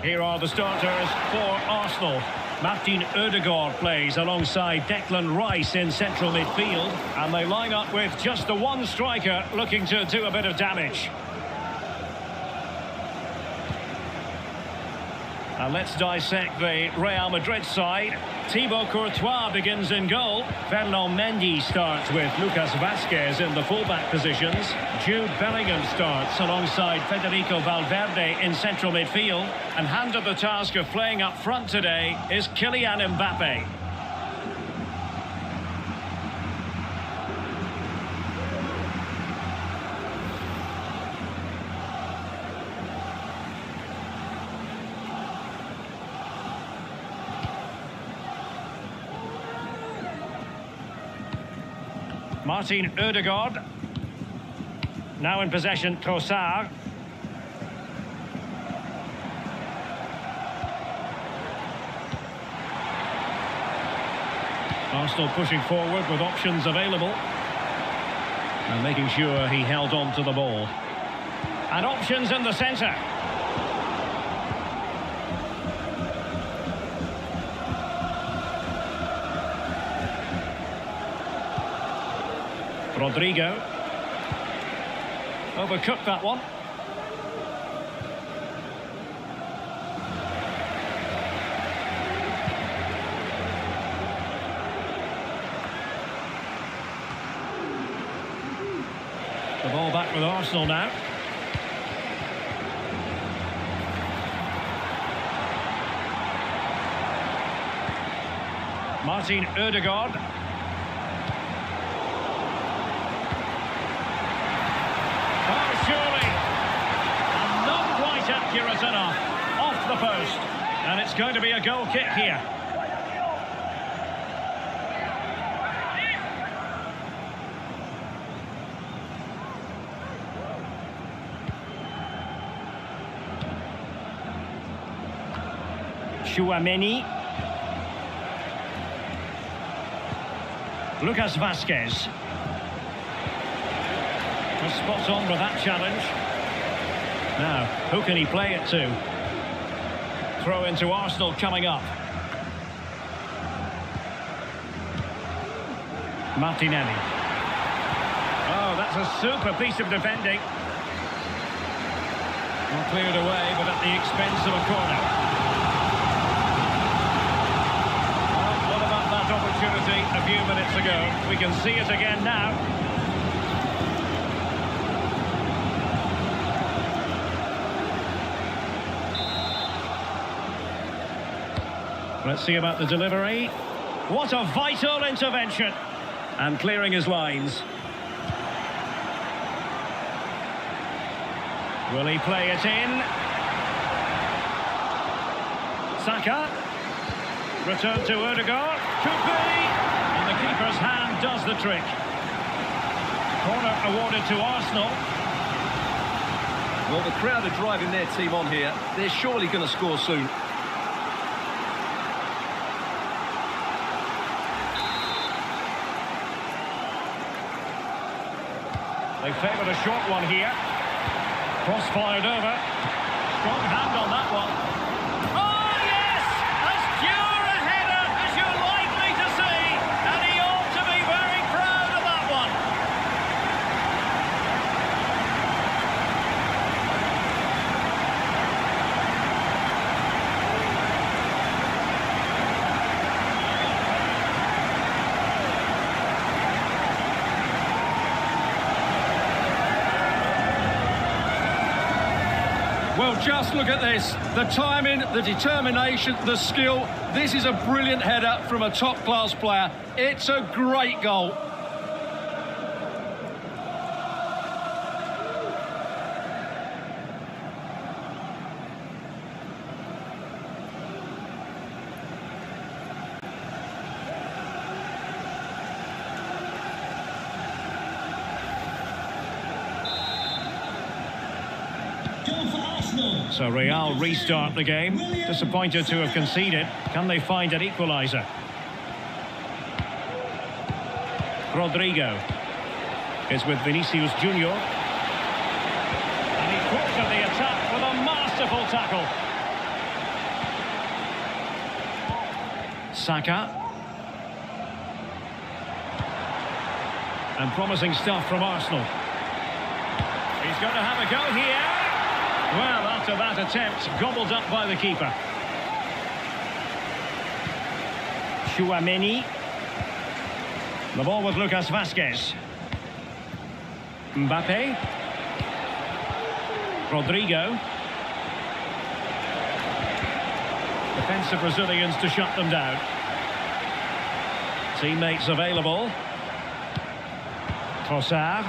Here are the starters for Arsenal. Martin Ødegaard plays alongside Declan Rice in central midfield, and they line up with just the one striker looking to do a bit of damage. And let's dissect the Real Madrid side. Thibaut Courtois begins in goal. Ferland Mendy starts with Lucas Vazquez in the fullback positions. Jude Bellingham starts alongside Federico Valverde in central midfield. And handed the task of playing up front today is Kylian Mbappe. Martin Ødegaard. Now in possession, Trossard. Arsenal pushing forward with options available. And making sure he held on to the ball. And options in the centre. Rodrigo. Overcooked that one. The ball back with Arsenal now. Martin Ødegaard. Accurate enough, off the post, and it's going to be a goal kick here. Tchouaméni. Lucas Vazquez. Was spot on with that challenge. Now, who can he play it to? Throw into Arsenal coming up. Martinelli. Oh, that's a super piece of defending. Well, cleared away, but at the expense of a corner. Well, what about that opportunity a few minutes ago? We can see it again now. Let's see about the delivery. What a vital intervention. And clearing his lines. Will he play it in? Saka. Return to Ødegaard. Could be. And the keeper's hand does the trick. Corner awarded to Arsenal. Well, the crowd are driving their team on here. They're surely going to score soon. They favoured a short one here. Cross fired over. Strong hand on that one. Oh, yes! As pure a header as you're likely to see. And he ought to be very proud of that one. Well, just look at this. The timing, the determination, the skill. This is a brilliant header from a top-class player. It's a great goal. So Real restart the game. Disappointed to have conceded. Can they find an equaliser? Rodrigo is with Vinicius Junior. And he quartered the attack with a masterful tackle. Saka. And promising stuff from Arsenal. He's going to have a go here. Well, after that attempt, gobbled up by the keeper. Tchouaméni. The ball with Lucas Vazquez. Mbappe. Rodrigo. Defensive Brazilians to shut them down. Teammates available. Trossard.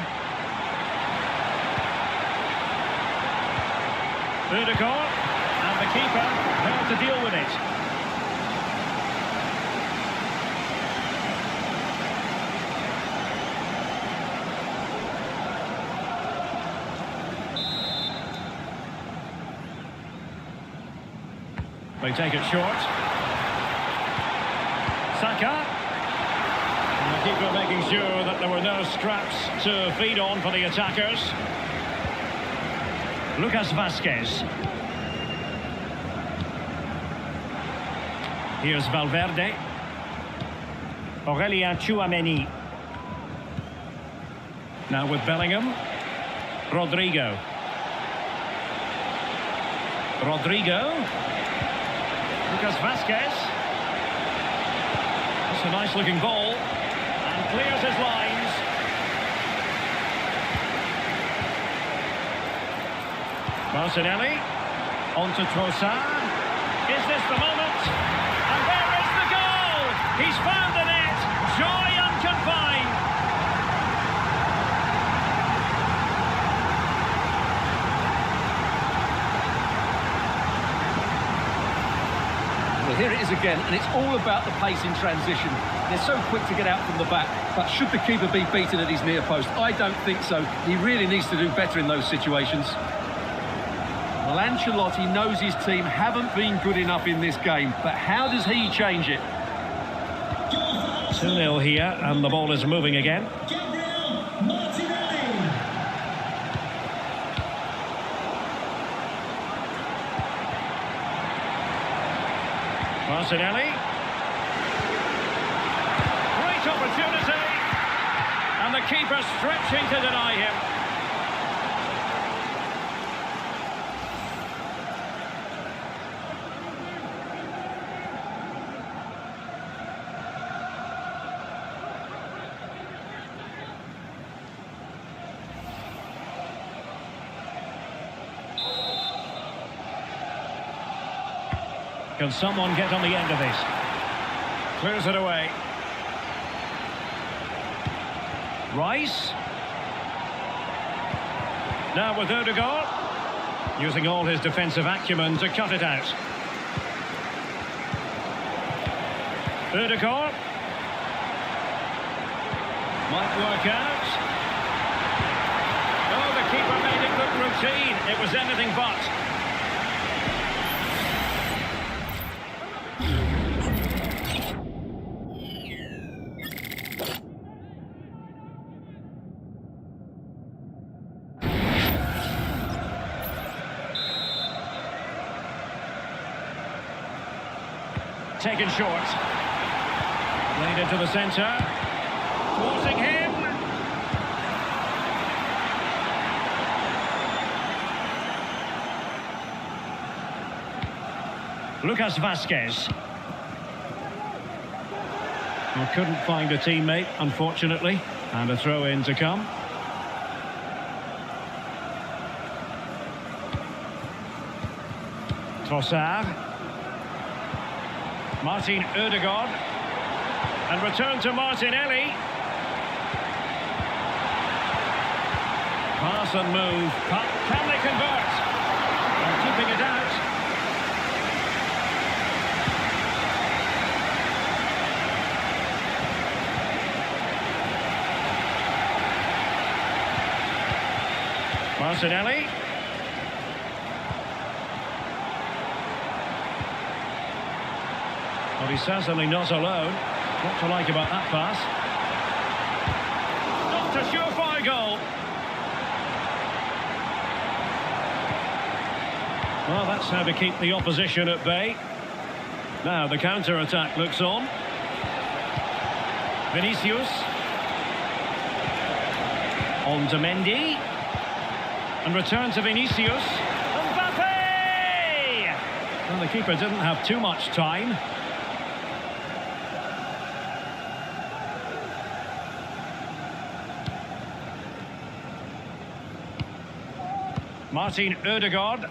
Ødegaard, and the keeper there to deal with it. They take it short. Saka. And the keeper making sure that there were no scraps to feed on for the attackers. Lucas Vazquez. Here's Valverde. Aurélien Tchouaméni. Now with Bellingham. Rodrigo. Rodrigo. Lucas Vazquez. That's a nice looking ball. And clears his lines. Martinelli, on to Trossard. Is this the moment? And there is the goal! He's found the net! Joy unconfined! Well, here it is again, and it's all about the pace in transition. They're so quick to get out from the back, but should the keeper be beaten at his near post? I don't think so. He really needs to do better in those situations. Well, Ancelotti knows his team haven't been good enough in this game, but how does he change it? 2-0 here, and the ball is moving again. Martinelli. Great opportunity. And the keeper stretching to deny him. Can someone get on the end of this? Clears it away. Rice. Now with Ødegaard. Using all his defensive acumen to cut it out. Ødegaard. Might work out. Oh, the keeper made it look routine. It was anything but. taken short. Played into the centre. Forcing him. Lucas Vasquez. Well, couldn't find a teammate, unfortunately. And a throw-in to come. Trossard. Martin Ødegaard. And return to Martinelli. Pass and move. Can they convert? And keeping it out. Martinelli. Well, he's certainly not alone. What to like about that pass? Not a surefire goal. Well, that's how to keep the opposition at bay. Now the counter-attack looks on. Vinicius. On to Mendy. And return to Vinicius. Mbappe! Well, the keeper didn't have too much time. Martin Ødegaard.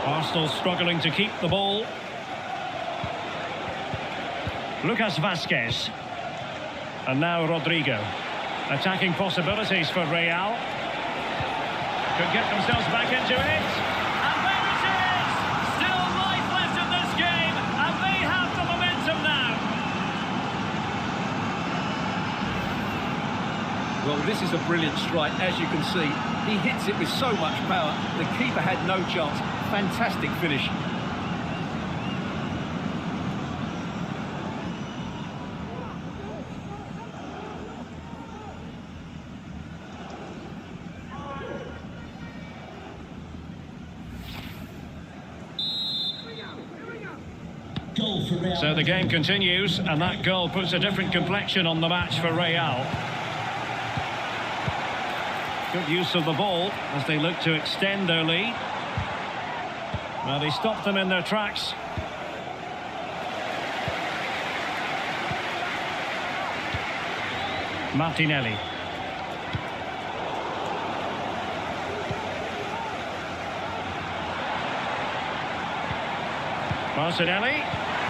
Arsenal struggling to keep the ball. Lucas Vasquez. And now Rodrigo. Attacking possibilities for Real. Could get themselves back into it. And there it is! Still life left in this game, and they have the momentum now. Well, this is a brilliant strike, as you can see. He hits it with so much power. The keeper had no chance. Fantastic finish. So the game continues, and that goal puts a different complexion on the match for Real. Good use of the ball as they look to extend their lead. Well, they stopped them in their tracks. Martinelli. Martinelli.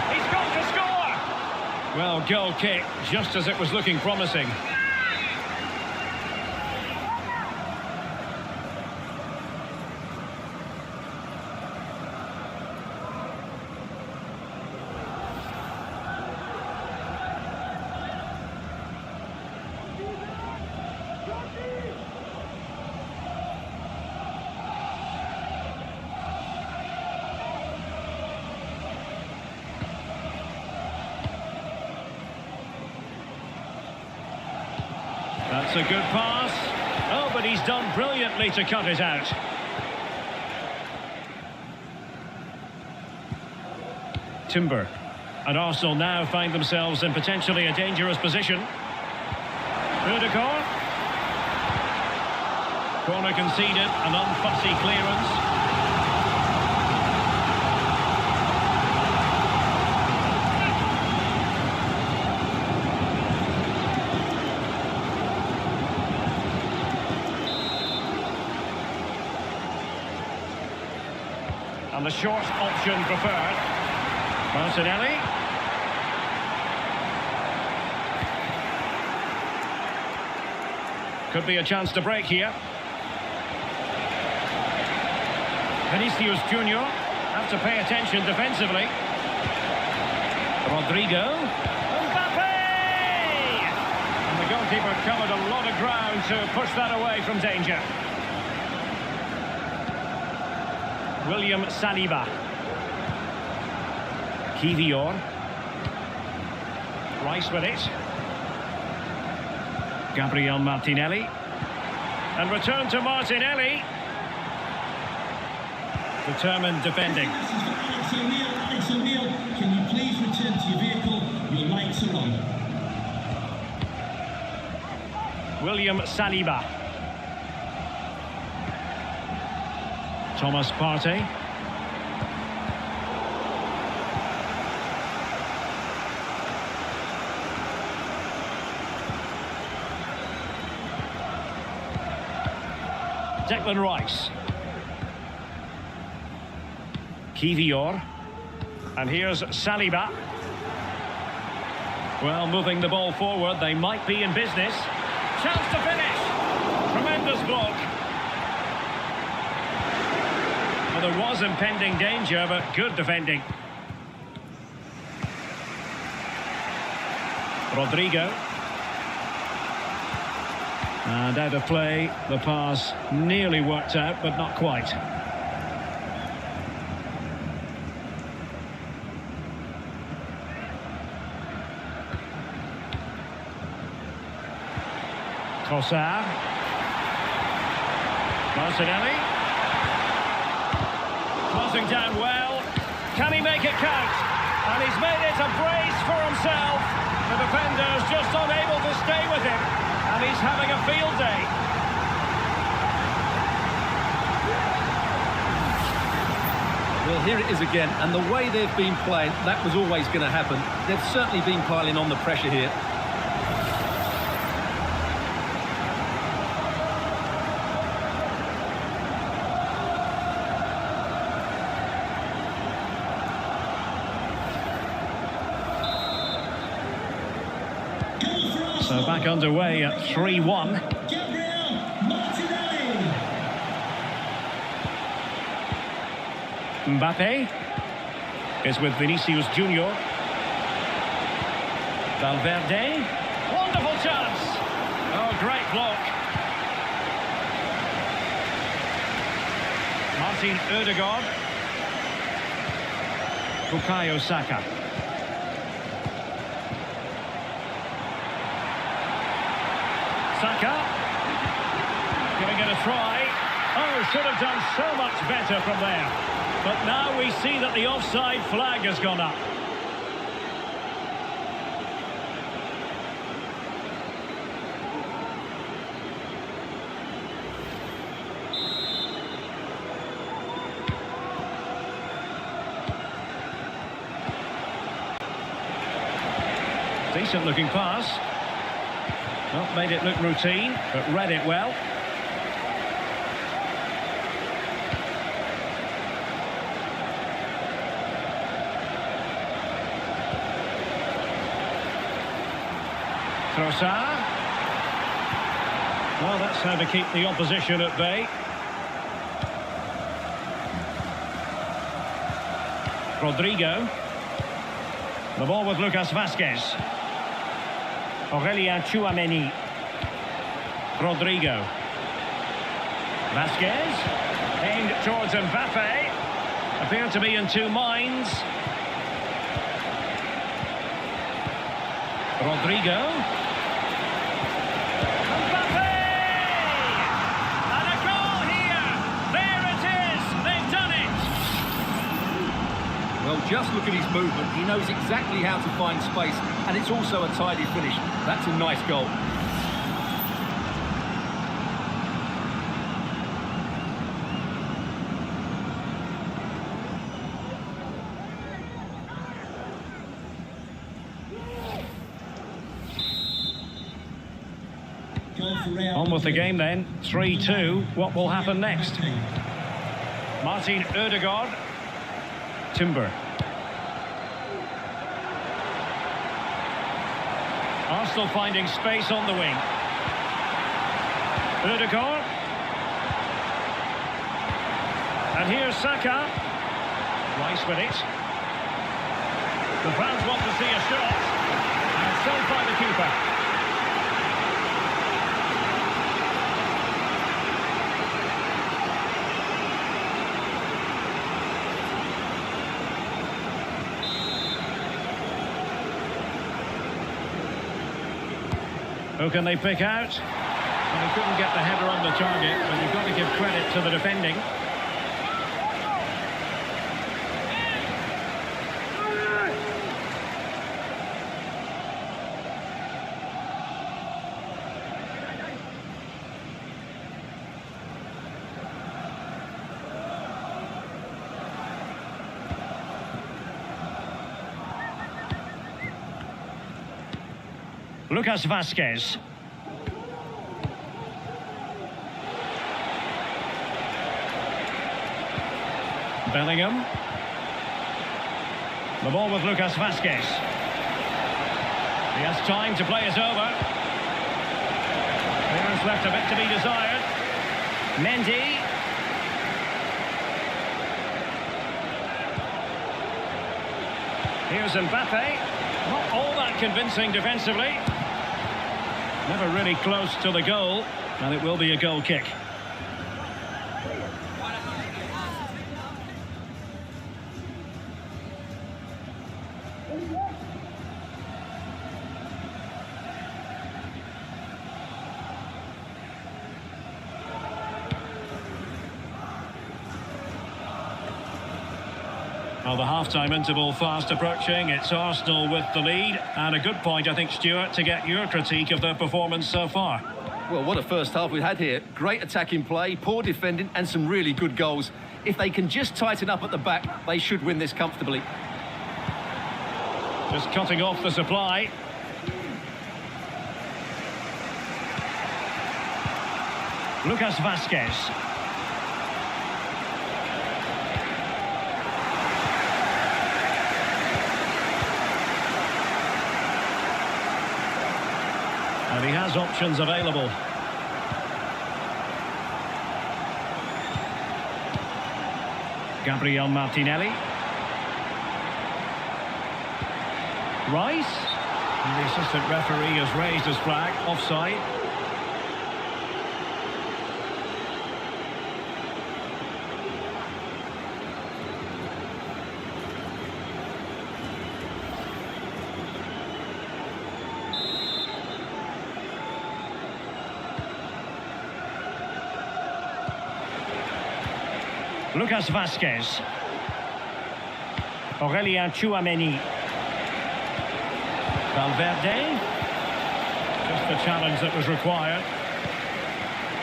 He's got to score! Well, goal kick, just as it was looking promising. That's a good pass. Oh, but he's done brilliantly to cut it out. Timber. And Arsenal now find themselves in potentially a dangerous position. Ødegaard. Corner conceded, an unfussy clearance. And the short option preferred. Martinelli. Could be a chance to break here. Vinicius Junior have to pay attention defensively. Rodrigo. Mbappe! And the goalkeeper covered a lot of ground to push that away from danger. William Saliba. Kivior. Rice with it. Gabriel Martinelli. And return to Martinelli. Determined defending. Alex O'Neill, can you please return to your vehicle? Your lights are on. William Saliba. Thomas Partey. Declan Rice. Kivior. And here's Saliba. Well, moving the ball forward, they might be in business. Chance to finish. Tremendous block. Well, there was impending danger, but good defending. Rodrigo. And out of play, the pass nearly worked out, but not quite. Trossard. Martinelli. Closing down well. Can he make it count? And he's made it a brace for himself. The defender's just unable to stay with him. And he's having a field day. Well, here it is again, and the way they've been playing, that was always going to happen. They've certainly been piling on the pressure here. So back underway at 3-1. Gabriel Martinelli. Mbappe is with Vinicius Junior. Valverde. Wonderful chance. Oh, great block. Martin Ødegaard. Bukayo Saka. Saka, giving it a try. Oh, should have done so much better from there. But now we see that the offside flag has gone up. Decent looking pass. Not made it look routine, but read it well. Trossard. Well, that's how to keep the opposition at bay. Rodrigo. The ball with Lucas Vazquez. Aurelien Tchouameni. Rodrigo. Vazquez. Aimed towards Mbappe. Appeared to be in two minds. Rodrigo. Mbappe! And a goal here! There it is! They've done it! Well, just look at his movement. He knows exactly how to find space, and it's also a tidy finish. That's a nice goal. On with the game then, 3-2. What will happen next? Martin Ødegaard. Timber. Arsenal finding space on the wing. Ødegaard. And here's Saka. Rice with it. The fans want to see a shot. And saved by the keeper. Who can they pick out? Well, he couldn't get the header on the target, but you've got to give credit to the defending. Lucas Vazquez. Bellingham. The ball with Lucas Vazquez. He has time to play it over. There's left a bit to be desired. Mendy. Here's Mbappe. Not all that convincing defensively. Never really close to the goal, and it will be a goal kick. Well, the half-time interval fast approaching. It's Arsenal with the lead. And a good point, I think, Stuart, to get your critique of their performance so far. Well, what a first half we've had here. Great attacking play, poor defending, and some really good goals. If they can just tighten up at the back, they should win this comfortably. Just cutting off the supply. Lucas Vazquez. And he has options available. Gabriel Martinelli. Rice. And the assistant referee has raised his flag. Offside. Lucas Vazquez. Aurélien Tchouameni. Valverde. Just the challenge that was required.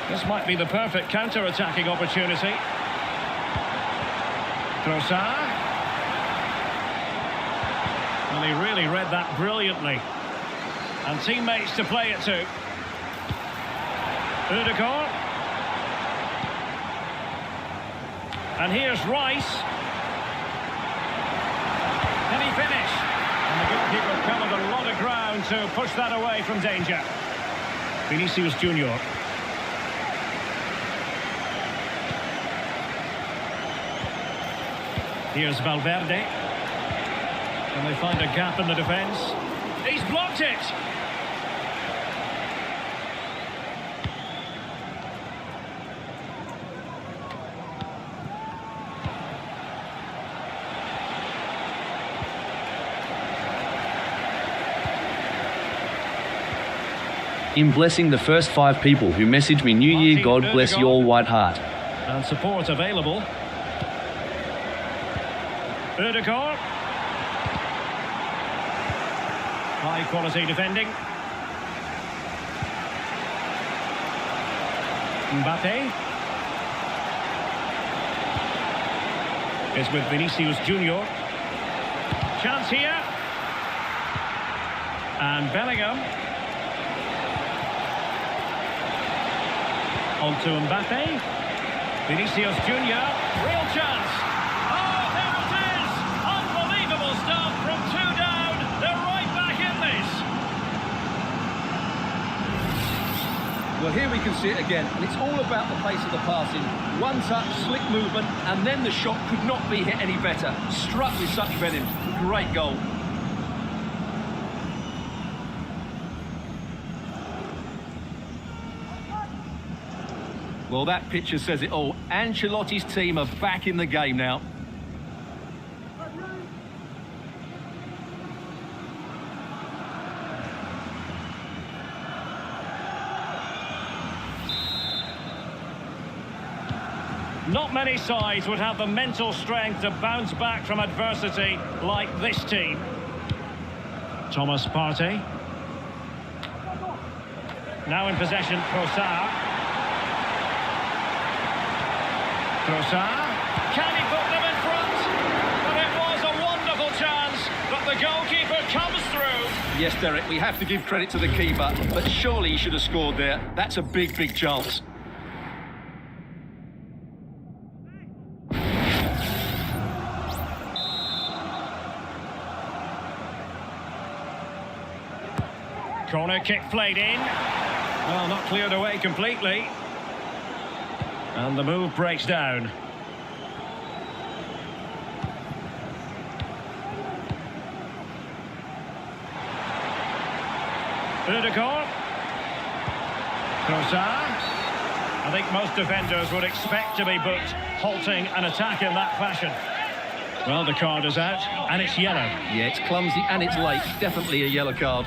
This might be the perfect counter-attacking opportunity. Trossard. Well, he really read that brilliantly. And teammates to play it to. Ødegaard. And here's Rice. Can he finish? And the goalkeeper covered a lot of ground to push that away from danger. Vinicius Junior. Here's Valverde. And they find a gap in the defence. He's blocked it! In blessing the first 5 people who messaged me New Year, God bless your white heart. And support available. Ødegaard. High quality defending. Mbappe. Is with Vinicius Junior. Chance here. And Bellingham. On to Mbappe. Vinicius Junior. Real chance. Oh, there it is! Unbelievable stuff from 2 down. They're right back in this. Well, here we can see it again, and it's all about the pace of the passing. One touch, slick movement, and then the shot could not be hit any better. Struck with such venom. Great goal. Well, that picture says it all. Ancelotti's team are back in the game now. Not many sides would have the mental strength to bounce back from adversity like this team. Thomas Partey. Now in possession, Trossard. Trossard. Can he put them in front? But it was a wonderful chance, but the goalkeeper comes through. Yes, Derek, we have to give credit to the keeper, but surely he should have scored there. That's a big, big chance. Corner kick played in. Well, not cleared away completely. And the move breaks down. Ødegaard. Trossard. I think most defenders would expect to be booked halting an attack in that fashion. Well, the card is out, and it's yellow. Yeah, it's clumsy and it's late. Definitely a yellow card.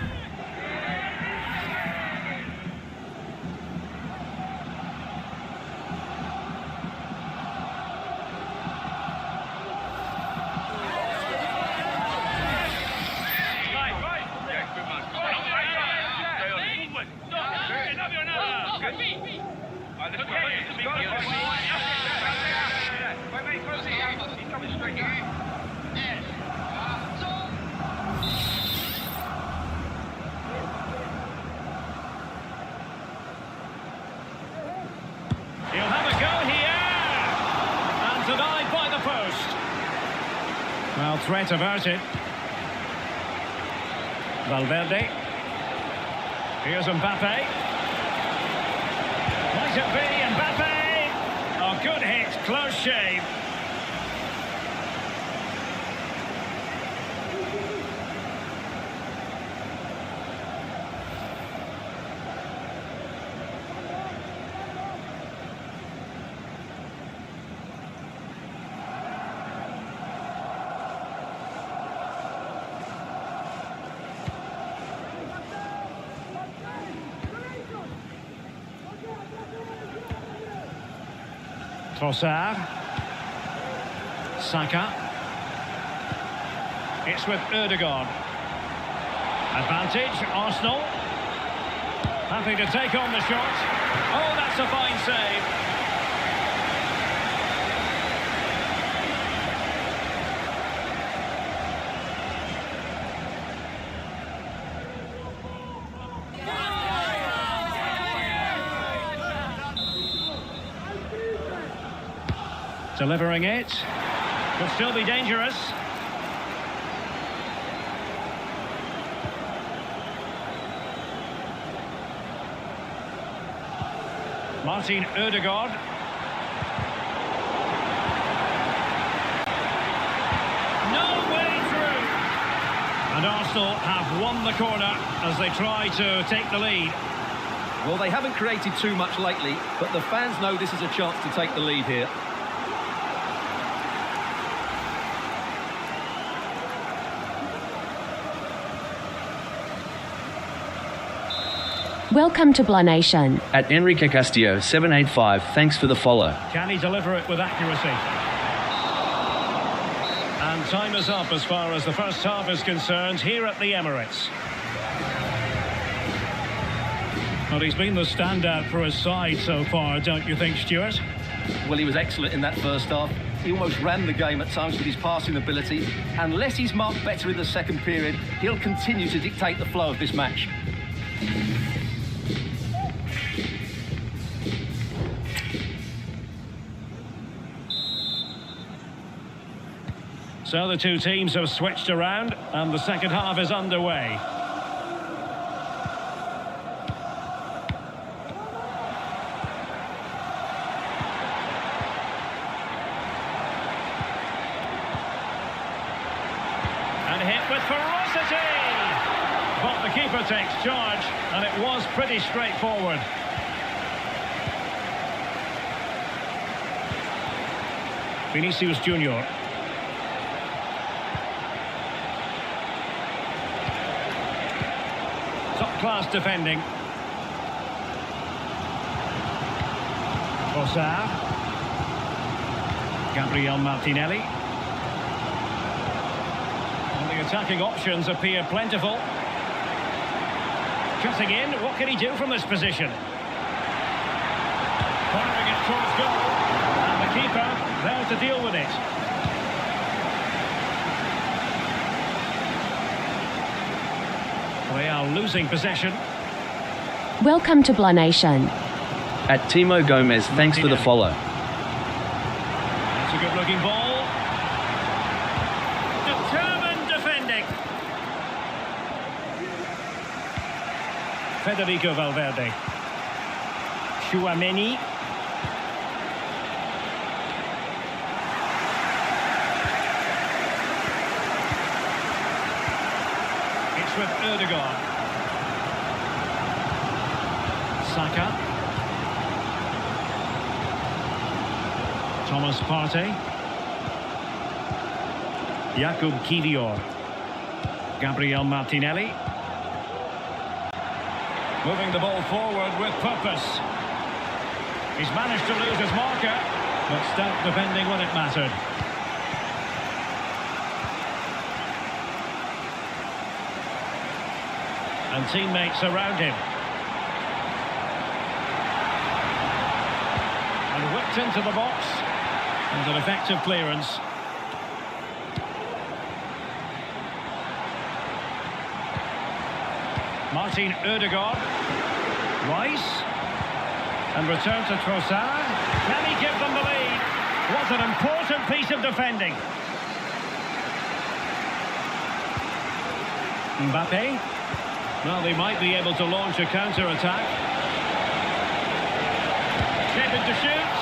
He'll have a go here. And denied by the post. Well, threat averted. Valverde. Here's Mbappe. Might it be Mbappe? Oh, good hit, close shave. Trossard. Saka. It's with Ødegaard. Advantage, Arsenal. Happy to take on the shot. Oh, that's a fine save. Delivering it. Could still be dangerous. Martin Ødegaard. No way through. And Arsenal have won the corner as they try to take the lead. Well, they haven't created too much lately, but the fans know this is a chance to take the lead here. Welcome to Blah Nation. At Enrique Castillo 785, thanks for the follow. Can he deliver it with accuracy? And time is up as far as the first half is concerned here at the Emirates. Well, he's been the standout for his side so far, don't you think, Stuart? Well, he was excellent in that first half. He almost ran the game at times with his passing ability. Unless he's marked better in the second period, he'll continue to dictate the flow of this match. So the two teams have switched around and the second half is underway. And hit with ferocity! But the keeper takes charge and it was pretty straightforward. Vinicius Junior. Top-class defending. Trossard. Gabriel Martinelli. And the attacking options appear plentiful. Cutting in, what can he do from this position? Firing it towards goal. And the keeper there to deal with it. They are losing possession. Welcome to Blah Nation. At Timo Gomez, thanks for the follow. That's a good-looking ball. Determined defending. Federico Valverde. Tchouaméni. It's with Ødegaard. Saka. Thomas Partey. Jakub Kiwior. Gabriel Martinelli. Moving the ball forward with purpose. He's managed to lose his marker, but stout defending when it mattered. And teammates around him. And whipped into the box. And an effective clearance. Martin Ødegaard. Rice. And return to Trossard. Can he give them the lead? What an important piece of defending. Mbappe. Well, they might be able to launch a counter-attack. Shaping to shoot.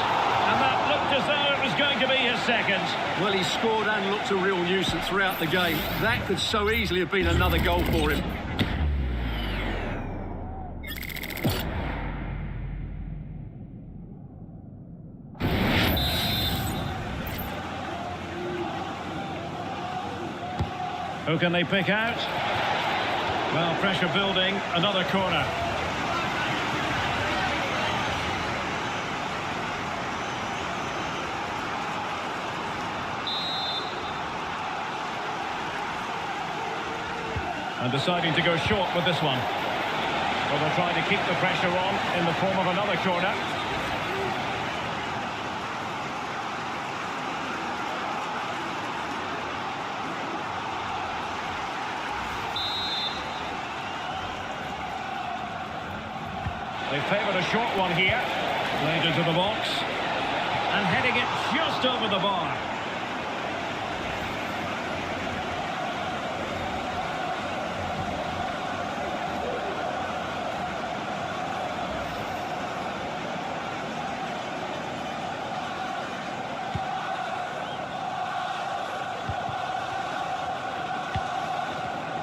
And that looked as though it was going to be his second. Well, he scored and looked a real nuisance throughout the game. That could so easily have been another goal for him. Who can they pick out? Well, pressure building, another corner. And deciding to go short with this one. Well, they're trying to keep the pressure on in the form of another corner. They favoured a short one here. Played into the box. And heading it just over the bar.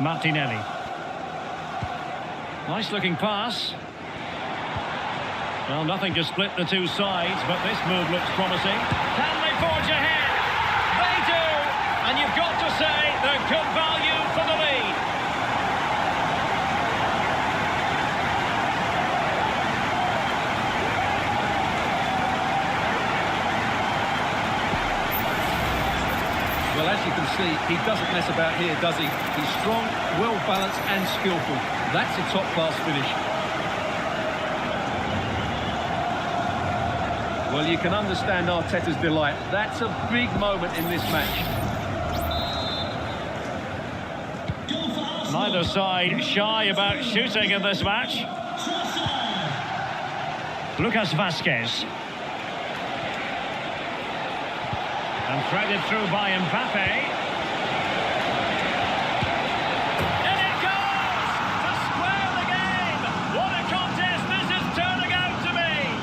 Martinelli. Nice looking pass. Well, nothing to split the two sides, but this move looks promising. Can they forge ahead? They do! And you've got to say they're good value for the lead. Well, as you can see, he doesn't mess about here, does he? He's strong, well-balanced and skillful. That's a top-class finish. Well, you can understand Arteta's delight. That's a big moment in this match. Neither side shy about shooting in this match. Lucas Vazquez. And threaded through by Mbappe. In it goes! To square the game! What a contest this is turning out to be!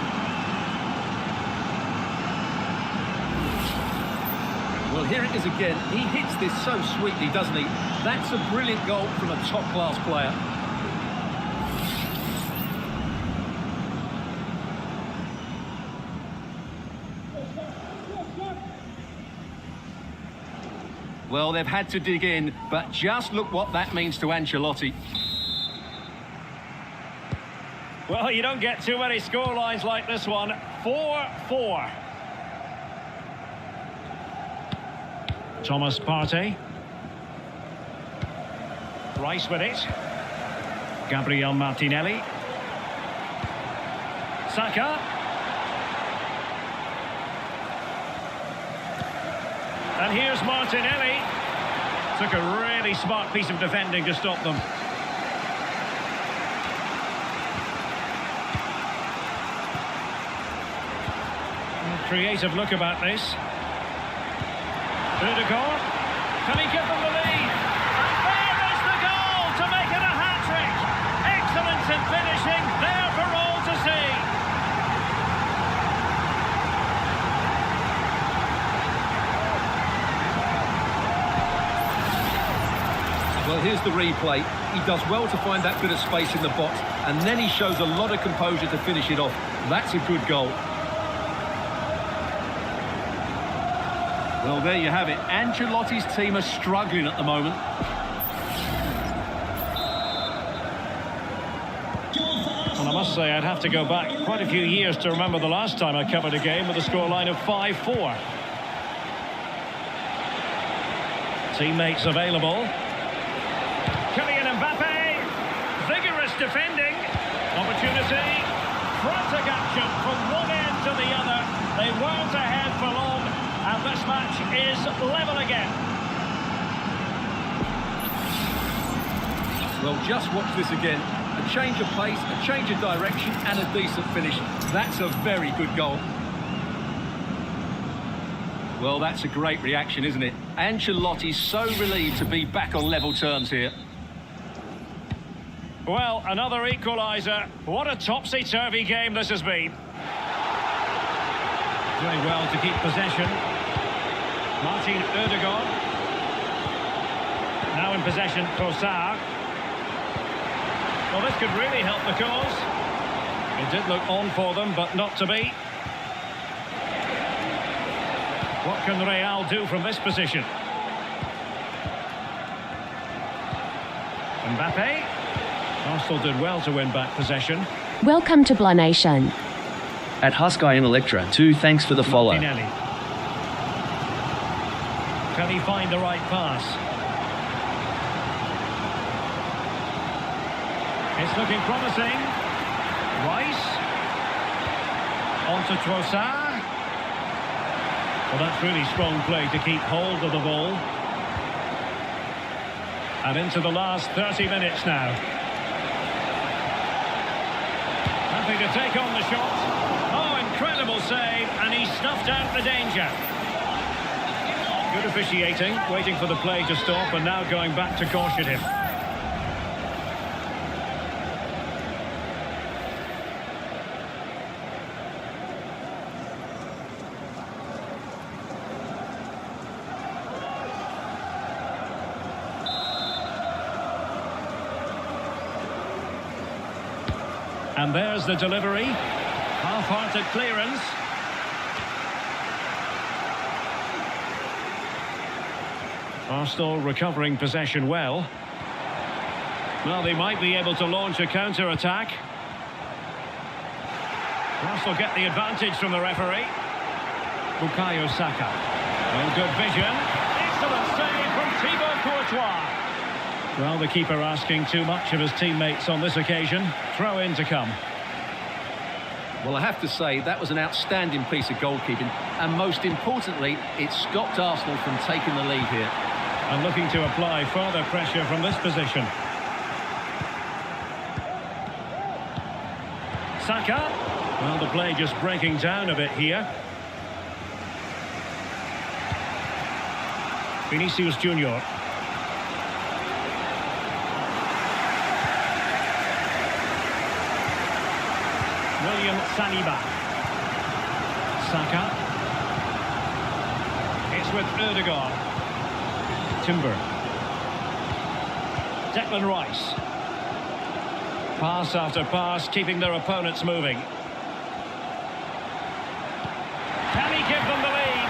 Well, here it is again. He hits this so sweetly, doesn't he? That's a brilliant goal from a top-class player. Well, they've had to dig in, but just look what that means to Ancelotti. Well, you don't get too many scorelines like this one. 4-4. Thomas Partey. Rice with it. Gabriel Martinelli. Saka. And here's Martinelli. Took a really smart piece of defending to stop them. creative look about this. Ødegaard. Can he give them the lead? And there is the goal to make it a hat-trick. Excellence in finishing, there for all to see. Well, here's the replay. He does well to find that bit of space in the box, and then he shows a lot of composure to finish it off. That's a good goal. Well, there you have it. Ancelotti's team are struggling at the moment. Well, I must say, I'd have to go back quite a few years to remember the last time I covered a game with a scoreline of 5-4. Teammates available. Kylian Mbappe, vigorous defending, opportunity, frantic action from one end to the other. They weren't ahead for long, and this match is level again. Well, just watch this again. A change of pace, a change of direction, and a decent finish. That's a very good goal. Well, that's a great reaction, isn't it? Ancelotti's so relieved to be back on level terms here. Well, another equaliser. What a topsy-turvy game this has been. Doing well to keep possession. Martin Ødegaard. Now in possession, Trossard. Well, this could really help the cause. It did look on for them, but not to be. What can Real do from this position? Mbappe. Arsenal did well to win back possession. Welcome to Blah Nation. At Husky and Electra, too, thanks for the follow. Martinelli. Can he find the right pass? It's looking promising. Rice. On to Trossard. Well, that's really strong play to keep hold of the ball. And into the last 30 minutes now. Nothing to take on the shot. Oh, incredible save, and he snuffed out the danger. Good officiating, waiting for the play to stop, and now going back to caution him. And there's the delivery. Half-hearted clearance. Arsenal recovering possession well. Well, they might be able to launch a counter-attack. Arsenal get the advantage from the referee. Bukayo Saka. Well, good vision. Excellent save from Thibaut Courtois. Well, the keeper asking too much of his teammates on this occasion. Throw in to come. Well, I have to say, that was an outstanding piece of goalkeeping. And most importantly, it stopped Arsenal from taking the lead here. And looking to apply further pressure from this position. Saka. Well, the play just breaking down a bit here. Vinicius Junior. William Saliba. Saka. It's with Ødegaard. Timber. Declan Rice. Pass after pass, keeping their opponents moving. Can he give them the lead?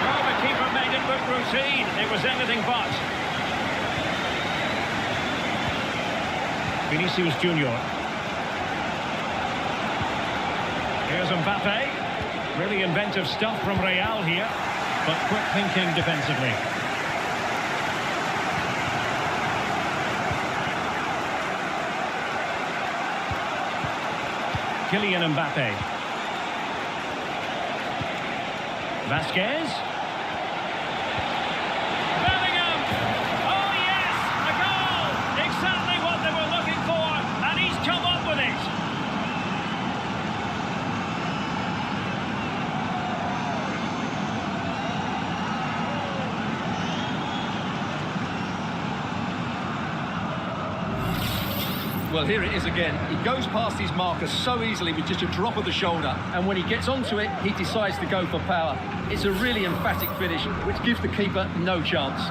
Oh, the keeper made it look routine. It was anything but. Vinicius Junior. Here's Mbappe. Really inventive stuff from Real here, but quick thinking defensively. Kylian Mbappe. Vasquez. Bellingham! Oh yes! A goal! Exactly what they were looking for, and he's come up with it. Well, here it is again. He goes past his marker so easily with just a drop of the shoulder, and when he gets onto it, he decides to go for power. It's a really emphatic finish, which gives the keeper no chance.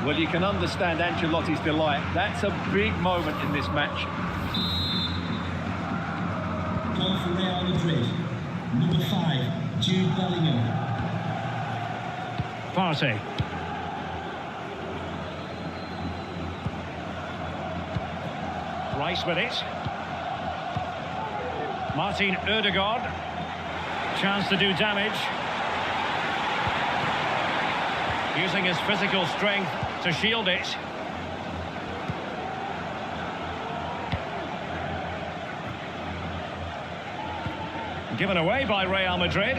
Well, you can understand Ancelotti's delight. That's a big moment in this match. Goal for Real Madrid. Number 5, Jude Bellingham. Partey. Rice with it. Martin Ødegaard. Chance to do damage. Using his physical strength to shield it. Given away by Real Madrid.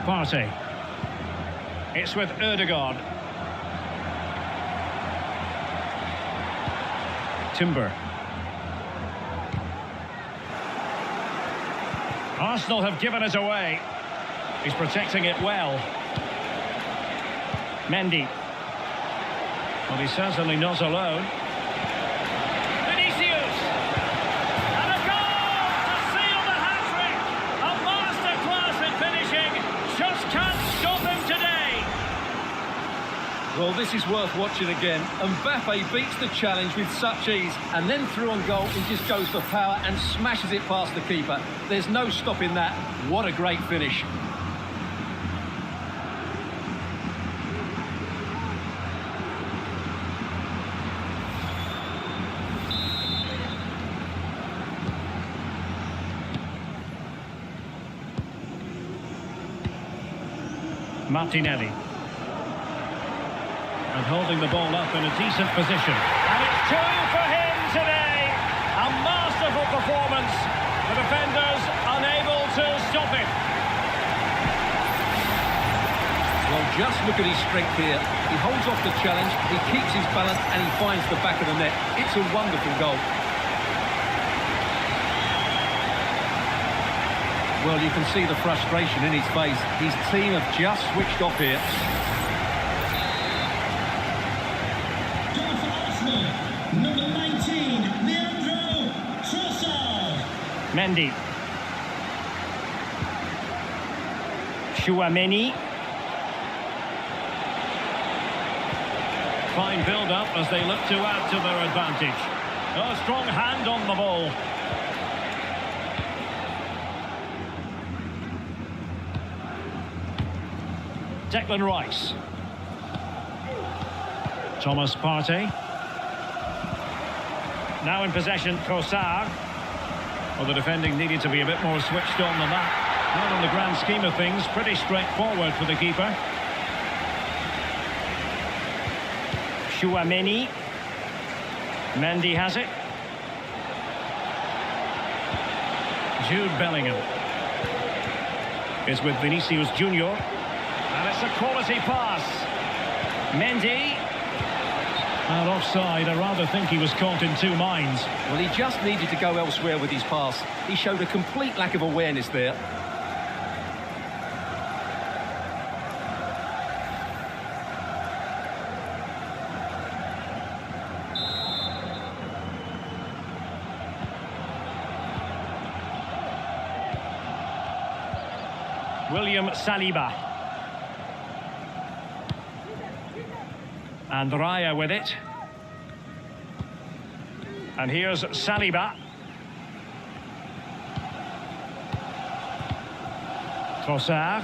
Partey. It's with Ødegaard. Timber. Arsenal have given it away. He's protecting it well. Mendy. Well, he's certainly not alone. Vinicius! And a goal to seal the hat-trick! A masterclass in finishing. Just can't stop him today. Well, this is worth watching again. Mbappe beats the challenge with such ease, and then through on goal, he just goes for power and smashes it past the keeper. There's no stopping that. What a great finish. Martinelli. And holding the ball up in a decent position. And it's 2 for him today. A masterful performance. The defenders unable to stop it. Well, just look at his strength here. He holds off the challenge, he keeps his balance, and he finds the back of the net. It's a wonderful goal. Well, you can see the frustration in his face. His team have just switched off here. Goal for Arsenal. Number 19, Leandro Trossard. Mendy. Chouameni. Fine build-up as they look to add to their advantage. A strong hand on the ball. Declan Rice. Thomas Partey. Now in possession, Trossard. Well, the defending needed to be a bit more switched on than that. Not in the grand scheme of things, pretty straightforward for the keeper. Chouameni. Mendy has it. Jude Bellingham. It's with Vinicius Junior. And it's a quality pass. Mendy. And offside. I rather think he was caught in two minds. Well, he just needed to go elsewhere with his pass. He showed a complete lack of awareness there. William Saliba. And Raya with it. And here's Saliba. Trossard.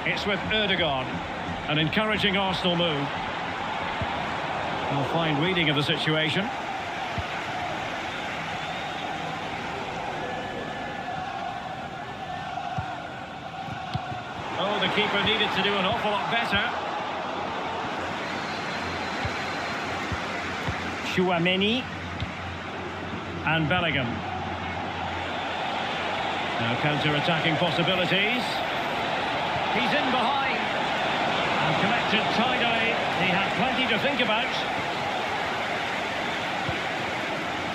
It's with Ødegaard. An encouraging Arsenal move. A fine reading of the situation. Oh, the keeper needed to do an awful lot better. Chouameni. And Bellingham. Now counter-attacking possibilities. He's in behind. And collected tidily. He had plenty to think about.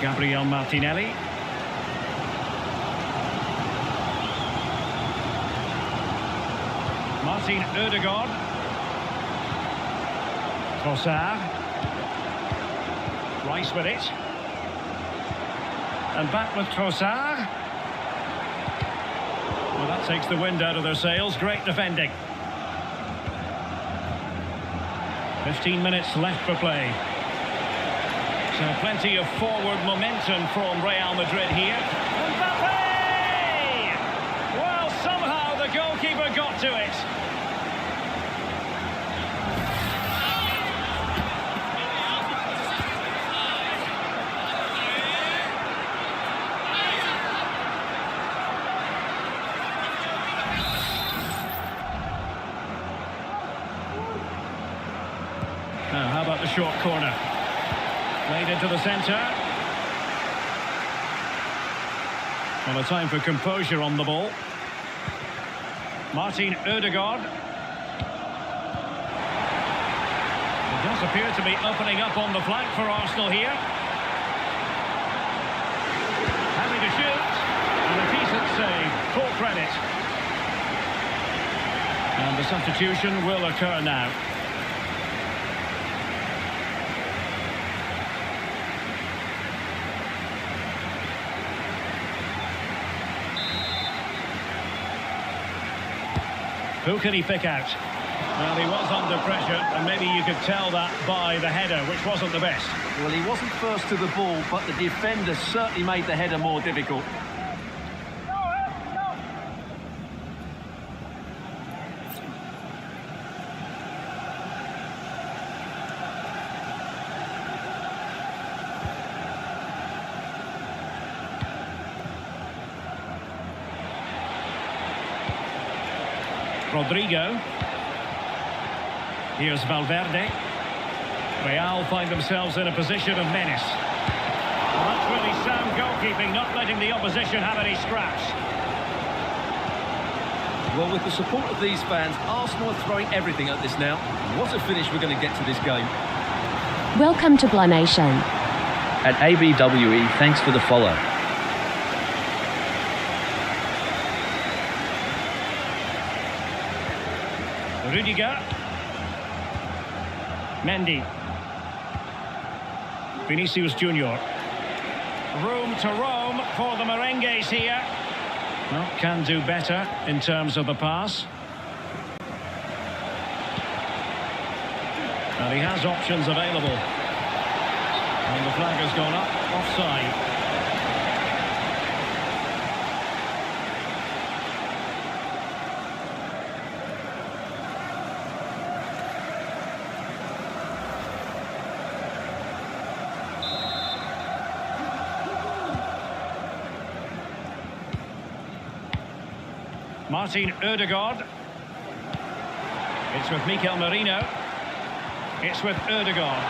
Gabriel Martinelli. Martin Ødegaard. Trossard. Rice with it. And back with Trossard. Well, that takes the wind out of their sails. Great defending. 15 minutes left for play. So plenty of forward momentum from Real Madrid here. Mbappe! Well, somehow the goalkeeper got to it. Now, how about the short corner? Played into the centre. Well, a time for composure on the ball. Martin Ødegaard. It does appear to be opening up on the flank for Arsenal here. Happy to shoot. And a decent save. Full credit. And the substitution will occur now. Who can he pick out? Well, he was under pressure, and maybe you could tell that by the header, which wasn't the best. Well, he wasn't first to the ball, but the defender certainly made the header more difficult. Rodrigo. Here's Valverde. Real find themselves in a position of menace. Well, that's really sound goalkeeping, not letting the opposition have any scraps. Well, with the support of these fans, Arsenal are throwing everything at this now. What a finish we're going to get to this game. Welcome to Blah Nation. At ABWE, thanks for the follow. Rudiger. Mendy. Vinicius Junior. Room to roam for the Merengues here. Well, can do better in terms of the pass. And he has options available. And the flag has gone up, offside. Martin Ødegaard. It's with Mikel Merino. It's with Ødegaard.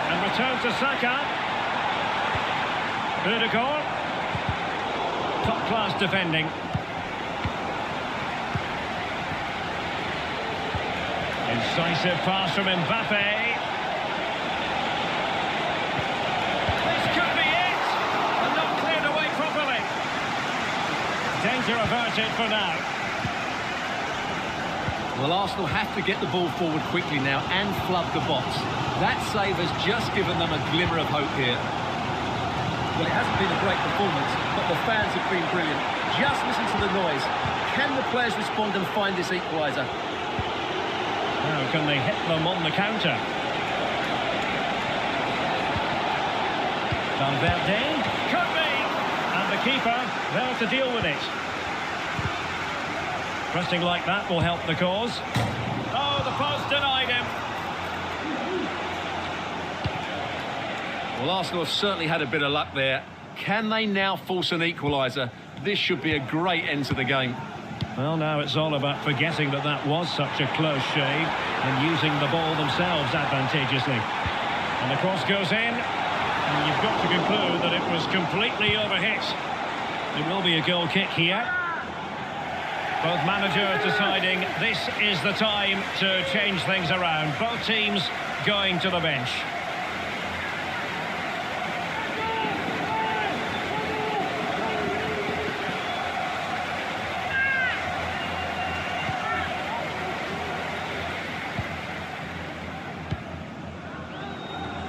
And return to Saka. Ødegaard. Top-class defending. Incisive pass from Mbappe. Danger averted for now. Well, Arsenal have to get the ball forward quickly now and flood the box. That save has just given them a glimmer of hope here. Well, it hasn't been a great performance, but the fans have been brilliant. Just listen to the noise. Can the players respond and find this equaliser? Now, can they hit them on the counter? Valverde. Could be! And the keeper there to deal with it. Pressing like that will help the cause. Oh, the post denied him. Well, Arsenal have certainly had a bit of luck there. Can they now force an equaliser? This should be a great end to the game. Well, now it's all about forgetting that that was such a close shave and using the ball themselves advantageously. And the cross goes in, and you've got to conclude that it was completely overhit. It will be a goal kick here. Both managers deciding this is the time to change things around. Both teams going to the bench.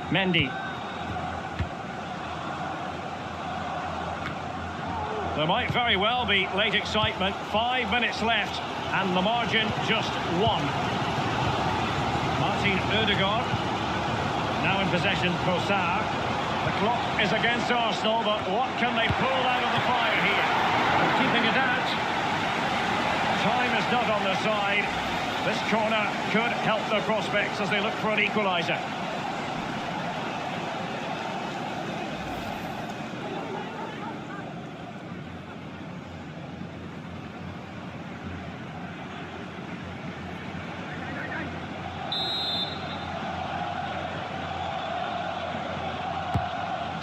Mendy. There might very well be late excitement. 5 minutes left, and the margin just 1. Martin Ødegaard. Now in possession, Trossard. The clock is against Arsenal, but what can they pull out of the fire here? They're keeping it out. Time is not on their side. This corner could help their prospects as they look for an equaliser.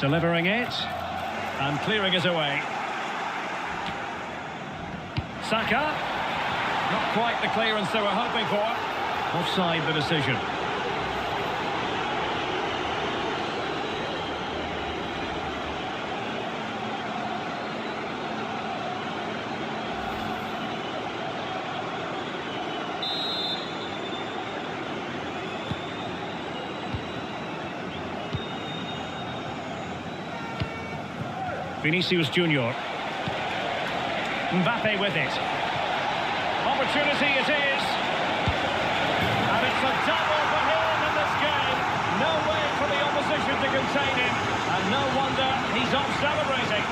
Delivering it, and clearing it away. Saka, not quite the clearance they were hoping for. Offside the decision. Vinicius Junior. Mbappe with it. Opportunity it is. And it's a double for him in this game. No way for the opposition to contain him. And no wonder he's off celebrating.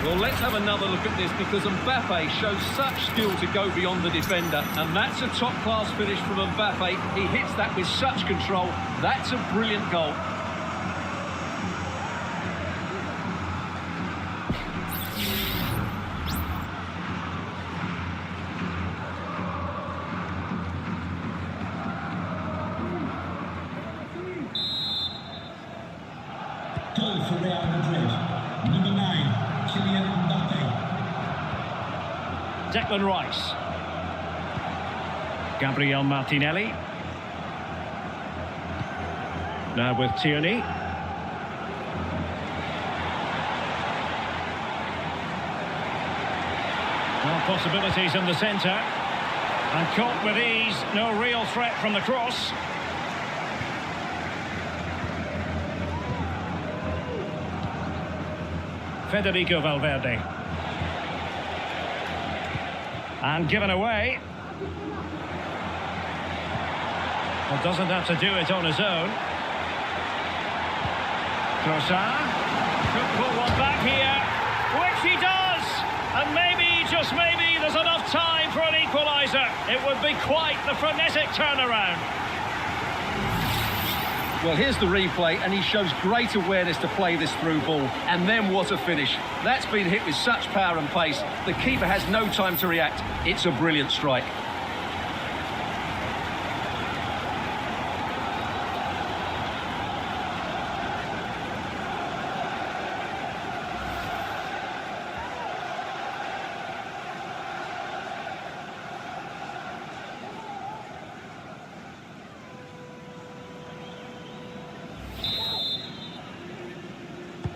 Well, let's have another look at this because Mbappe shows such skill to go beyond the defender, and that's a top-class finish from Mbappe. He hits that with such control. That's a brilliant goal. Goal for Real Madrid. Number 9. Kylian Mbappe. Declan Rice. Gabriel Martinelli. Now with Tierney. Well, possibilities in the centre. And caught with ease. No real threat from the cross. Federico Valverde. And given away. Well, doesn't have to do it on his own. Trossard. Could pull one back here. Which he does! And maybe, just maybe, there's enough time for an equaliser. It would be quite the frenetic turnaround. Well, here's the replay, and he shows great awareness to play this through ball. And then what a finish. That's been hit with such power and pace. The keeper has no time to react. It's a brilliant strike.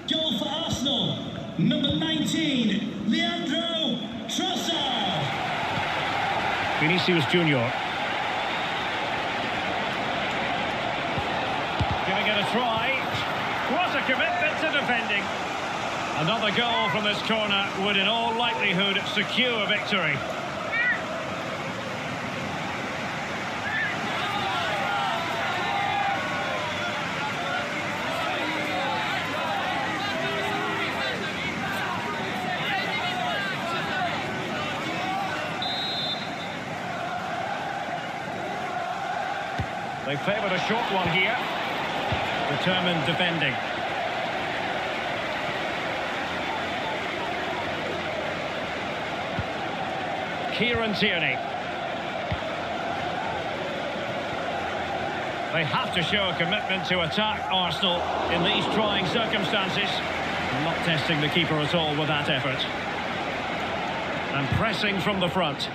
Goal for Arsenal. Number 19. Leandro Trossard. Vinicius Junior. Giving it a try. What a commitment to defending. Another goal from this corner would in all likelihood secure victory. They favoured a short one here. Determined defending. Kieran Tierney. They have to show a commitment to attack Arsenal in these trying circumstances. Not testing the keeper at all with that effort. And pressing from the front.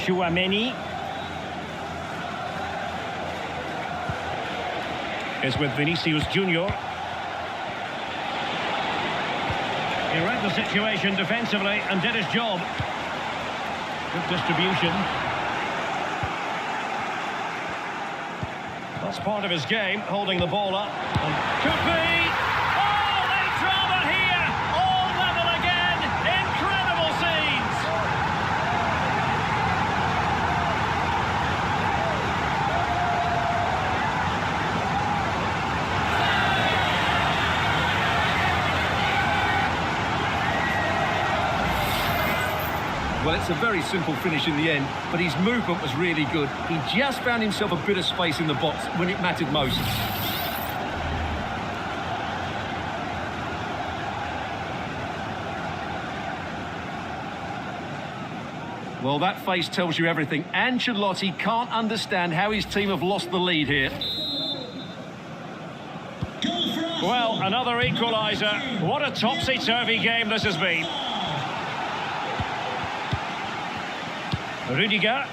Tchouaméni. is with Vinicius Junior. He read the situation defensively and did his job. Good distribution. That's part of his game, holding the ball up. And could be. Oh, they drama here. All level again. Incredible scenes. Well, it's a very simple finish in the end, but his movement was really good. He just found himself a bit of space in the box when it mattered most. Well, that face tells you everything. Ancelotti can't understand how his team have lost the lead here. Well, another equaliser. What a topsy-turvy game this has been. Rudiger.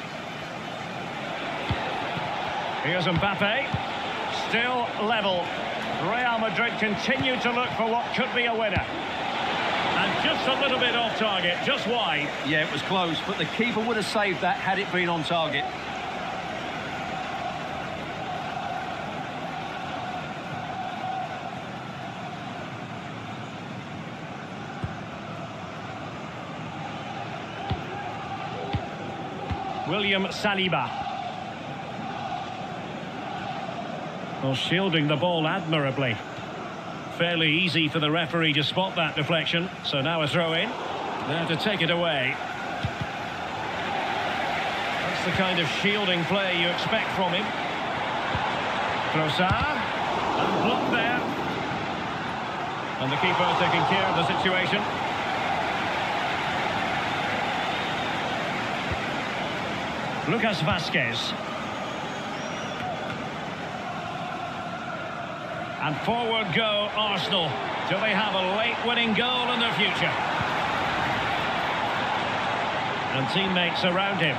Here's Mbappe. Still level. Real Madrid continue to look for what could be a winner. And just a little bit off target, just wide. Yeah, it was close, but the keeper would have saved that had it been on target. William Saliba. Well, shielding the ball admirably. Fairly easy for the referee to spot that deflection. So now a throw in. There to take it away. That's the kind of shielding play you expect from him. Trossard. And blocked there. And the keeper taking care of the situation. Lucas Vazquez. And forward go Arsenal. Do they have a late winning goal in their future? And teammates around him.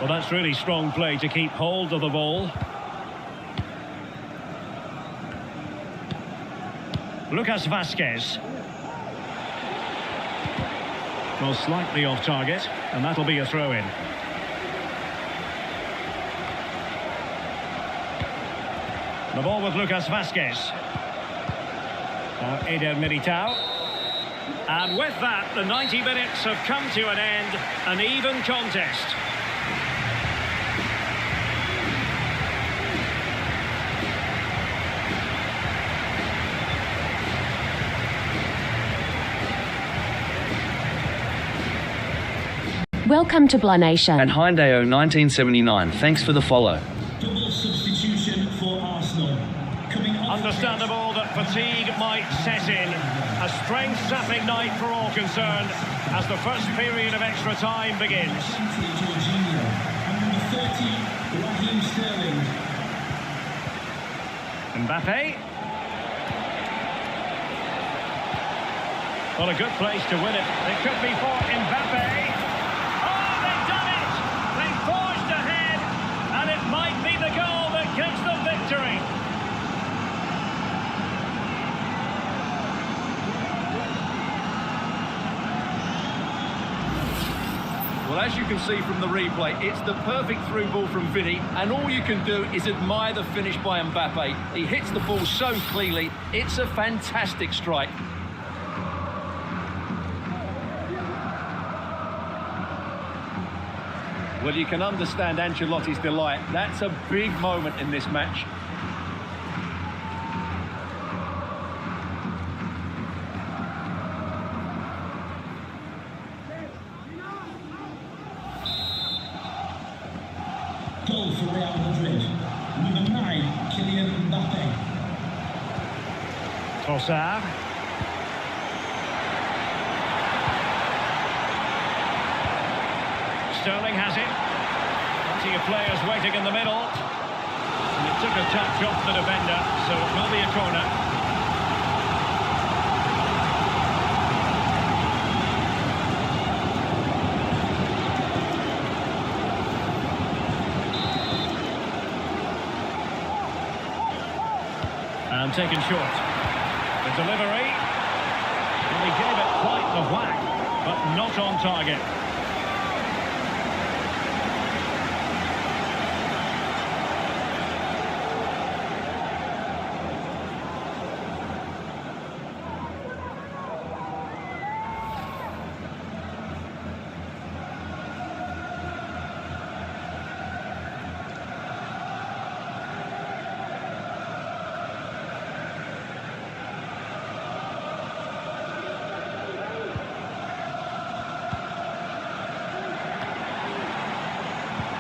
Well, that's really strong play to keep hold of the ball. Lucas Vazquez. Well, slightly off target, and that'll be a throw-in. The ball with Lucas Vazquez. Now Eder Militao. And with that, the 90 minutes have come to an end. An even contest. Welcome to Blah Nation. At Hyundai 1979, thanks for the follow. Double substitution for Arsenal. Coming off Understandable that fatigue might set in. A strength-sapping night for all concerned as the first period of extra time begins. Jorginho and number 30, Raheem Sterling. Mbappe. Well, a good place to win it. It could be for Mbappe. Oh, they've done it! They've forged ahead, and it might be the goal that gives them victory. Well, as you can see from the replay, it's the perfect through ball from Vinny, and all you can do is admire the finish by Mbappe. He hits the ball so cleanly, it's a fantastic strike. Well, you can understand Ancelotti's delight. That's a big moment in this match. Goal for Real Madrid. Number 9, Kylian Mbappe. Trossard. Sterling has it. Plenty of players waiting in the middle. And it took a touch off the defender, so it will be a corner. and taken short. The delivery. Well, he gave it quite the whack, but not on target.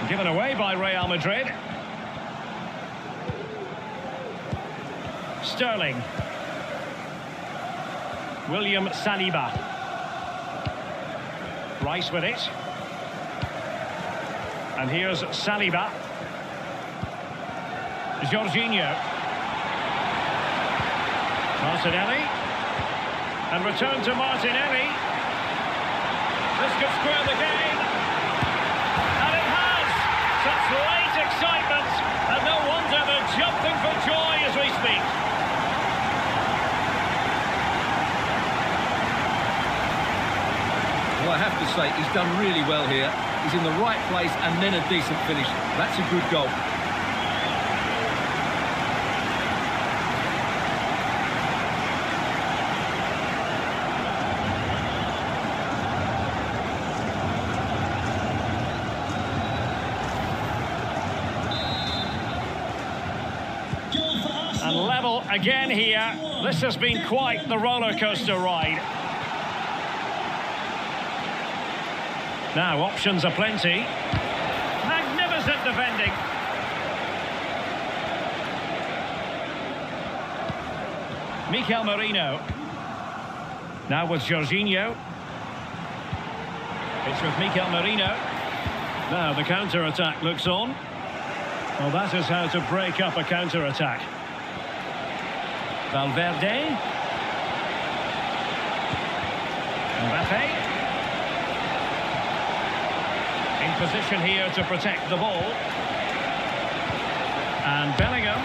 Given away by Real Madrid. Sterling. William Saliba. Rice with it. And here's Saliba. Jorginho. Martinelli. And return to Martinelli. This could square the game. Such late excitement, and no wonder they're jumping for joy as we speak. Well, I have to say, he's done really well here. He's in the right place and then a decent finish. That's a good goal. And level again here. This has been quite the roller coaster ride. Now options are plenty. Magnificent defending. Mikel Merino. Now with Jorginho. It's with Mikel Merino. Now the counter-attack looks on. Well, that is how to break up a counter-attack. Valverde. Mbappe. In position here to protect the ball. And Bellingham.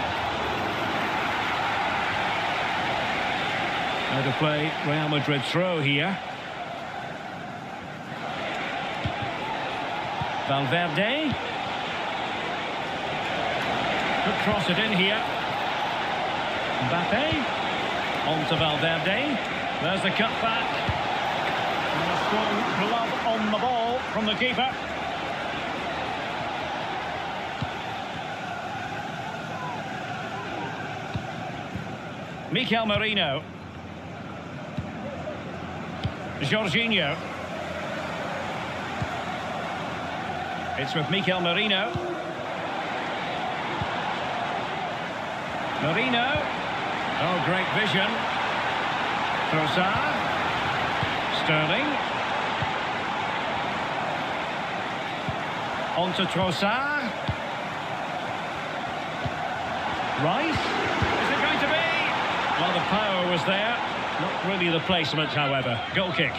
Now to play Real Madrid throw here. Valverde. Could cross it in here. Mbappe. On to Valverde. There's the cutback. And a strong glove on the ball from the keeper. Mikel Merino. Jorginho. It's with Mikel Merino. Merino. Oh, great vision. Trossard. Sterling. On to Trossard. Rice. Is it going to be? Well, the power was there. Not really the placement, however. Goal kick.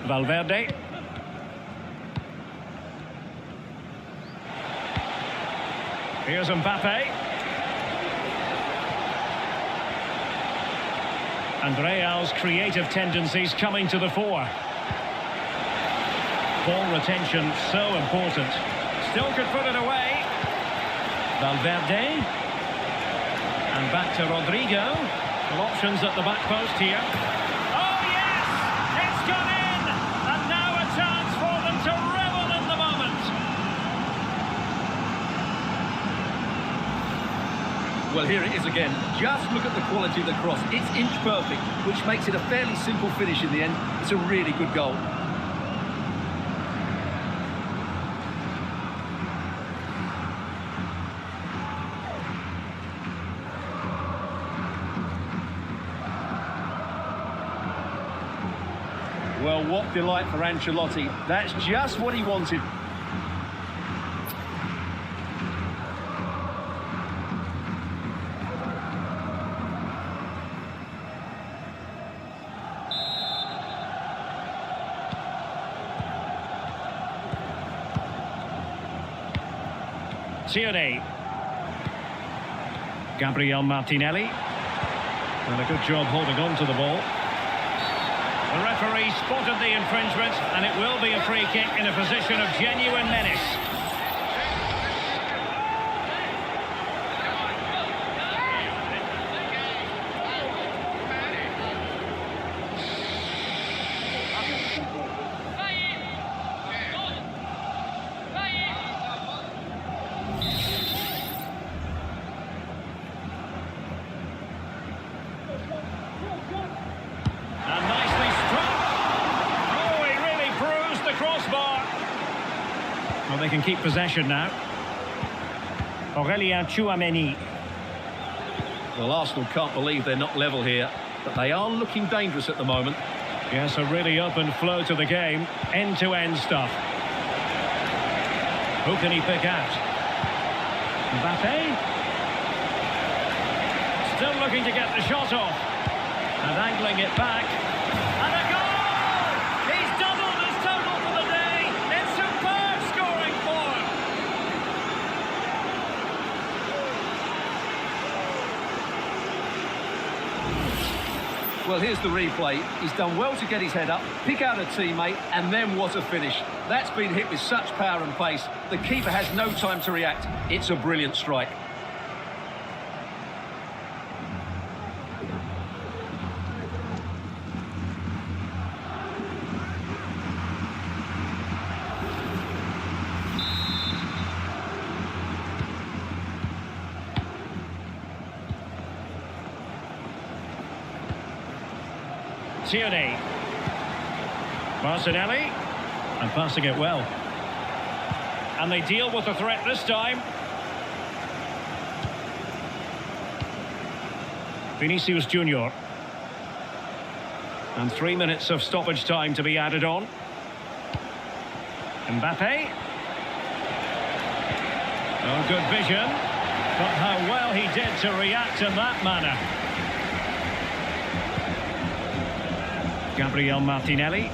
Valverde. Here's Mbappe. And Real's creative tendencies coming to the fore. Ball retention so important. Still could put it away. Valverde. And back to Rodrigo. Well, options at the back post here. Oh yes! It's gone in! And now a chance for them to revel in the moment. Well, here it is again. Just look at the quality of the cross. It's inch perfect, which makes it a fairly simple finish in the end. It's a really good goal. Well, what delight for Ancelotti. That's just what he wanted. Tierney. Gabriel Martinelli. And a good job holding on to the ball. The referee spotted the infringement, and it will be a free kick in a position of genuine menace. Well, they can keep possession now. Aurélien Tchouaméni. Well, Arsenal can't believe they're not level here, but they are looking dangerous at the moment. Yes, a really open flow to the game. End-to-end stuff. Who can he pick out? Mbappé. Still looking to get the shot off. And angling it back. And a goal! He's doubled his total for the day. It's superb scoring form. Well, here's the replay. He's done well to get his head up, pick out a teammate, and then what a finish. That's been hit with such power and pace. The keeper has no time to react. It's a brilliant strike. Tierney. Martinelli. And passing it well. And they deal with the threat this time. Vinicius Junior. And 3 minutes of stoppage time to be added on. Mbappé. Oh, good vision. But how well he did to react in that manner. Gabriel Martinelli.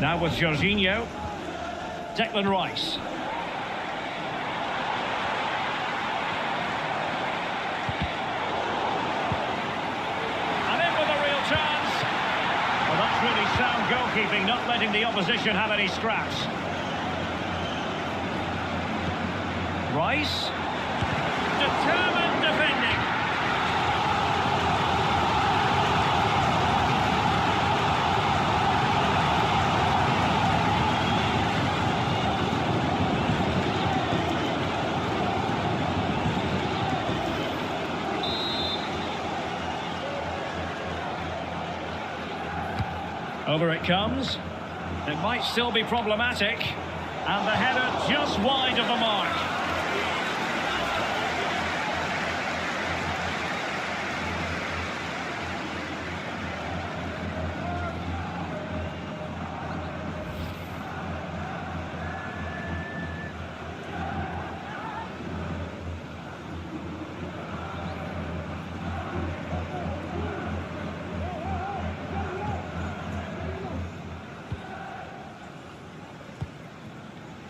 Now with Jorginho. Declan Rice. And in with a real chance. Well, that's really sound goalkeeping, not letting the opposition have any scraps. Rice. Determined defending. Over it comes. It might still be problematic. And the header just wide of the mark.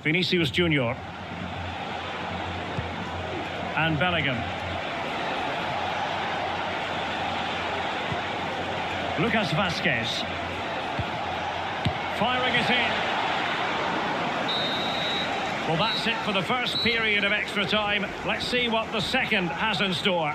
Vinicius Junior. And Bellingham. Lucas Vazquez. Firing it in. Well, that's it for the first period of extra time. Let's see what the second has in store.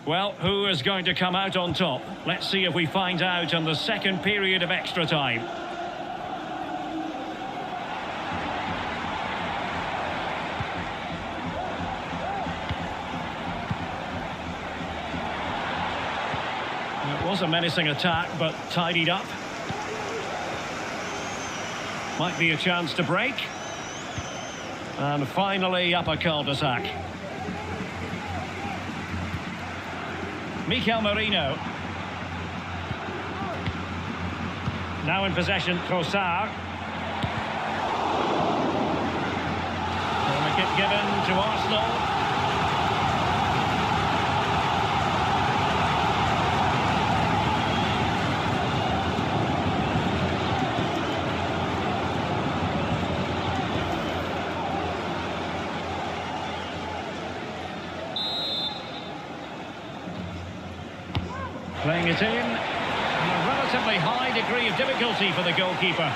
Well, who is going to come out on top? Let's see if we find out in the second period of extra time. Was a menacing attack, but tidied up. Might be a chance to break. And finally, up a cul-de-sac. Mikel Merino. Now in possession, Trossard. Corner kick given to Arsenal. Playing it in, and a relatively high degree of difficulty for the goalkeeper.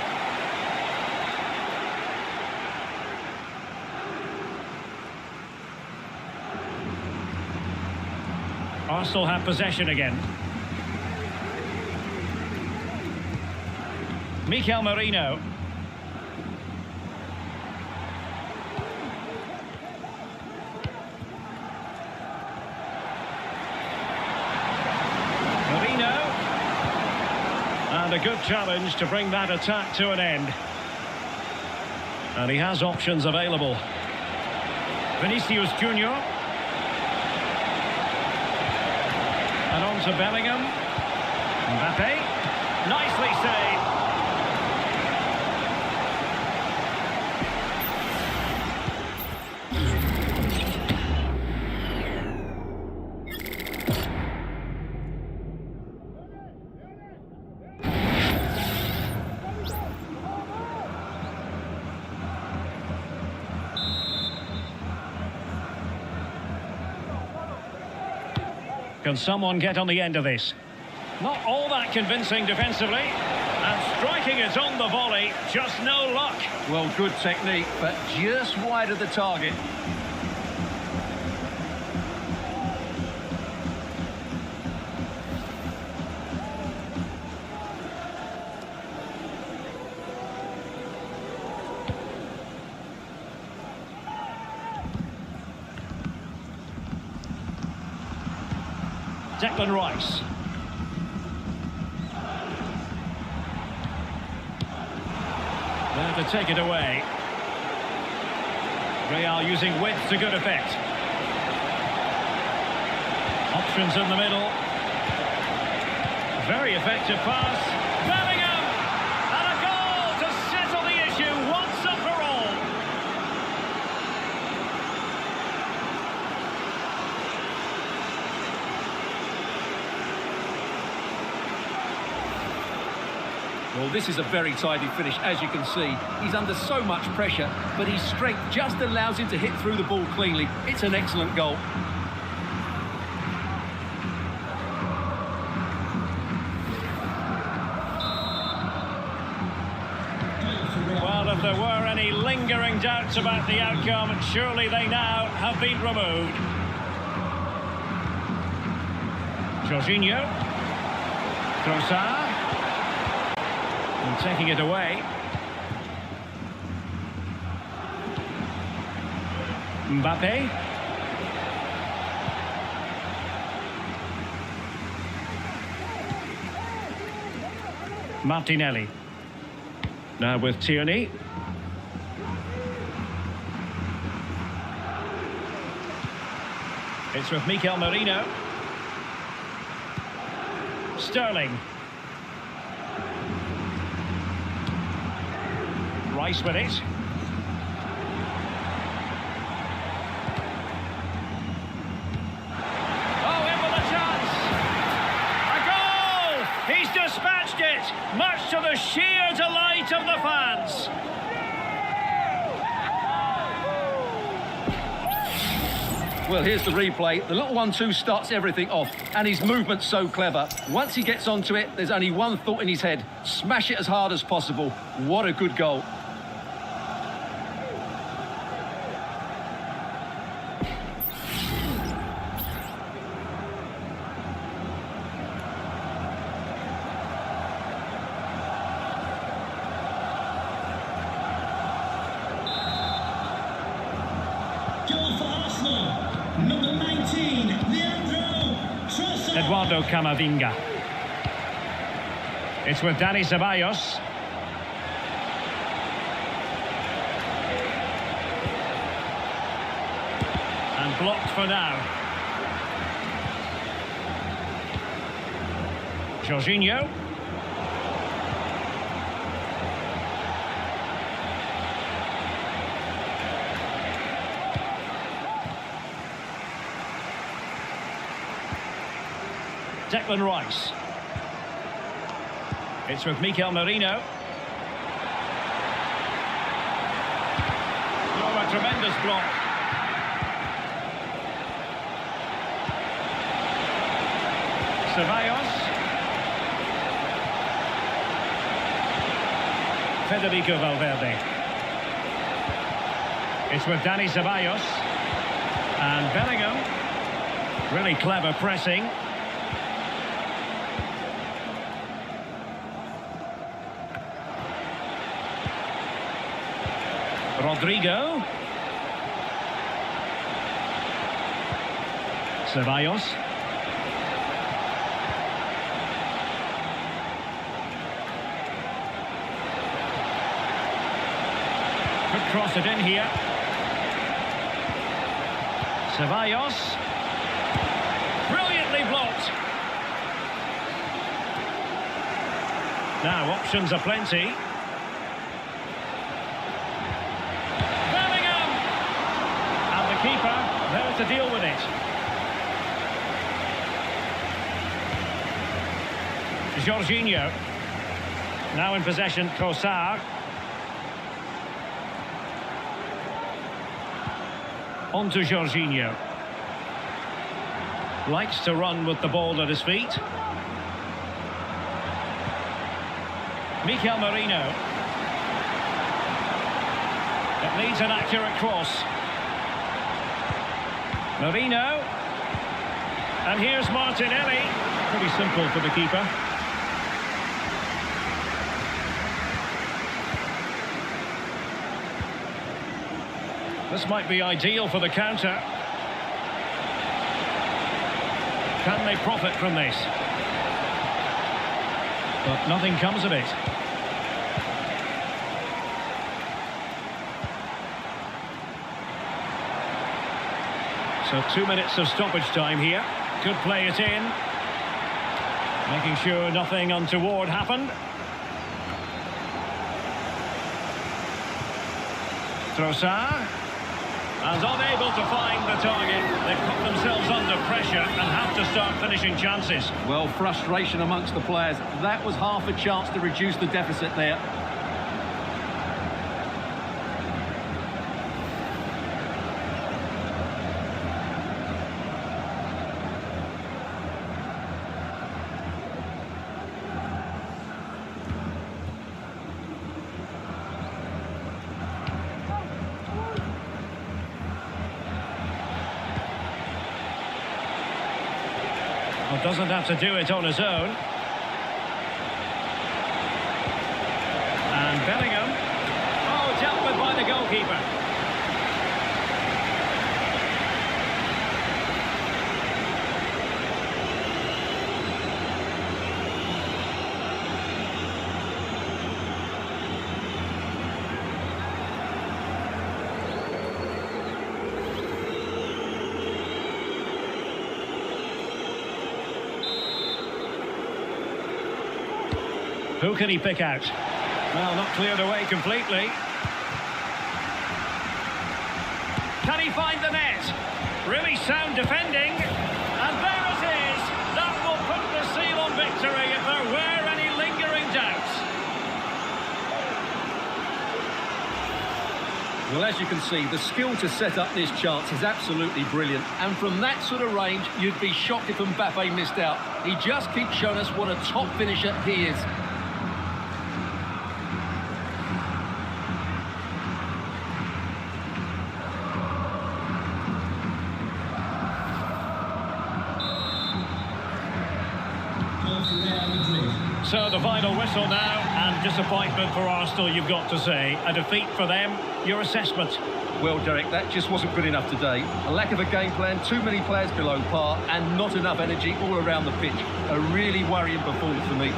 Arsenal have possession again. Mikel Merino. And a good challenge to bring that attack to an end. And he has options available. Vinicius Junior. And on to Bellingham. Mbappe. Nicely saved. Can someone get on the end of this? Not all that convincing defensively. And striking it on the volley, just no luck. Well, good technique, but just wide of the target. Declan Rice. There to take it away. Real using width to good effect. Options in the middle. Very effective pass. Bellingham! And a goal to settle the issue once and for all. Well, this is a very tidy finish, as you can see. He's under so much pressure, but his strength just allows him to hit through the ball cleanly. It's an excellent goal. Well, if there were any lingering doubts about the outcome, surely they now have been removed. Jorginho. Trossard. And taking it away. Mbappe. Martinelli. Now with Tierney. It's with Mikel Merino. Sterling. Rice with it. Oh, in with a chance. A goal! He's dispatched it, much to the sheer delight of the fans. Well, here's the replay. The little 1-2 starts everything off, and his movement's so clever. Once he gets onto it, there's only one thought in his head. Smash it as hard as possible. What a good goal. Number 19, Leandro Trossard. Eduardo Camavinga. It's with Dani Ceballos. And blocked for now. Jorginho. Declan Rice. It's with Mikel Merino. Oh, a tremendous block. Ceballos. Federico Valverde. It's with Dani Ceballos. And Bellingham. Really clever pressing. Rodrigo. Ceballos. Could cross it in here. Ceballos. Brilliantly blocked. Now options are plenty. Keeper there to deal with it. Jorginho. Now in possession, Trossard. On to Jorginho. Likes to run with the ball at his feet. Mikel Merino. It needs an accurate cross. Merino. And here's Martinelli. Pretty simple for the keeper. This might be ideal for the counter. Can they profit from this? But nothing comes of it. So 2 minutes of stoppage time here. Could play it in. Making sure nothing untoward happened. Trossard. And unable to find the target. They've put themselves under pressure and have to start finishing chances. Well, frustration amongst the players. That was half a chance to reduce the deficit there. Well, doesn't have to do it on his own. And Bellingham. Oh, dealt with by the goalkeeper. Who can he pick out? Well, not cleared away completely. Can he find the net? Really sound defending. And there it is. That will put the seal on victory if there were any lingering doubts. Well, as you can see, the skill to set up this chance is absolutely brilliant. And from that sort of range, you'd be shocked if Mbappe missed out. He just keeps showing us what a top finisher he is. So the final whistle now, and disappointment for Arsenal, you've got to say. A defeat for them. Your assessment? Well, Derek, that just wasn't good enough today. A lack of a game plan, too many players below par, and not enough energy all around the pitch. A really worrying performance for me.